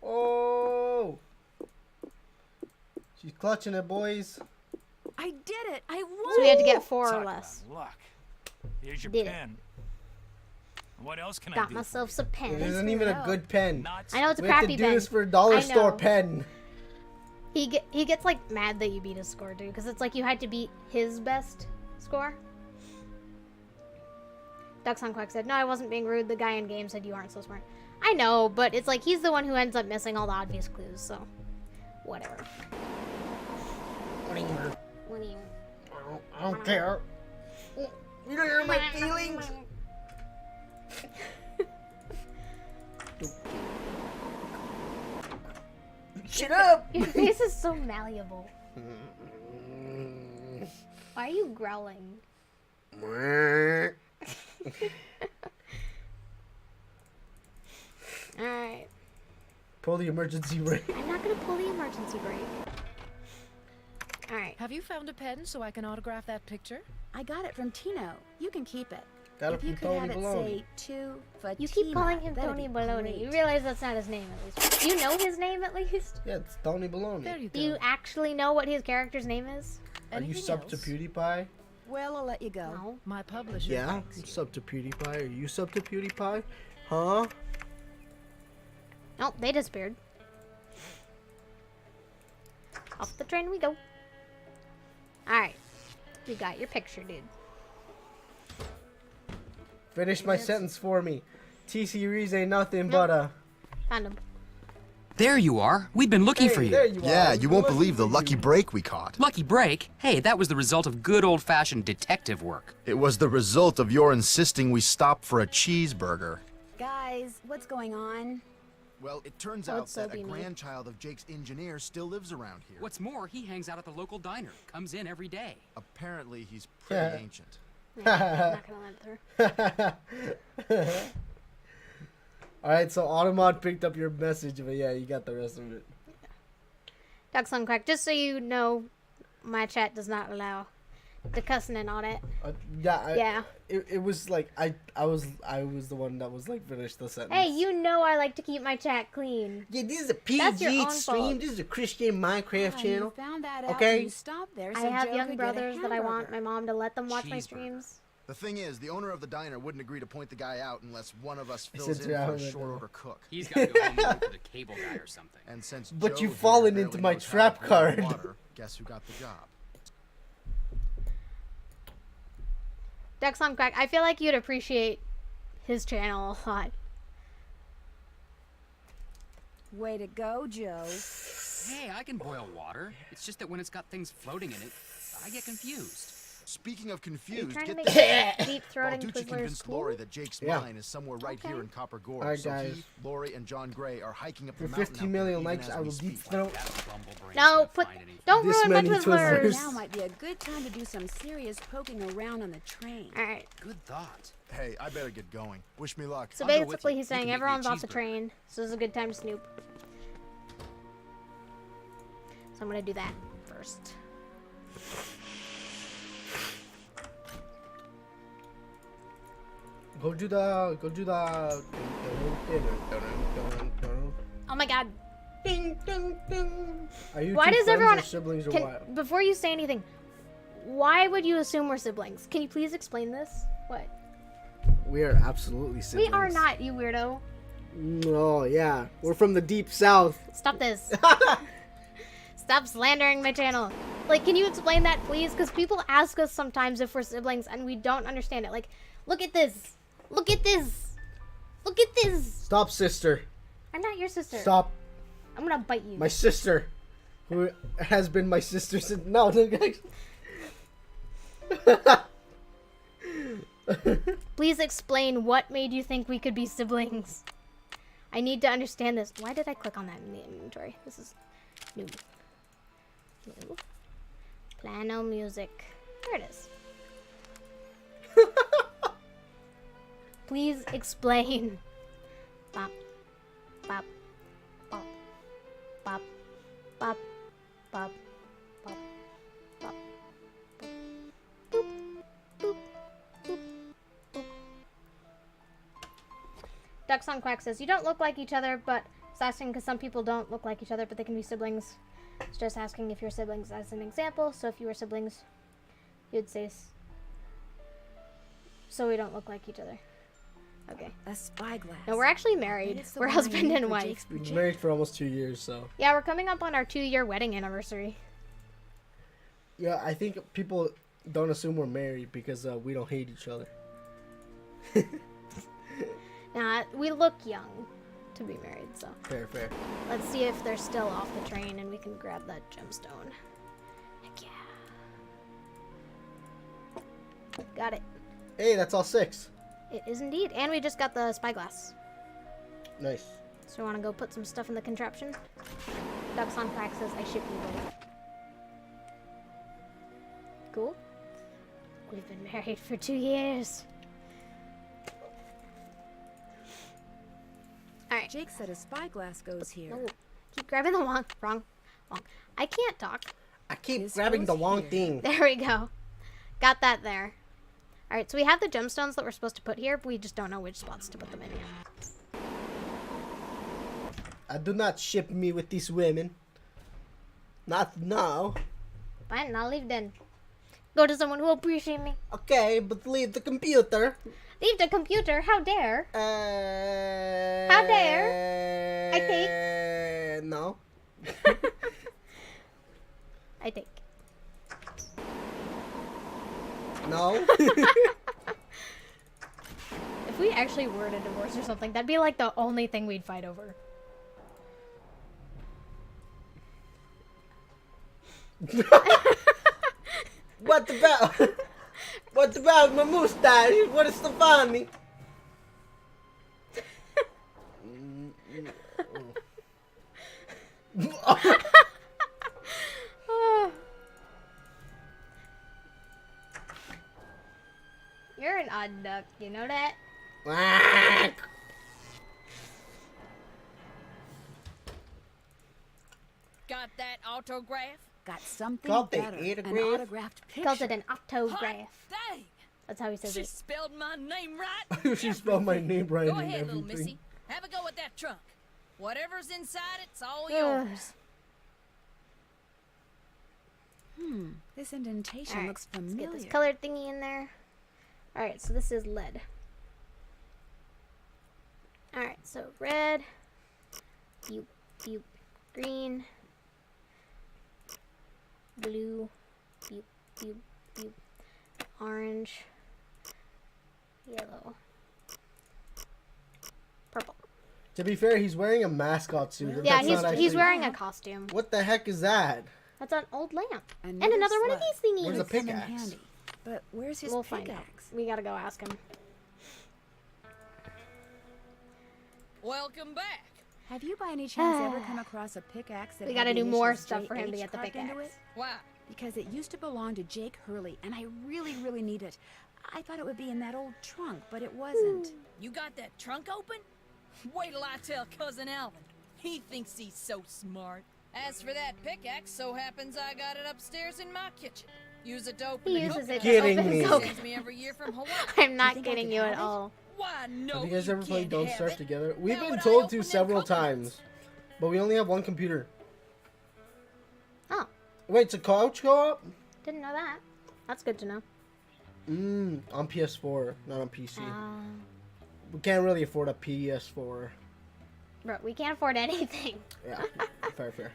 Oh! She's clutching it, boys. I did it! I won! So we had to get 4 Talk or about less. luck. Here's your Did it. pen. What else can I Got do? myself some It pen. isn't even a good pen. Nuts. I know it's a We have crappy to do pen. this for a dollar I store know. pen. He gets like mad that you beat his score, dude, because it's like you had to beat his best score. Ducks on Quack said, "No, I wasn't being rude. The guy in game said you aren't so smart." I know, but it's like he's the one who ends up missing all the obvious clues, so whatever. Whatever. What do you? I don't care. You don't hear my feelings. Shut up! Your face is so malleable. Why are you growling? Alright. Pull the emergency brake. I'm not gonna pull the emergency brake. Alright. Have you found a pen so I can autograph that picture? I got it from Tino. You can keep it. Got it If you from could Tony have it Baloney. say to Fatima. You keep calling him that'd Tony be Baloney. great. You realize that's not his name, at least. You know his name, at least? Yeah, it's Tony Baloney. There you go. Do you actually know what his character's name is? Are you Anything sub to else? PewDiePie? Well, I'll let you go. No. My publisher Yeah, thanks I'm you. sub to PewDiePie. Are you sub to PewDiePie? Huh? Oh, they disappeared. Off the train we go. Alright. We got your picture, dude. Finish my sentence for me. T-Series ain't nothing but a... Found him. There you are. We've been looking for you. There you Yeah, are. you won't Looking believe the for lucky you. break we caught. Lucky break? Hey, that was the result of good old-fashioned detective work. It was the result of your insisting we stop for a cheeseburger. Guys, what's going on? Well, it turns That would out so that a be me. grandchild of Jake's engineer still lives around here. What's more, he hangs out at the local diner. Comes in every day. Apparently, he's pretty ancient. Yeah, not gonna let it through. Alright, so Automod picked up your message, but yeah, you got the rest of it. Ducks on Crack, just so you know, my chat does not allow the cussing and all that. Yeah. It was like I was the one that was like finished the sentence. Hey, you know I like to keep my chat clean. Yeah, this is a That's your PG own stream. fault. This is a Christian Minecraft channel. You found that out Okay. when you stopped there, so I have Joe young could get a brothers that I want hamburger. my mom to let them watch my Cheeseburger. streams. The thing is, the owner of the diner wouldn't agree to point the guy out unless one of us I fills said in yeah, for a I short know. order cook. He's got to go home and look for the cable guy or something. And since But Joe you've here fallen barely into my knows how to trap boil card. water, guess who got the job? Ducks on Crack, I feel like you'd appreciate his channel a lot. Way to go, Joe. Hey, I can boil water. It's just that when it's got things floating in it, I get confused. Speaking of Are you confused, trying to get make this. deep throating Balducci Twizzlers convinced cool? Lori that Jake's Yeah. mine is somewhere right Okay. here in Copper Gore. Alright, so guys. he, Lori, and John Gray are hiking up For the mountain 50 out there million even likes, as I we will speak. deep throat. That bumblebrain's No, gonna put, find anything. don't This ruin my many Twizzlers. Twizzlers. Now might be a good time to do some serious poking around on the train. Alright, Good thought. Hey, I better get going. Wish me luck. so I'll go with basically you. he's You can saying make me a everyone's off the cheeseburger. train, so this is a good time to snoop. So I'm gonna do that first. Go do the Oh my god. Ding, ding, ding. Are you Why two does friends everyone or siblings or can, what? before you say anything, why would you assume we're siblings? Can you please explain this? What? We are absolutely siblings. We are not, you weirdo. No, yeah. We're from the deep south. Stop this. Stop slandering my channel. Like, can you explain that, please? Because people ask us sometimes if we're siblings and we don't understand it. Like, look at this. Look at this. Look at this. Stop, sister. I'm not your sister. Stop. I'm gonna bite you. My sister. Who has been my sister since... No, no, guys. Please explain what made you think we could be siblings. I need to understand this. Why did I click on that in the inventory? This is new. New. Plano music. There it is. Please explain. Bop. Bop. Bop. Bop. Bop. Bop. Bop. Bop. Boop. Boop. Boop. Boop. Ducks on Quack says, you don't look like each other, but it's asking because some people don't look like each other, but they can be siblings. It's just asking if you're siblings as an example. So if you were siblings, you'd say, so we don't look like each other. Okay. A spyglass. No, we're actually married. It's the We're one I husband need and for wife. Jake's We've been project. married for almost 2 years, so... Yeah, we're coming up on our 2-year wedding anniversary. Yeah, I think people don't assume we're married because we don't hate each other. Nah, we look young to be married, so. Fair, fair. Let's see if they're still off the train and we can grab that gemstone. Heck yeah. Got it. Hey, that's all 6. It is indeed. And we just got the spyglass. Nice. So we want to go put some stuff in the contraption. Ducks on Quack says, I ship you both. Cool. We've been married for 2 years. Alright. Jake said a spyglass goes here. No. Keep grabbing the wrong. I can't talk. I keep This grabbing the goes wrong here. thing. There we go. Got that there. Alright, so we have the gemstones that we're supposed to put here, but we just don't know which spots to put them in yet. I do not ship me with these women. Not now. Fine, I'll leave then. Go to someone who will appreciate me. Okay, but leave the computer. Leave the computer, how dare? How dare? I take. No. I take. No. If we actually were to divorce or something, that'd be like the only thing we'd fight over. What about? What about my mustache? What is so funny? Oh. You're an odd duck, you know that? Got that autograph? Got something Got the better. An autograph? autographed picture. Calls it an autograph. Dang! That's how he says She it. spelled my name right. She spelled my name right Go and ahead, little everything. missy. Have a go at that trunk. Whatever's inside, it's all Ugh. yours. This indentation Alright, looks let's familiar. get this colored thingy in there. Alright, so this is lead. Alright, so red, boop, boop, green, blue, boop, boop, boop, orange, yellow, purple. To be fair, he's wearing a mascot suit. Yeah, That's not he's actually- wearing a costume. What the heck is that? That's an old lamp. And Another another one of slug. these thingies. Where's the Would come in pickaxe? handy. But where's his We'll find out. pickaxe? We gotta go ask him. Welcome back. Have you by any chance ever come across a pickaxe that We had gotta the do more initials stuff for him to JH get the carved into pickaxe. it? Why? Because it used to belong to Jake Hurley, and I really, really need it. I thought it would be in that old trunk, but it wasn't. You got that trunk open? Wait till I tell Cousin Alvin. He thinks he's so smart. As for that pickaxe, so happens I got it upstairs in my kitchen. Use it to open He the uses it coconut to Kidding open me. his he coconut. sends me every year from Hawaii. I'm not think I kidding could you have at it? all. Why no? Have you guys ever played can't Don't have Starve it. Together? We've How been would I told open to them several coconuts? times, but we only have one computer. Oh, Wait, it's a couch co-op? didn't know that. That's good to know. On PS4, not on PC. Uh, We can't really afford a PS4. bro, we can't afford anything. Yeah, fair.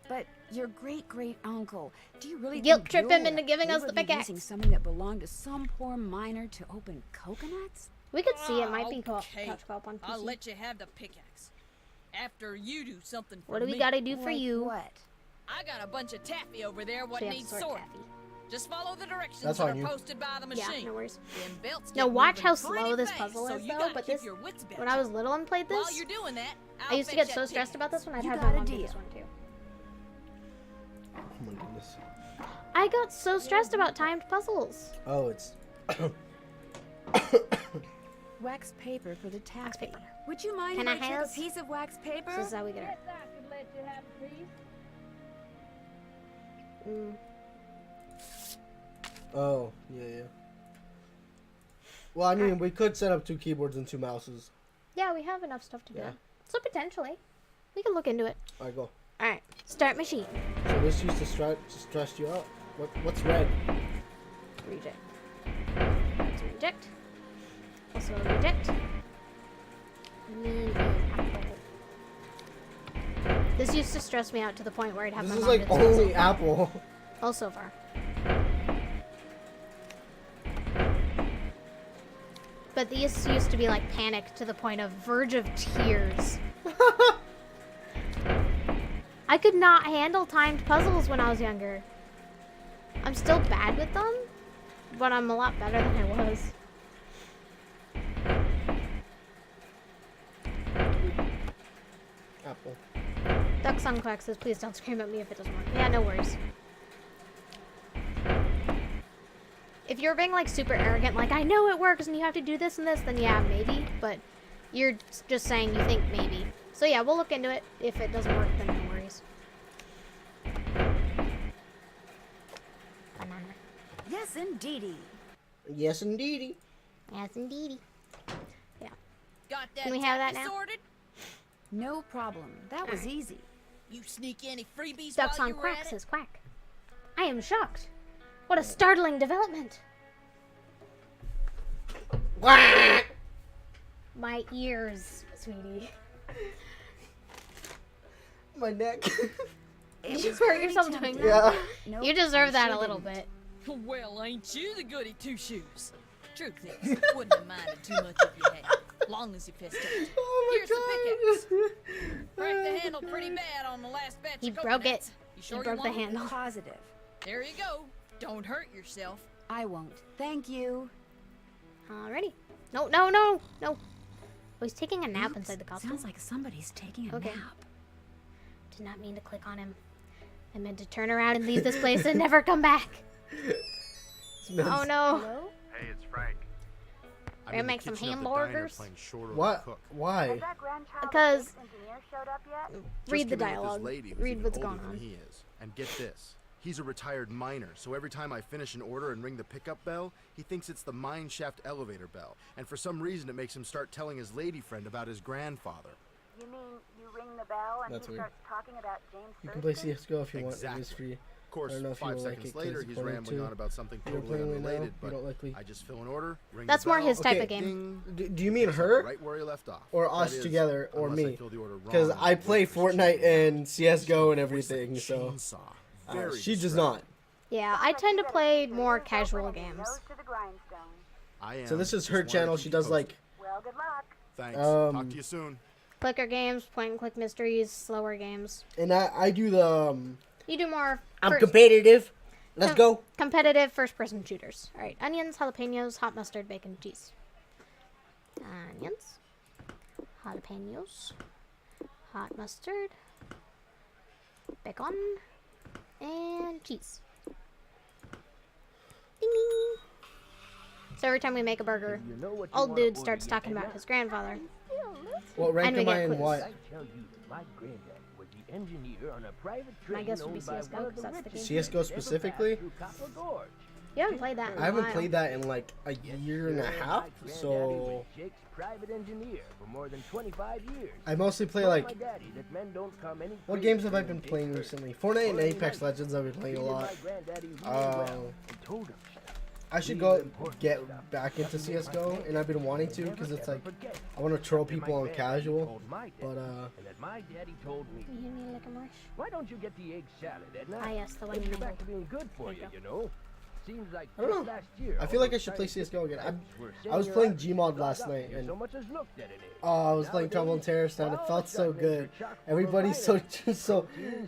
But your great-great-uncle, do you really Guilt think trip him you'll into giving us ever the be pickaxe? using something that belonged to some poor miner to open coconuts? We could see it might be Okay, couch co-op on PC. I'll let you have the pickaxe. After you do something for What do we me. gotta do for Like you? what? I got a bunch of taffy over there what So you have to needs sort sorting. taffy. Just follow the directions That's that on are you. posted by the Yeah, machine. no worries. Them belts Now get watch moving how pretty slow this fast, puzzle so is you though, gotta but keep this, your wits about when I you. was little and played While this, you're doing that, I used to get so stressed about this when I'd You have got my a mom do this deal. one too. Oh my goodness. I got so stressed about timed puzzles. Oh, it's... Wax paper for the taffy. paper. Would you mind Can if I I took have a this? piece of wax paper? This is how we get Yes, I could let you have a piece. it. Oh, yeah. Well, I mean, we could set up 2 keyboards and 2 mouses. Yeah, we have enough stuff to do Yeah. that. So potentially, we can look into it. Alright, go. All right, start machine. So this used to stress you out. What's red? Reject. That's a reject. Also a reject. Mean is apple. This used to stress me out to the point where I'd have This my is mom like do this only apple. also far. But these used to be like panic to the point of verge of tears. I could not handle timed puzzles when I was younger. I'm still bad with them, but I'm a lot better than I was. Apple. Duck Sun Quack says, please don't scream at me if it doesn't work. Yeah, no worries. If you're being like super arrogant, like I know it works and you have to do this and this, then yeah, maybe. But you're just saying you think maybe. So yeah, we'll look into it. If it doesn't work, then no worries. Banana. Yes, indeedy. Yes, indeedy. Yes, indeedy. Yeah. Got that Can we have that taffy now? sorted? No problem. That was easy. You sneak any freebies Ducks while on you were Quack at it? says quack. I am shocked. What a startling development. Quack! My ears, sweetie. My neck. Did you hurt yourself doing that? Yeah. Nope, You deserve I that sure a little didn't. bit. Well, ain't you the goody two-shoes? Truth is, wouldn't have minded too much if you had, long as you pissed it. Oh Here's the pickaxe. Broke the handle pretty bad on the last batch He of broke it. coconuts. You sure He broke you the want 'em? handle. Positive. There you go. Don't hurt yourself. I won't. Thank you. Alrighty. No, no, no, no. Oh, he's taking a nap inside the costume. Sounds like somebody's taking a Okay. nap. Did not mean to click on him. I meant to turn around and leave this place and never come back. Oh no. Hey, it's Frank. We're gonna make some hamburgers. What? Why? Because showed up yet? read the Just came in with this dialogue. lady who's Read even what's older going than on. He is. And get this. He's a retired miner, so every time I finish an order and ring the pickup bell, he thinks it's the mine shaft elevator bell. And for some reason, it makes him start telling his lady friend about his grandfather. You mean you ring the bell and That's he weird. starts talking about James You can play CSGO if you want. It Exactly. is free. Of course, I don't know if you 5 will like seconds it 'cause later, he's according rambling to on about something you're totally playing right now, unrelated, you but don't like me. I just fill an order, ring That's the more bell, his type Okay, of game. Do you mean her? right where he left off. Or That us is, together, or unless I me? fill the order wrong Because and I the play word was Fortnite and chainsaw. CSGO and Voice everything, like so chainsaw. Very she does distracting. not. Yeah, I tend to play more casual games. Nose to the grindstone. I am. So this is Just her wanted to channel. keep She you does posted. like Well, good luck. Thanks. Talk to you soon. Clicker games, point and click mysteries, slower games. and I do the You do more I'm first- competitive. Let's go. competitive first-person shooters. All right, onions, jalapenos, hot mustard, bacon, cheese. Onions, jalapenos, hot mustard, bacon, and cheese. Ding ding. So every time we make a burger, old dude starts talking about his grandfather. What rank And we am I get in quiz. what? I tell you that my granddad was the engineer on a private My train guess would be owned by CS:GO, one of 'cause the that's the richest game. CS:GO men ever passed specifically? through Copper Gorge. You haven't played that in I haven't a while. played that in like a year and a half, My granddaddy so was Jake's private engineer for more than 25 years. I mostly play Told like my daddy that men don't come any what crazier games have I than been Jake's playing herd. recently? Fortnite and Apex Legends I've been playing a Treated lot. my granddaddy really well and told him so. I should go get back into CS:GO, and I've been wanting to because it's like I want to troll people on casual, but And that my daddy told me, You hear me like a marsh? why don't you get the egg salad, Edna? Ah, yes, the one It'll you get back made. to being good for There you, you you know. Seems like I don't just know. last year, I all feel like I those should play Chinese CS:GO again. types were I was sending playing your Gmod eyes last up night, you and so much as looked at it. I was playing Trouble in Terrorist, and it felt so good. Everybody's so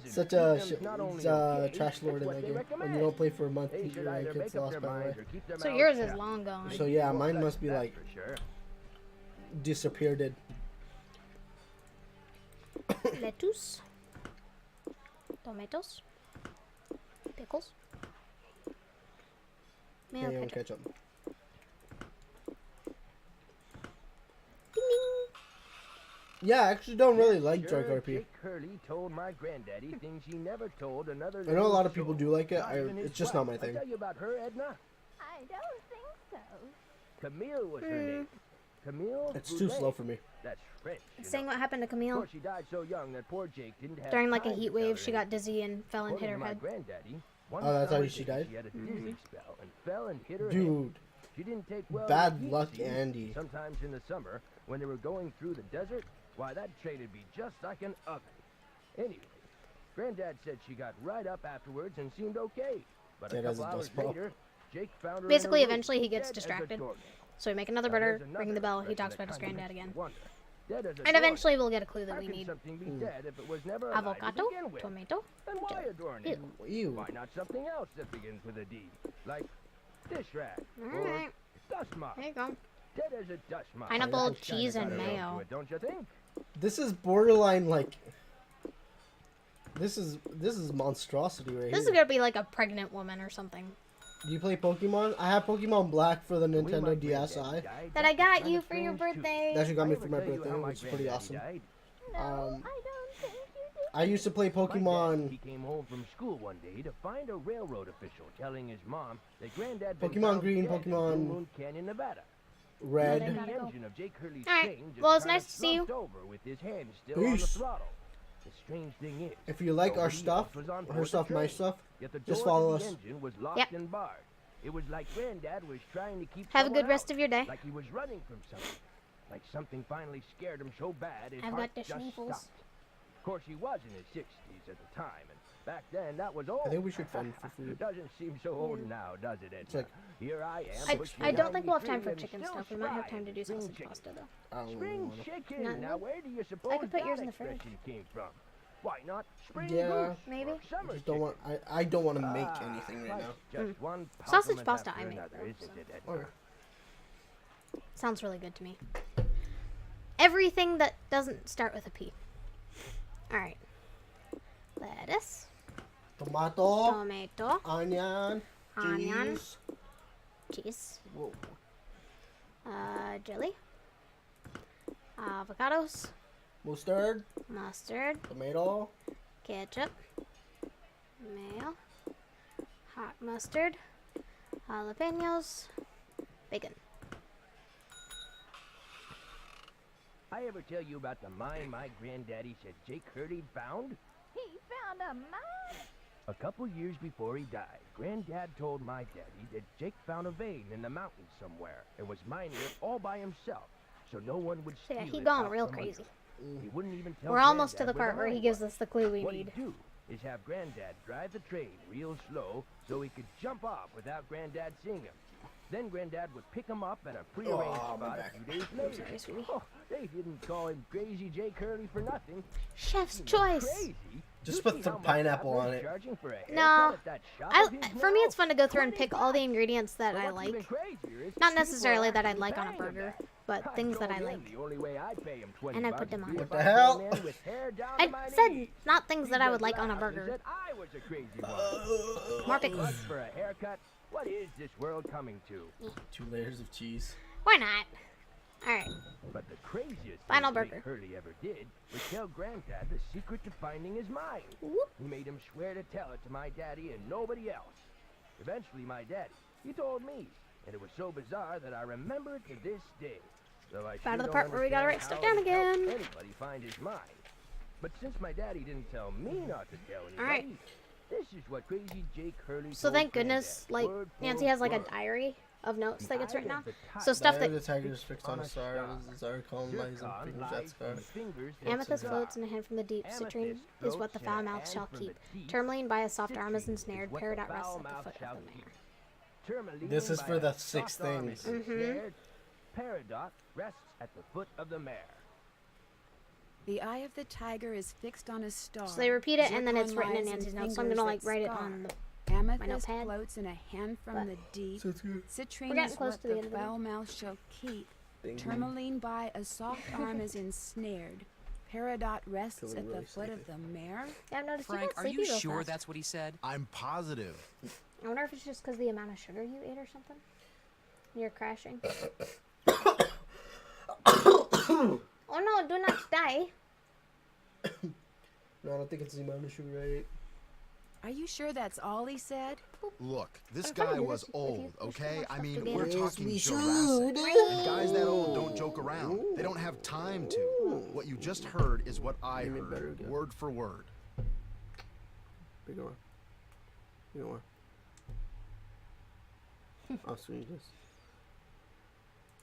such a trash lord in that game. When you don't play for a month, They your should either rank make gets up lost their by the way. minds or keep their So mouths yours is shut. long gone. So yeah, mine must be That's like for sure. disappeared. Lettuce, tomatoes, pickles, mayo Mayo and ketchup. ketchup. Ding ding. Yeah, I actually don't really like Sure, Dark RP. Jake Hurley told my granddaddy things he never told another. I know a lot of little people soul. do like it. Not even his It's just wife. not my I thing. tell you about her, Edna. I don't think so. Camille was her name. Camille. It's too Boulet. slow for me. That's French. you Saying know. what happened to Of Camille course, she died so young that poor Jake didn't have during like a time to heat tell wave. her She got anything. dizzy and fell and hit According her to my head. granddaddy, one Oh, that's how summer she day died? She had a dizzy spell and fell and hit her head. Dude, She didn't take well to bad the heat, luck, see? Andy. Sometimes in the summer, when they were going through the desert, why, that train would be just like an oven. Anyway, Granddad said she got right up afterwards and seemed okay. But That a is couple a hours dust ball. later, Jake found her Basically, in her room, eventually he gets dead as a distracted. doornail. So we make another Now, burger, there's ring the bell. He another talks about his expression that granddad kinda again. makes you wonder. Dead as a And doornail. eventually we'll get a clue that How we can need. something be dead if it was never alive to Avocado, begin with? tomato, Then why a doornail? Ew. Why not something else that begins with a D? Like dish rag or Alright, dust mop. there you go. Dead as a dust mop. Pineapple, That's kinda cheese, and got a ring mayo. to it, don't you think? This is borderline like. This is monstrosity right This is here. gonna be like a pregnant woman or something. Do you play Pokemon? I have Pokemon Black for the The way my Nintendo DSi. granddaddy died, That I was got kinda you for your strange, too. birthday. That you got I me ever for my tell you birthday, how my which is pretty granddaddy awesome. died? No, Um, I don't think you did. I used to play My dad, he Pokemon came home from school one day to find a railroad official telling his mom that Granddad Pokemon found Green, dead in Pokemon Blue Moon Canyon, Nevada. Red. Gotta The go. engine of Jake Hurley's Alright, train just well, it's kinda nice to see you. slumped over with his hand still on the Peace. throttle. The strange thing is, If you like our nobody stuff, else was on her board the stuff, my train, stuff, yet the just door follow to the us. engine was locked Yep. and barred. It was like Granddad was trying to keep Have a someone good rest out, of your day. like he was running from something. Like something finally scared him so bad his I've heart got the just sniffles. stopped. Of course, he was in his 60s at the time, and back then that was old. I think we should fund for food. Doesn't seem so old now, does it, Edna? like- Here I am. I pushing don't think we'll have 93 time for and chicken still stuff. We might have spry time to do spring sausage chicken. pasta though. I don't Spring wanna- chicken. Not Now, really. where do you suppose could put yours that in the fridge. expression came from? Why not spring Yeah. goose Maybe. or summer I just don't want. I don't want to make anything right now. Just one Sausage compliment pasta after I make, another, though, isn't so. it, Edna? Okay. Sounds really good to me. everything that doesn't start with a P. Alright. Lettuce. Tomato. Tomato. Onion. Onion. Cheese. Cheese. Whoa. Jelly. Avocados. Mustard. Mustard. Tomato. Ketchup. Mayo. Hot mustard. Jalapenos. Bacon. I ever tell you about the mine my granddaddy said Jake Hurley found? He found a mine? A couple years before he died, Granddad told my daddy that Jake found a vein in the mountains somewhere and was mining it all by himself, so no one would steal Yeah, he it gone out real from crazy. under. He wouldn't even tell We're almost to Granddad the part where the he mine gives was. us the clue we What need. he'd do is have Granddad drive the train real slow so he could jump off without Granddad seeing him. Then Granddad would pick him up at a prearranged spot a few days later. Sorry, sweetie. Oh, they didn't call him Crazy Jake Hurley for nothing. Chef's You know, choice. Crazy? Just You put see some how much pineapple I've on been it. charging for a haircut No, at that shop of his for me now? it's fun to go through and pick all the ingredients that But I what's even like. crazier is Not people necessarily are that I'd actually like on a paying him burger, that. but I things that told I him like. the only way I'd pay him 20 And I bucks put them would on. be What if the I hell? came in with hair down I to my said knees. not things that I would He like on a just laughed and burger. said I was a crazy one. More pickles. But for a haircut, what is this world coming to? 2 layers of cheese. Why not? Alright. But the craziest Final thing Jake burger. Hurley ever did was tell Granddad the secret to finding his mine. Whoop. He made him swear to tell it to my daddy and nobody else. Eventually, my daddy, he told me, and it was so bizarre that I remember it to this day. Though I About to sure the part don't where we gotta write understand stuff how down it helped again. Anybody find his mine. But since my daddy didn't tell me not to tell anybody, Alright. this is what Crazy Jake Hurley So told thank goodness, Granddad, like, word for Nancy has like a word. diary of notes that gets The written eye down. of the So stuff Diary of that the tiger's fixed on a star. Czar colonizing Zircon fingers lies that scar. in the fingers that amethyst cigar. floats in a hand from the deep. Citrine Amethyst is what the floats in foul a mouth hand shall from the keep. deep. Tourmaline by a soft arm is Citrine ensnared. what the Peridot rests foul at the mouth foot shall of the keep. mare. Tourmaline This is by for a the soft 6 arm things. is ensnared. Peridot rests at the foot of the mare. The eye of the tiger is fixed on a star. So they repeat it and then it's Zircon written in lies Nancy's notes. So I'm fingers gonna like that write it scar. on the. Amethyst notepad. floats in a hand from But- the deep. So it's good. Citrine We're getting is close what to the the end of the foul mouth shall keep. Ding, ding. Tourmaline by a soft arm is ensnared. Peridot rests Feeling at the really foot of sleepy. the mare. Yeah, I've noticed Frank, you get are you sleepy real sure fast. that's what he said? I'm positive. I wonder if it's just because the amount of sugar you ate or something. You're crashing. Oh no! Do not die. No, I don't think it's the amount of sugar I ate. Are you sure that's all he said? Look, this I'm trying to guy do was this with old, you. We should okay? watch I stuff mean, together. we're Yes, talking we Jurassic. should. And guys that old don't joke around. They don't have time to. What you just heard is what I Give me a better heard, go. word for word. Bigger one. Bigger one. I'll swing this.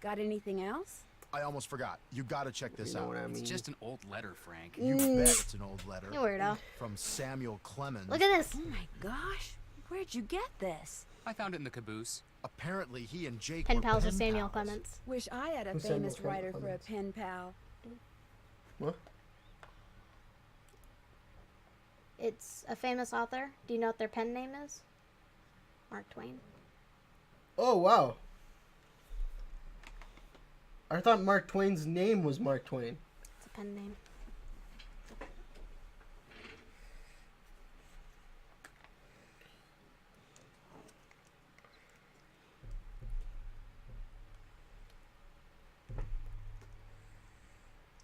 Got anything else? I almost forgot. You gotta check this You know out. what I mean? It's just an old letter, Frank. You bet it's an old letter. You weirdo. From Samuel Clemens. Look at this. Oh my gosh. Where'd you get this? I found it in the caboose. Apparently, he and Jake Pen were pals pen with Samuel pals. Clements. Wish I had a Who's Samuel famous writer for a Clemens? pen pal. What? It's a famous author. Do you know what their pen name is? Mark Twain. Oh, wow. I thought Mark Twain's name was Mark Twain. It's a pen name.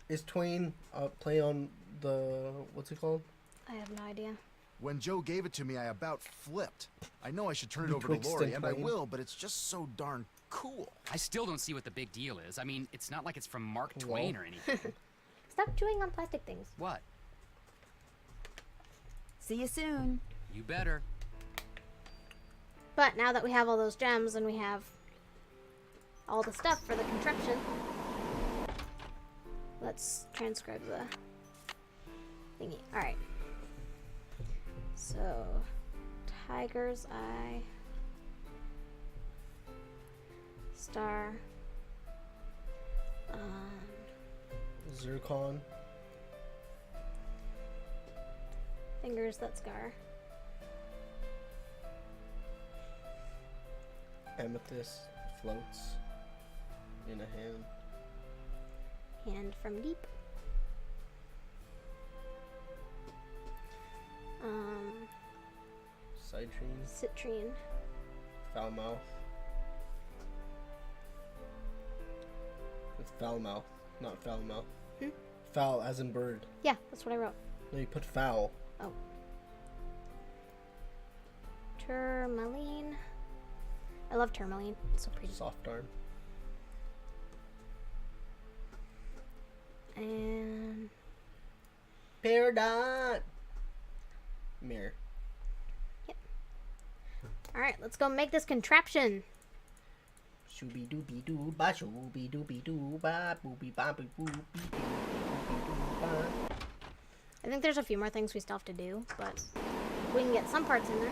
Is Twain play on the, what's it called? I have no idea. When Joe gave it to me, I about flipped. I know I should turn it over to Betwixt Lori, and and I Twain. will, but it's just so darn cool. I still don't see what the big deal is. I mean, it's not like it's from Mark Well. Twain or anything. Stop chewing on plastic things. What? See you soon. You better. But now that we have all those gems and we have all the stuff for the contraption, let's transcribe the thingy. Alright. So, tiger's eye, star, Zircon. fingers that scar, Amethyst floats in a hand. Hand from deep. Citrine. Citrine. Foul mouth. It's foul mouth, not foul mouth. Hmm? Foul as in bird. Yeah, that's what I wrote. No, you put foul. Oh. Tourmaline. I love tourmaline. It's so pretty. Soft arm. And Peridot. Mirror. alright, let's go make this contraption. Shooby dooby doo ba shooby dooby doo ba booby ba boo boopy doo ba. I think there's a few more things we still have to do, but we can get some parts in there.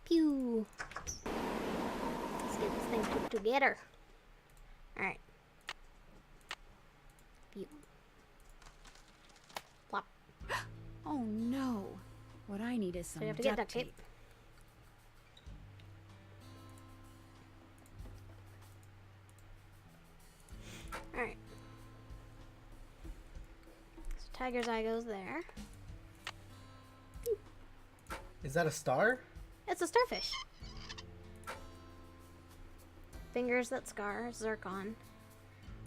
Pew! Let's get this thing put together. Alright. Pew. Plop. Oh no. What I need is So some we have to get duct tape. Alright. So tiger's eye goes there. Is that a star? It's a starfish. Fingers that scar, zircon.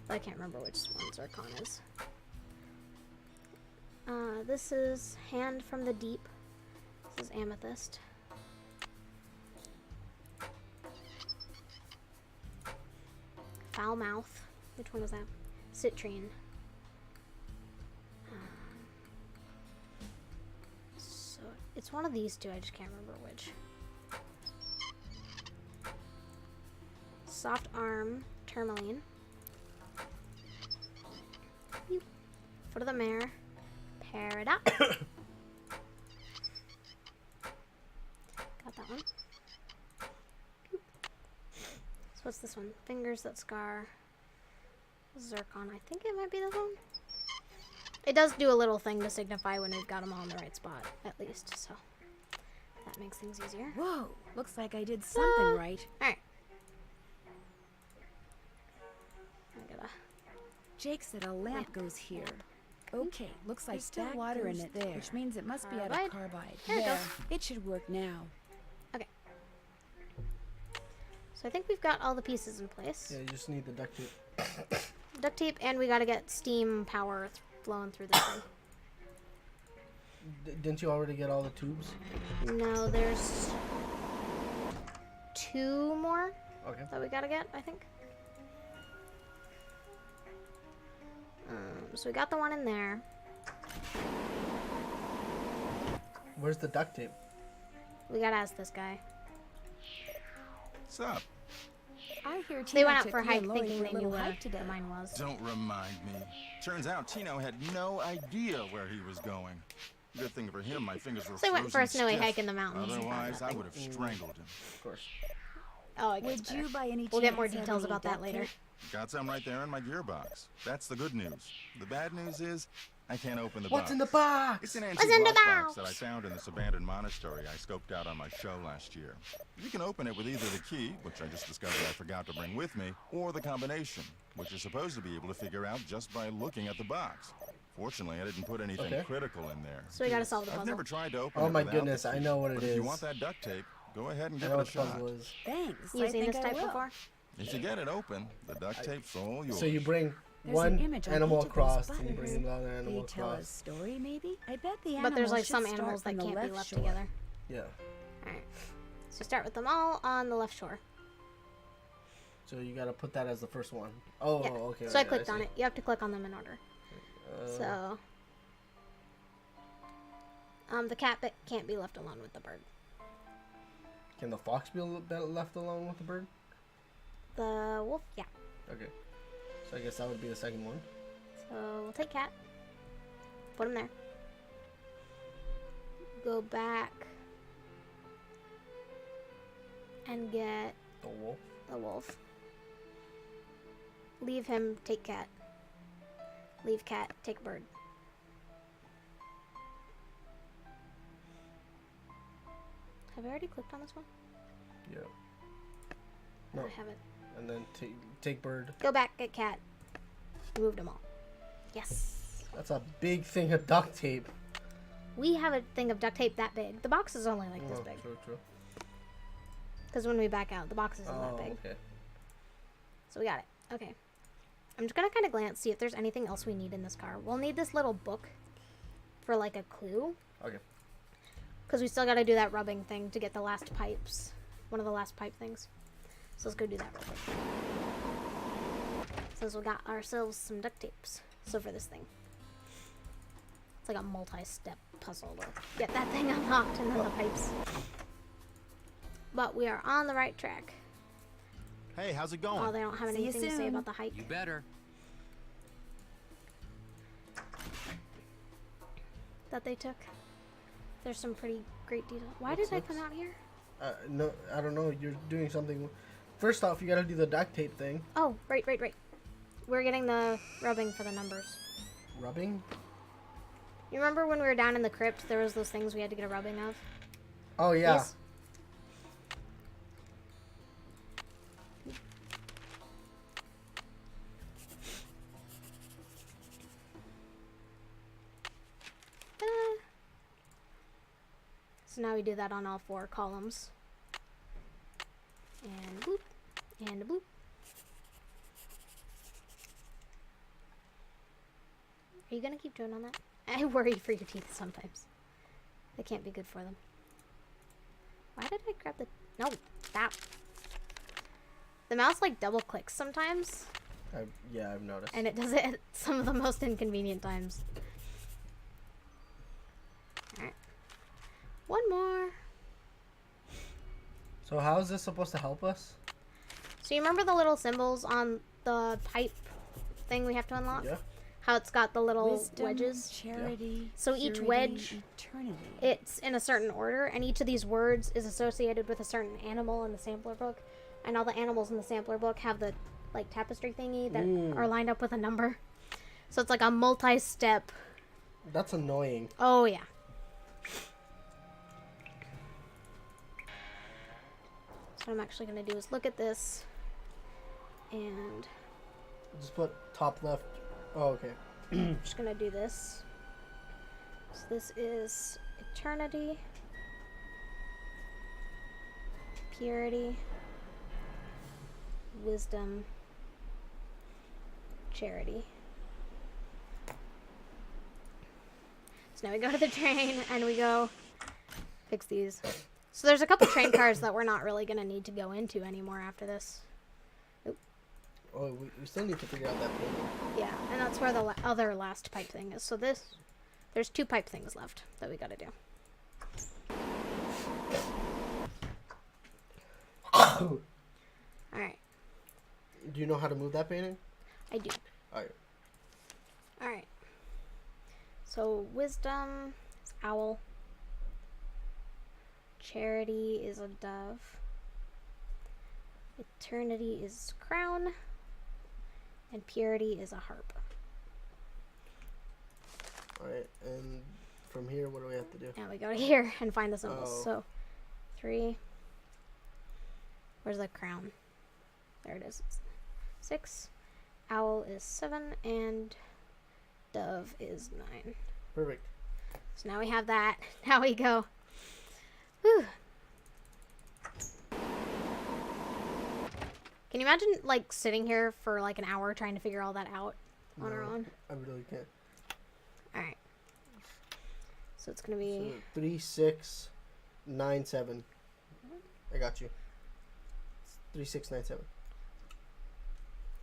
I can't remember which one zircon is. This is hand from the deep. This is amethyst. Foul mouth. Which one is that? Citrine. So it's one of these two. I just can't remember which. Soft arm, tourmaline. Foot of the mare, peridot. Got that one. So what's this one? Fingers that scar. Zircon. I think it might be this one. It does do a little thing to signify when we've got them all in the right spot, at least. So that makes things easier. Whoa, looks like I did something right. Alright. I gotta... Jake said a lamp goes here. Okay, looks like There's still that water in goes it there, which means it must be out Carbide? of carbide. There it goes. It should work now. Okay. So I think we've got all the pieces in place. Yeah, you just need the duct tape. Duct tape, and we gotta get steam power flowing through this thing. Didn't you already get all the tubes? No, there's 2 more Okay. that we gotta get, I think. So we got the one in there. Where's the duct tape? We gotta ask this guy. What's up? I hear They went out took for a you hike and Lori thinking for a they knew little where hike today. the mine was. Don't remind me. Turns out Tino had no idea where he was going. Good thing for him, my fingers were So they went for a frozen snowy stiff. hike in the mountains. Otherwise, I Nothing. would have strangled him. Of course. Oh, I guess Would you by any We'll get chance more have details any about that duct later. tape? Got some right there in my gearbox. That's the good news. The bad news is, I can't open the What's box. in the box? It's an What's antique in the lockbox box? that I found in this abandoned monastery I scoped out on my show last year. You can open it with either the key, which I just discovered I forgot to bring with me, or the combination, which you're supposed to be able to figure out just by looking at the box. Fortunately, I didn't put anything Okay. critical in there. So we gotta solve the I've puzzle. never tried to open Oh it my without goodness, the I key, know what it but if you is. want that duct tape, go ahead and I give know it a what the shot. puzzle is. Thanks. You I seen think this I type will. before? If you get it open, the duct tape's all yours. So you bring There's one an image on animal each of those across, and you buttons. bring another They animal tell a across. story, maybe? I bet the But there's animals like should some start animals that from the can't be left left shore. together. Yeah. Alright. So start with them all on the left shore. So you gotta put that as the first one. Oh, Yeah. okay. So I okay, clicked on see. it. You have to click on them in order. So the cat bit can't be left alone with the bird. Can the fox be left alone with the bird? The wolf, yeah. Okay. So I guess that would be the second one. So we'll take cat. Put him there. Go back and get The wolf. the wolf. Leave him, take cat. Leave cat, take bird. Have I already clicked on this one? Yeah. No, No. I haven't. And then take bird. Go back, get cat. We moved them all. Yes. That's a big thing of duct tape. We have a thing of duct tape that big. The box is only like this big. True. Because when we back out, the box isn't that big. Okay. So we got it. Okay. I'm just going to kind of glance, see if there's anything else we need in this car. We'll need this little book for like a clue. Okay. Because we still got to do that rubbing thing to get the last pipes. One of the last pipe things. So let's go do that real quick. Since we got ourselves some duct tapes. So for this thing. It's like a multi-step puzzle to get that thing unlocked and then the pipes. But we are on the right track. Hey, how's it going? Oh, they don't have anything to say about the hike. You better. That they took. There's some pretty great detail. Why did I come out here? No, I don't know. You're doing something. First off, you gotta do the duct tape thing. Oh, right. We're getting the rubbing for the numbers. Rubbing? You remember when we were down in the crypt, there was those things we had to get a rubbing of? Oh, yeah. These? So now we do that on all 4 columns. And boop. And boop. Are you gonna keep doing on that? I worry for your teeth sometimes. They can't be good for them. Why did I grab the... No, stop. The mouse like double clicks sometimes. Yeah, I've noticed. And it does it at some of the most inconvenient times. Alright. One more. So how is this supposed to help us? So you remember the little symbols on the pipe thing we have to unlock? Yeah. How it's got the little Wisdom, wedges? charity, So each purity, wedge, eternity. it's in a certain order, and each of these words is associated with a certain animal in the sampler book. And all the animals in the sampler book have the like tapestry thingy that are lined up with a number. So it's like a multi-step. That's annoying. Oh yeah. So what I'm actually going to do is look at this and Just put top left. Oh, okay. I'm just going to do this. So this is eternity, purity, wisdom, charity. So now we go to the train and we go fix these. So there's a couple train cars that we're not really going to need to go into anymore after this. Oop. Oh, we still need to figure out that thing. Yeah, and that's where the other last pipe thing is. So there's 2 pipe things left that we got to do. Alright, Do you know how to move that painting? I do. Alright. Alright. So wisdom is owl. Charity is a dove. Eternity is crown. And purity is a harp. Alright, and from here, what do we have to do? Now we go to here and find the symbols. Oh. So 3. Where's the crown? There it is. 6. Owl is 7. And dove is 9. Perfect. So now we have that. Now we go. Whew. Can you imagine like sitting here for like an hour trying to figure all that out on our own? I really can't. Alright. So it's gonna be 3, 6, 9, 7. I got you. 3, 6, 9, 7.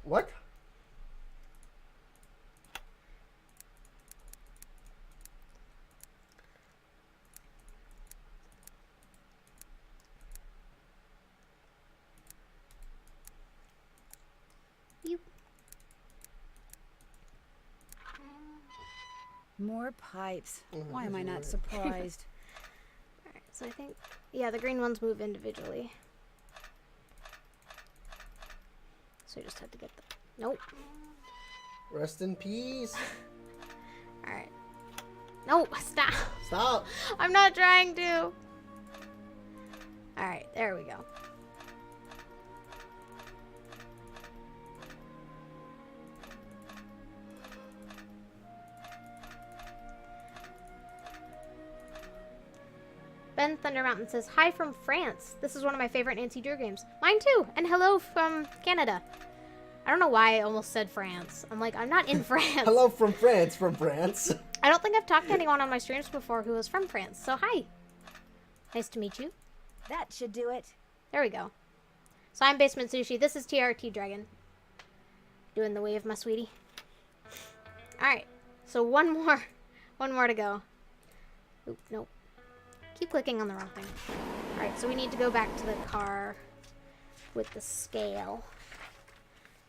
What? More pipes. Why am I not surprised? Alright, so I think yeah, the green ones move individually. So we just had to get the nope. Rest in peace. Alright. No, stop. Stop. I'm not trying to. Alright, there we go. Ben Thunder Mountain says, hi from France. This is one of my favorite Nancy Drew games. Mine too. And hello from Canada. I don't know why I almost said France. I'm like, I'm not in France. Hello from France, from France. I don't think I've talked to anyone on my streams before who was from France. So hi. Nice to meet you. That should do it. There we go. So I'm Basement Sushi. This is TRTDragon. Doing the wave, my sweetie. Alright. So one more to go. Oop, nope. Keep clicking on the wrong thing. Alright, so we need to go back to the car with the scale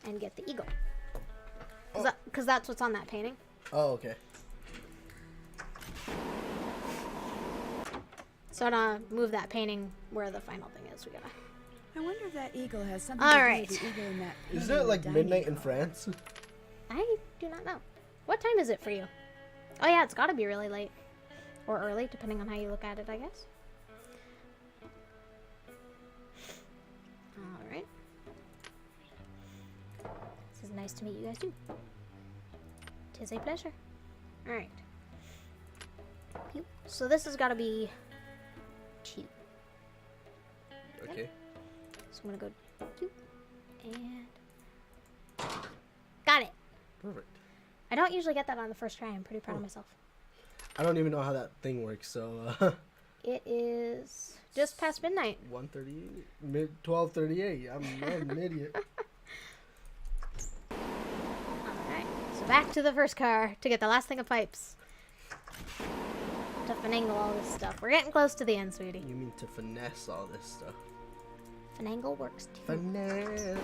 and get the eagle. Because that's what's on that painting. Oh, okay. So to move that painting where the final thing is, we gotta... I wonder if that eagle has something All to right. do with the eagle in that Is painting it like dining midnight in hall. France? I do not know. What time is it for you? Oh yeah, it's gotta be really late. Or early, depending on how you look at it, I guess. Alright. This is nice to meet you guys too. Tis a pleasure. Alright. So this has gotta be 2. Okay. So I'm gonna go 2. And... Got it! Perfect. I don't usually get that on the first try. I'm pretty proud of myself. I don't even know how that thing works, so... It is just past midnight. 1:38, 12:38. I'm an idiot. Alright, so back to the first car to get the last thing of pipes. To finagle all this stuff. We're getting close to the end, sweetie. You mean to finesse all this stuff? Finagle works too. Finesse.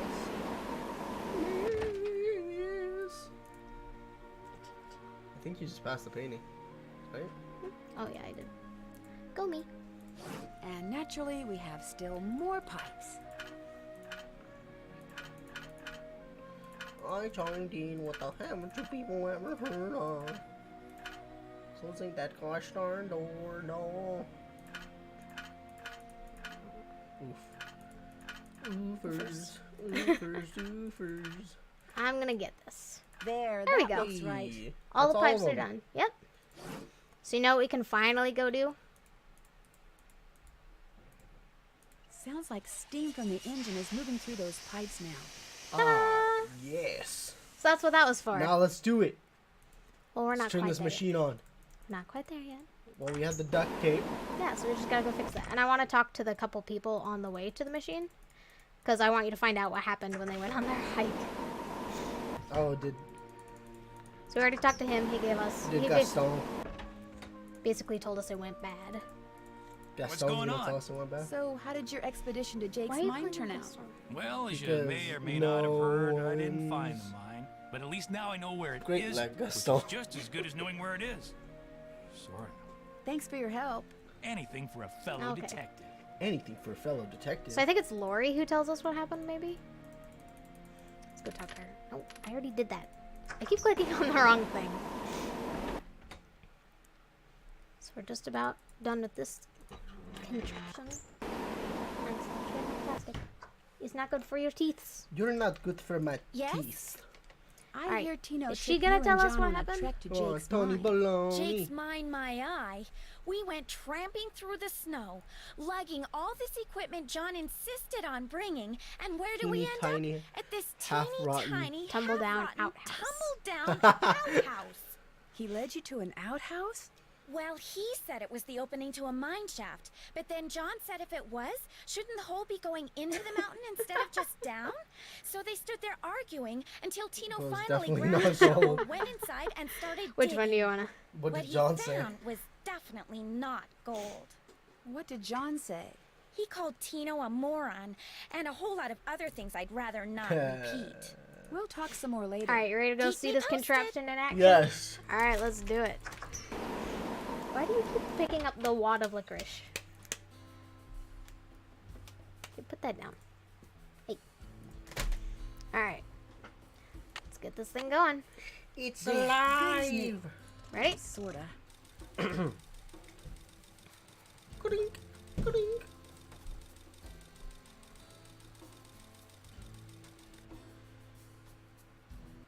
Yes. I think you just passed the painting, right? Oh yeah, I did. Go me. And naturally, we have still more pipes. I chimed in with the hammer to people ever heard of. Closing that gosh darn door, no. Oof. Oofers. Oofers, oofers. I'm gonna get this. There we that go. looks right. All That's the all pipes of are them. done. Yep. So you know what we can finally go do? Sounds like steam from the engine is moving through those pipes now. Ah, yes. So that's what that was for. Now let's do it. Well, we're not Let's turn quite this there machine on. yet. Not quite there yet. Well, we have the duct tape. Yeah, so we just gotta go fix that. And I want to talk to the couple people on the way to the machine. Because I want you to find out what happened when they went on their hike. Oh, did So we already talked to him. He gave us... he Gaston. basically told us it went bad. Gaston's going gonna on? tell us it went bad? So, how did your expedition to Jake's Why are you mine pointing turn at out? Gaston? Well, as you Because may or may not have heard, I didn't no find the one's mine. But at least now I know where it great is, like which is Gaston. just as good as knowing where it is. Sort of. Thanks for your help. Anything for a fellow Okay. detective. Anything for a fellow detective. So I think it's Lori who tells us what happened, maybe? Let's go talk to her. Oh, I already did that. I keep clicking on the wrong thing. So we're just about done with this contraption. And stop shredding plastic. It's not good for your teeth. You're not good for my Yes? teeth. I Alright, hear Tino is she took gonna you and tell us John what on a happened? trek to Oh, Jake's Tony mine. Baloney. Jake's mine, my eye. We went tramping through the snow, lugging all this equipment John insisted on bringing, and where do we Teeny end tiny, up? At this half-rotten, tiny, tumble-down half-rotten, outhouse. tumble-down outhouse. He led you to an outhouse? Well, he said it was the opening to a mine shaft, but then John said if it was, shouldn't the hole be going into the mountain instead of just down? So they stood there arguing until Tino Well, it's finally definitely grabbed not a shovel, gold. went inside, and started Which digging. one do you wanna? What What did he John say? found was definitely not gold. What did John say? He called Tino a moron and a whole lot of other things I'd rather not repeat. We'll talk some more later. Alright, you ready to go Keep see me this posted. contraption in action? Yes. Alright, let's do it. Why do you keep picking up the wad of licorice? Okay, put that down. Hey. Alright. Let's get this thing going. It's alive. Ready? Sorta. Clink, clink.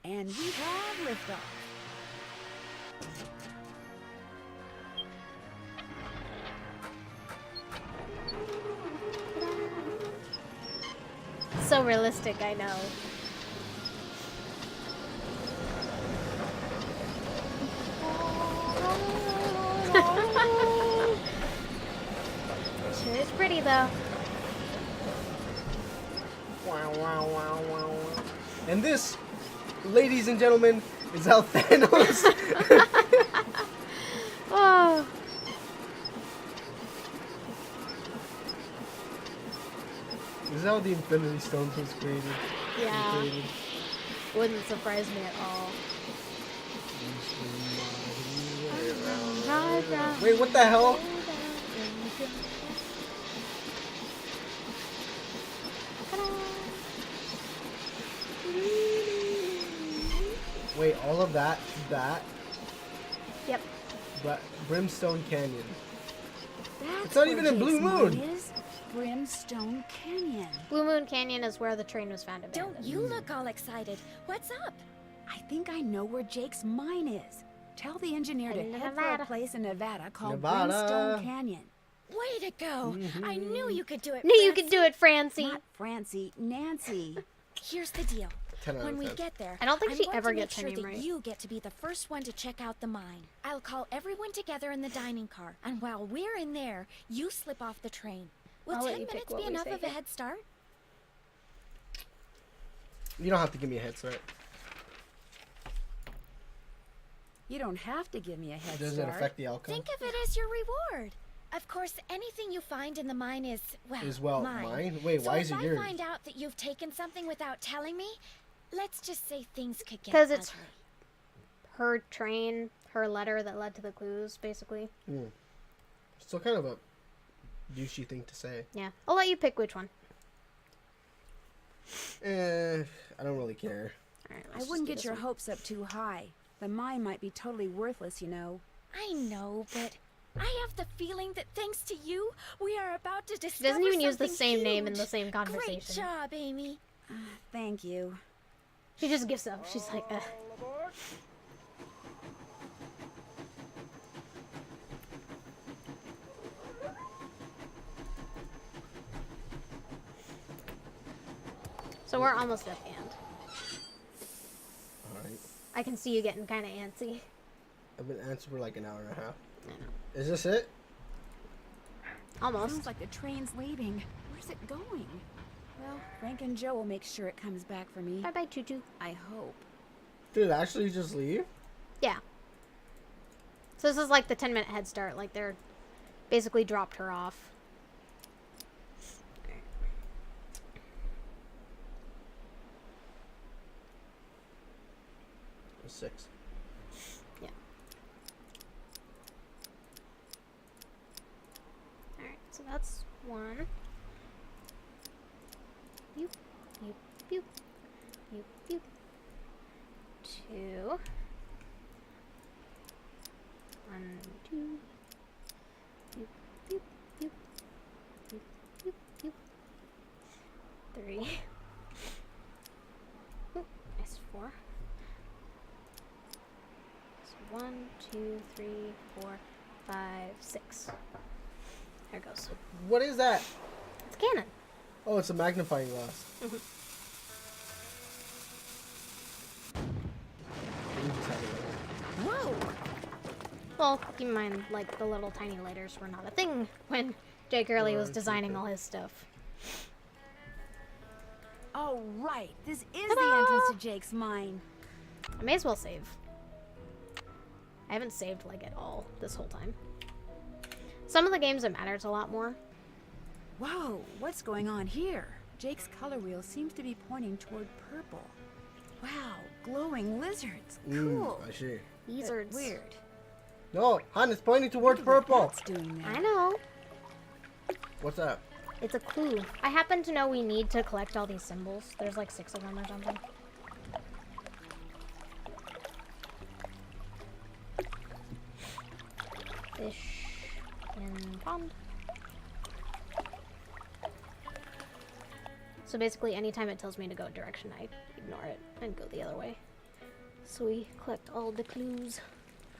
And we have liftoff. so realistic, I know. Sure is pretty though. Wow, wow, wow, wow. And this, ladies and gentlemen, is how Thanos. Oh. This is how the Infinity Stones was created. Yeah. Created. Wouldn't surprise me at all. Wait, what the hell? Wait, all of that to that? Yep. But Brimstone Canyon. That's It's not where even in Blue Jake's mine Moon. is. Brimstone Canyon. Blue Moon Canyon is where the train was found abandoned. Don't you look all excited. What's up? I think I know where Jake's mine is. Tell the engineer to In head for Nevada. a place in Nevada called Nevada. Brimstone Canyon. Way to go. I knew you could do it. Knew you could do it, Francie. Not Francie, Nancy. Here's the deal. 10 out When of we 10. get there, I don't think I'm she going ever to gets make her sure name that right. you get to be the first one to check out the mine. I'll call everyone together in the dining car, and while we're in there, you slip off the train. Will I'll let 10 you pick minutes what be we enough say of a here. head start? You don't have to give me a head start. You don't have to give me a head Does start. it affect the outcome? Think of it as your reward. Of course, anything you find in the mine is, well, mine? Wait, so why is if it I yours? find out that you've taken something without telling me, let's just say things could get Because it's ugly. her train, her letter that led to the clues, basically. Still kind of a douchey thing to say. Yeah. I'll let you pick which one. I don't really care. Alright, I wouldn't get your hopes up too high. The mine might be totally worthless, you know. I know, but I have the feeling that thanks to you, we are about to discover She doesn't even use the something same name in huge. the same conversation. Great job, Amy. Thank you. She just gives up. She's like, ugh. So we're almost at the end. Alright. I can see you getting kind of antsy. I've been answering for like an hour and a half. I know. Is this it? Almost. Sounds like the train's leaving. Where's it going? Well, Frank and Joe will make sure it comes back for me. Bye-bye, Choo-Choo. I hope. Did it actually just leave? Yeah. So this is like the 10-minute head start. Like they're basically dropped her off. 6. Yeah. Alright, so that's 1. Boop, boop, boop. Boop, boop. 2. 1, 2. Boop, boop, boop. Boop, boop, boop. 3. Oop, nice 4. 1, 2, 3, 4, 5, 6. There it goes. What is that? It's cannon. Oh, it's a magnifying glass. Whoa! Well, keep in mind, like, the little tiny lighters were not a thing when Jake Hurley was designing all his stuff. Oh, right. This is Ta-da! the entrance to Jake's mine. I may as well save. I haven't saved, like, at all this whole time. Some of the games it matters a lot more. Whoa, what's going on here? Jake's color wheel seems to be pointing toward purple. Wow, glowing lizards. Cool. I see. Lizards. Weird. No, Han, it's pointing towards purple. What's doing that? I know. What's that? It's a clue. I happen to know we need to collect all these symbols. There's like 6 of them or something. Fish in pond. So basically, anytime it tells me to go a direction, I ignore it and go the other way. So we collect all the clues.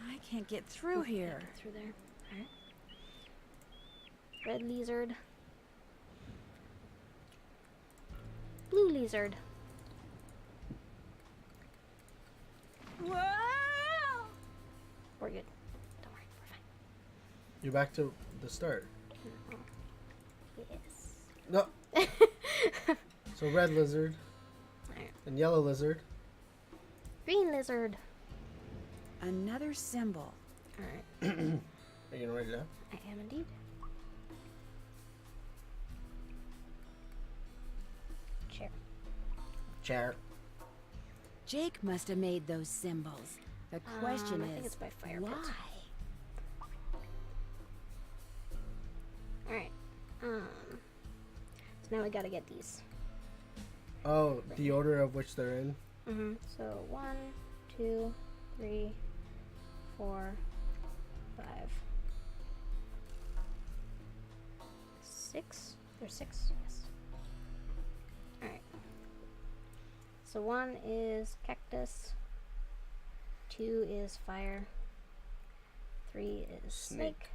I can't get through here. Through there. Alright. Red lizard. blue lizard. Whoa! We're good. Don't worry, we're fine. You're back to the start. Yes. No. So red lizard. Alright. And yellow lizard. Green lizard. Another symbol. Alright. Are you gonna write it down? I am indeed. Chair. Chair. Jake must have made those symbols. The question I think is, it's by fire pit. why? Alright. So now we gotta get these. Oh, the order of which they're in. Mm-hmm. So 1, 2, 3, 4, 5, 6. There's 6. Yes. Alright. So 1 is cactus. 2 is fire. 3 is snake.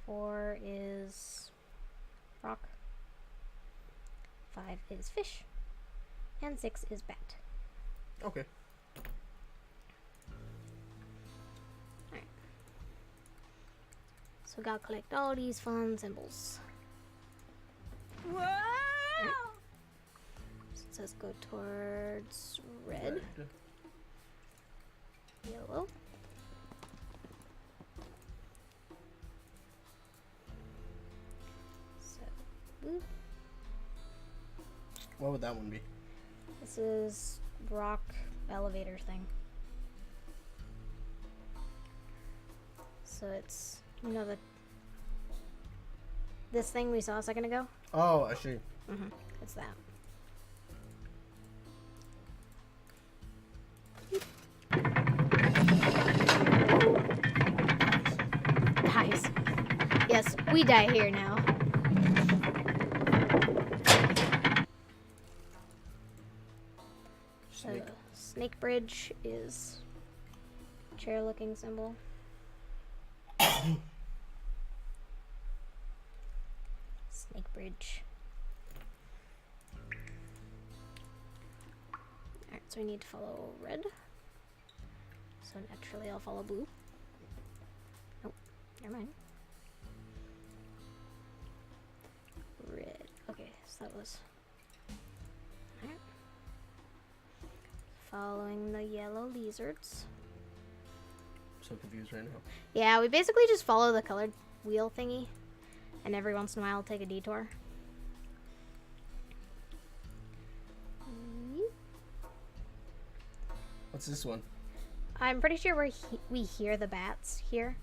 4 is rock. 5 is fish. And 6 is bat. Okay. Alright. So gotta collect all these fun symbols. Whoa! Alright. So it says go towards red. Yellow. So blue. What would that one be? This is rock elevator thing. So it's, you know, this thing we saw a second ago? Oh, I see. Mm-hmm. It's that. Dies. Yes, we die here now. Snake. Snake bridge is chair looking symbol. Snake bridge. Alright, so we need to follow red. So naturally I'll follow blue. Nope, never mind. Red. Okay, so that was. Alright. Following the yellow lizards. So confused right now. Yeah, we basically just follow the colored wheel thingy, and every once in a while take a detour. What's this one? I'm pretty sure we hear the bats here.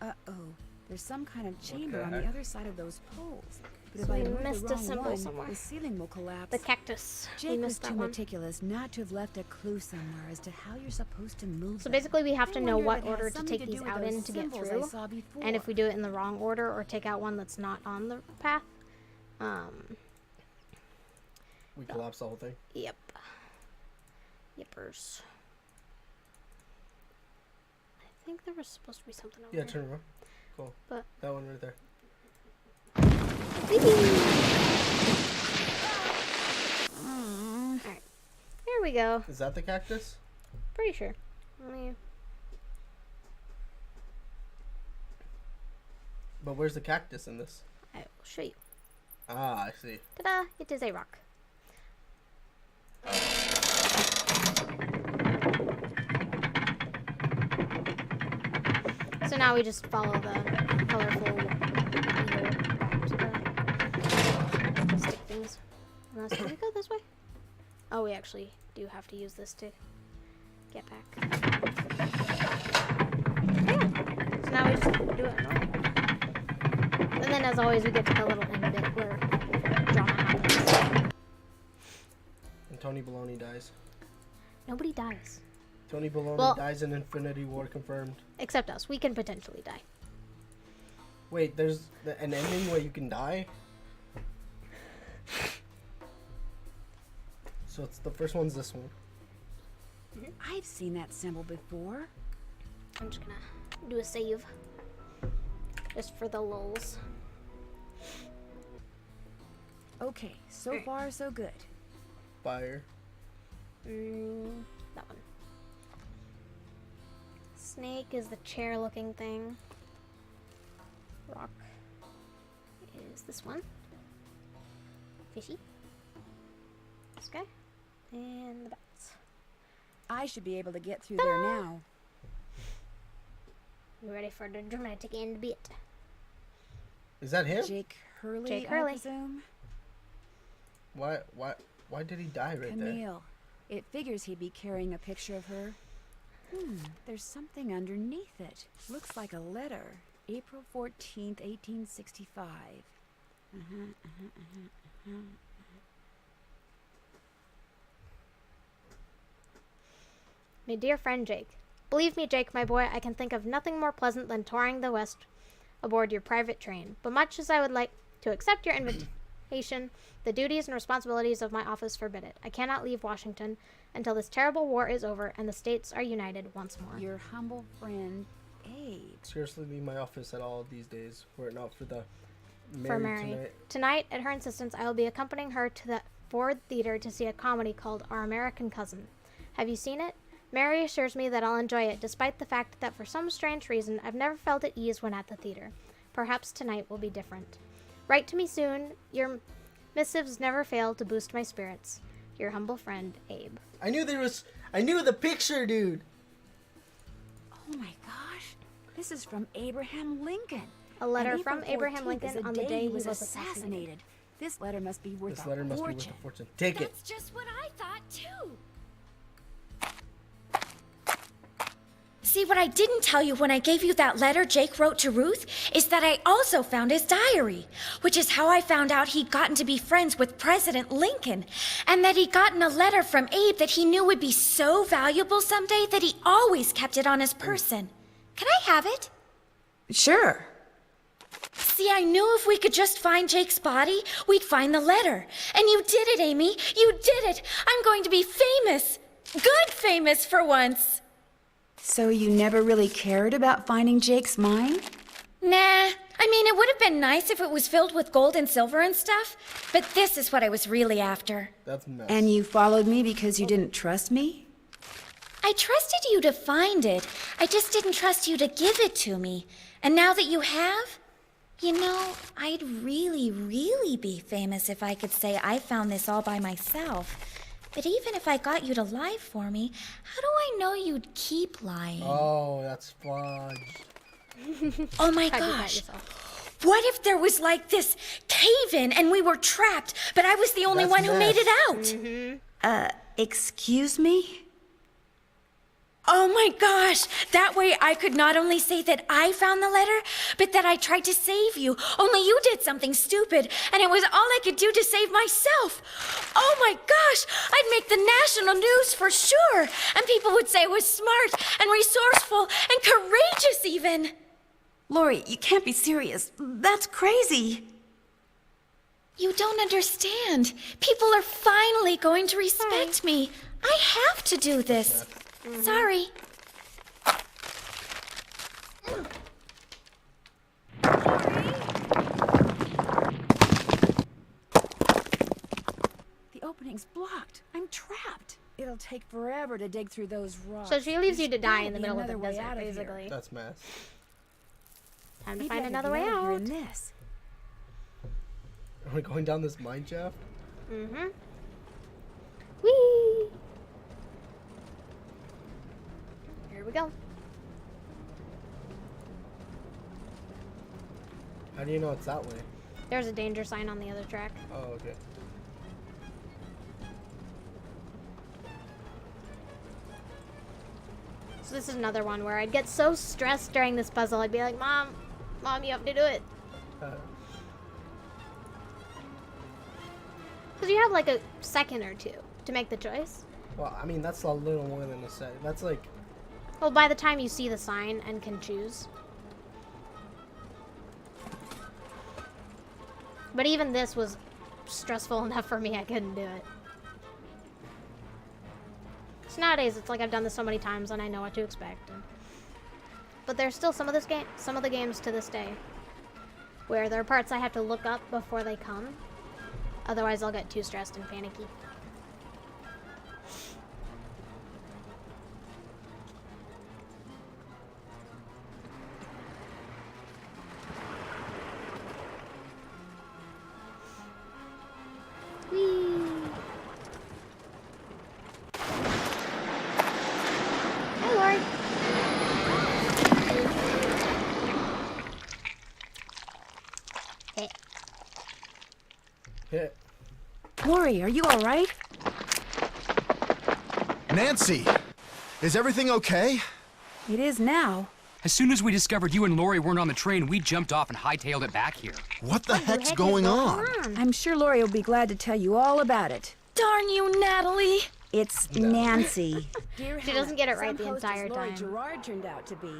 Uh-oh. There's some kind of chamber the on the heck? other side of those poles. But So if I we move missed the a wrong symbol one, somewhere. the ceiling will collapse. The cactus. We Jake was missed too that one. meticulous not to have left a clue somewhere as to how you're supposed to move So them. basically we have to I know wonder what if it has order to something take do these with out those in to get symbols I through. saw before. And if we do it in the wrong order or take out one that's not on the path. We collapse the whole thing? Yep. Yippers. I think there was supposed to be something over Yeah, there. turn around. Cool. But that one right there. Alright. Here we go. Is that the cactus? Pretty sure. Let me. But where's the cactus in this? I will show you. Ah, I see. Ta-da! It is a rock. So now we just follow the colorful wheel back to the stick things. Unless, do we go this way? Oh, we actually do have to use this to get back. Yeah. So now we just do it normal. And then as always we get to the little end bit where drama happens. And Tony Baloney dies. Nobody dies. Tony Baloney Well- dies in Infinity War, confirmed. Except us. We can potentially die. Wait, there's an ending where you can die? So it's the first one's this one. I've seen that symbol before. I'm just gonna do a save. Just for the lulz. Okay, so far so good. Fire. That one. Snake is the chair-looking thing. Rock is this one. Fishy. This guy. And the bats. I should be able to get through there now. You ready for the dramatic end bit? Is that him? Jake Hurley, Jake I Hurley. presume? Why did he die right there? Camille. It figures he'd be carrying a picture of her. There's something underneath it. Looks like a letter. April 14th, 1865. My dear friend Jake. Believe me, Jake, my boy, I can think of nothing more pleasant than touring the West aboard your private train. But much as I would like to accept your invitation, the duties and responsibilities of my office forbid it. I cannot leave Washington until this terrible war is over and the states are united once more. Your humble friend, Abe. Seriously, leave my office at all these days, were it not for the For Mary Mary. tonight. Tonight, at her insistence, I will be accompanying her to the Ford Theater to see a comedy called Our American Cousin. Have you seen it? Mary assures me that I'll enjoy it, despite the fact that for some strange reason, I've never felt at ease when at the theater. Perhaps tonight will be different. Write to me soon. Your missives never fail to boost my spirits. Your humble friend, Abe. I knew the picture, dude. Oh my gosh. This is from Abraham Lincoln. A letter And from April Abraham 14th Lincoln is the on the day he was was assassinated. This letter must be worth This a letter must be worth fortune. a fortune. Take it. That's just what I thought, too. See, what I didn't tell you when I gave you that letter Jake wrote to Ruth is that I also found his diary, which is how I found out he'd gotten to be friends with President Lincoln, and that he'd gotten a letter from Abe that he knew would be so valuable someday that he always kept it on his person. Can I have it? Sure. See, I knew if we could just find Jake's body, we'd find the letter. And you did it, Amy. You did it. I'm going to be famous. Good famous for once. So you never really cared about finding Jake's mine? Nah, I mean, it would have been nice if it was filled with gold and silver and stuff, but this is what I was really after. That's mess. And you followed me because you didn't trust me? I trusted you to find it. I just didn't trust you to give it to me. And now that you have, you know, I'd really, really be famous if I could say I found this all by myself. But even if I got you to lie for me, how do I know you'd keep lying? Oh, that's fudge. Oh my How'd you gosh. fight yourself? What if there was like this cave-in and we were trapped, but I was the only That's one who made mess. it out? Excuse me? Oh my gosh! That way I could not only say that I found the letter, but that I tried to save you. Only you did something stupid, and it was all I could do to save myself. Oh my gosh! I'd make the national news for sure, and people would say I was smart and resourceful and courageous even. Lori, you can't be serious. That's crazy. You don't understand. People are finally going to respect me. I have to do this. Sorry. The opening's blocked. I'm trapped. It'll take forever to dig through those rocks. So she leaves you to There's die in the gotta be middle of the another way desert, out of here. basically. That's mess. Time to Maybe find I could another get way out of here out. in this. Are we going down this mine shaft? Mm-hmm. Whee! Here we go. How do you know it's that way? There's a danger sign on the other track. Oh, okay. So this is another one where I'd get so stressed during this puzzle, I'd be like, Mom, you have to do it. Because you have like a second or two to make the choice. Well, I mean, that's a little more than a second. That's like... Well, by the time you see the sign and can choose. But even this was stressful enough for me, I couldn't do it. So nowadays, it's like I've done this so many times and I know what to expect. But there's still some of the games to this day where there are parts I have to look up before they come. Otherwise, I'll get too stressed and panicky. Whee! Hi, Lori. Hey. Hit. Lori, are you all right? Nancy! Is everything okay? It is now. As soon as we discovered you and Lori weren't on the train, we jumped off and hightailed it back here. What the heck's going on? I'm sure Lori will be glad to tell you all about it. Darn you, Natalie! It's Nancy. She doesn't get it right the Some hostess entire Lori time. Gerard turned out to be.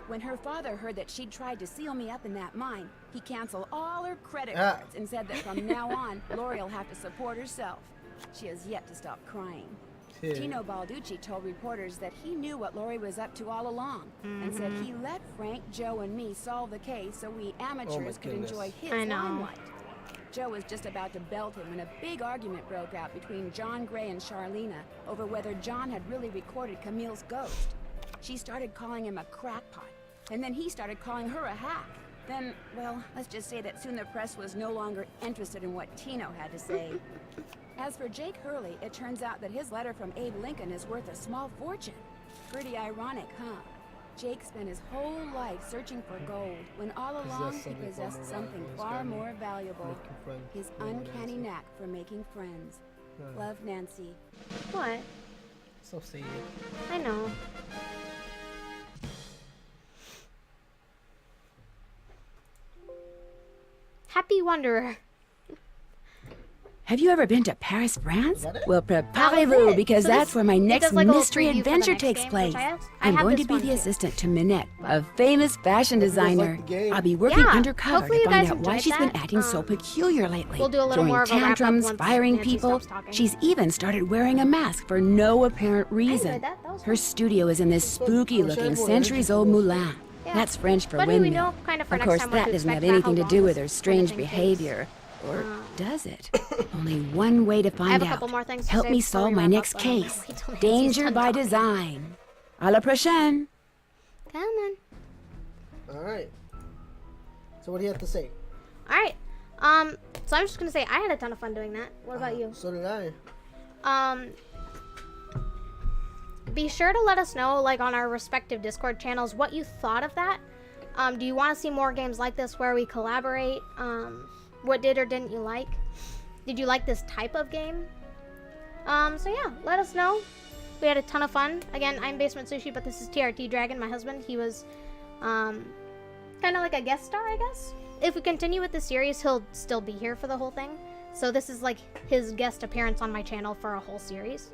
When her father heard that she'd tried to seal me up in that mine, he canceled all her credit cards and said that from now on, Lori will have to support herself. She has yet to stop crying. Yeah. Tino Balducci told reporters that he knew what Lori was up to all along, and said he let Frank, Joe, and me solve the case so we amateurs could goodness. enjoy his I know. limelight. Joe was just about to belt him when a big argument broke out between John Gray and Charlena over whether John had really recorded Camille's ghost. She started calling him a crackpot, and then he started calling her a hack. Then, well, let's just say that soon the press was no longer interested in what Tino had to say. As for Jake Hurley, it turns out that his letter from Abe Lincoln is worth a small fortune. Pretty ironic, huh? Jake spent his whole life searching for gold, when all along he possessed something far more valuable. His uncanny knack for making friends. Love, Nancy. What? So sad. I know. Happy Wanderer. Have you ever been to Paris, France? that it? Well, preparez-vous, because So that's this- where my it next does like a little mystery preview for the adventure next takes game, place. which I I'm have going to this be one the too. assistant to Minette, a famous fashion designer. the game. I'll be working Yeah, undercover hopefully to you find guys out why enjoyed she's been that. acting so peculiar lately. We'll do a little Throwing more of a wrap-up tantrums, once firing Nancy people. stops talking. She's even started wearing a mask for no apparent reason. that. That was Her studio is in this spooky-looking, centuries-old moulin. Yeah. That's French for But anyway, we windmill. know kind of for Of next course, time what that to doesn't have expect about anything to how do long with this her strange finishing takes. behavior. Or does it? Only one way to I find have a out. couple more things to Help say me before we solve my wrap next up, case. wait till Nancy's Danger done by talking. design. À la prochaine. Come on. All right. So what do you have to say? All right. So I'm just gonna say I had a ton of fun doing that. What about you? So did I. Be sure to let us know, like on our respective Discord channels, what you thought of that. Do you want to see more games like this where we collaborate? What did or didn't you like? Did you like this type of game? So yeah, let us know. We had a ton of fun. Again, I'm BasementSushi, but this is TRTDragon, my husband. He was kind of like a guest star, I guess. If we continue with the series, he'll still be here for the whole thing. So this is like his guest appearance on my channel for a whole series.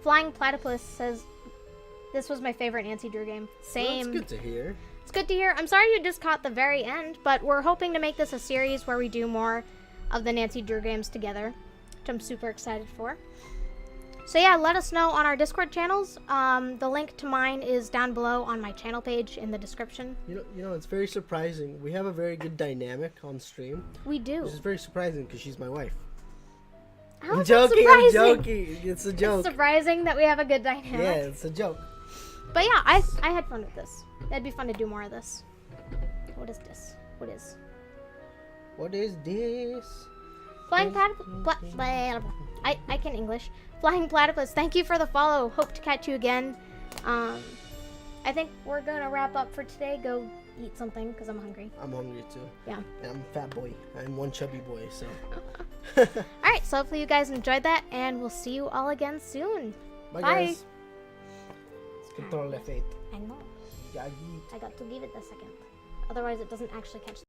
Flying Platypus says, this was my favorite Nancy Drew game. Same. Well, that's good to hear. It's good to hear. I'm sorry you just caught the very end, but we're hoping to make this a series where we do more of the Nancy Drew games together, which I'm super excited for. So yeah, let us know on our Discord channels. The link to mine is down below on my channel page in the description. You know, it's very surprising. We have a very good dynamic on stream. We do. Which is very surprising because she's my wife. How I'm is that joking. I'm surprising? joking. It's a joke. It's surprising that we have a good dynamic. Yeah, it's a joke. But yeah, I had fun with this. It'd be fun to do more of this. What is this? What is? What is this? Flying Platypus. I can English. Flying Platypus, thank you for the follow. Hope to catch you again. I think we're gonna wrap up for today. Go eat something because I'm hungry. I'm hungry too. Yeah. And I'm a fat boy. I'm one chubby boy, so. Alright, so hopefully you guys enjoyed that, and we'll see you all again soon. Bye, guys. Control F8. I know. Gagi. I got to give it a second. Otherwise, it doesn't actually catch the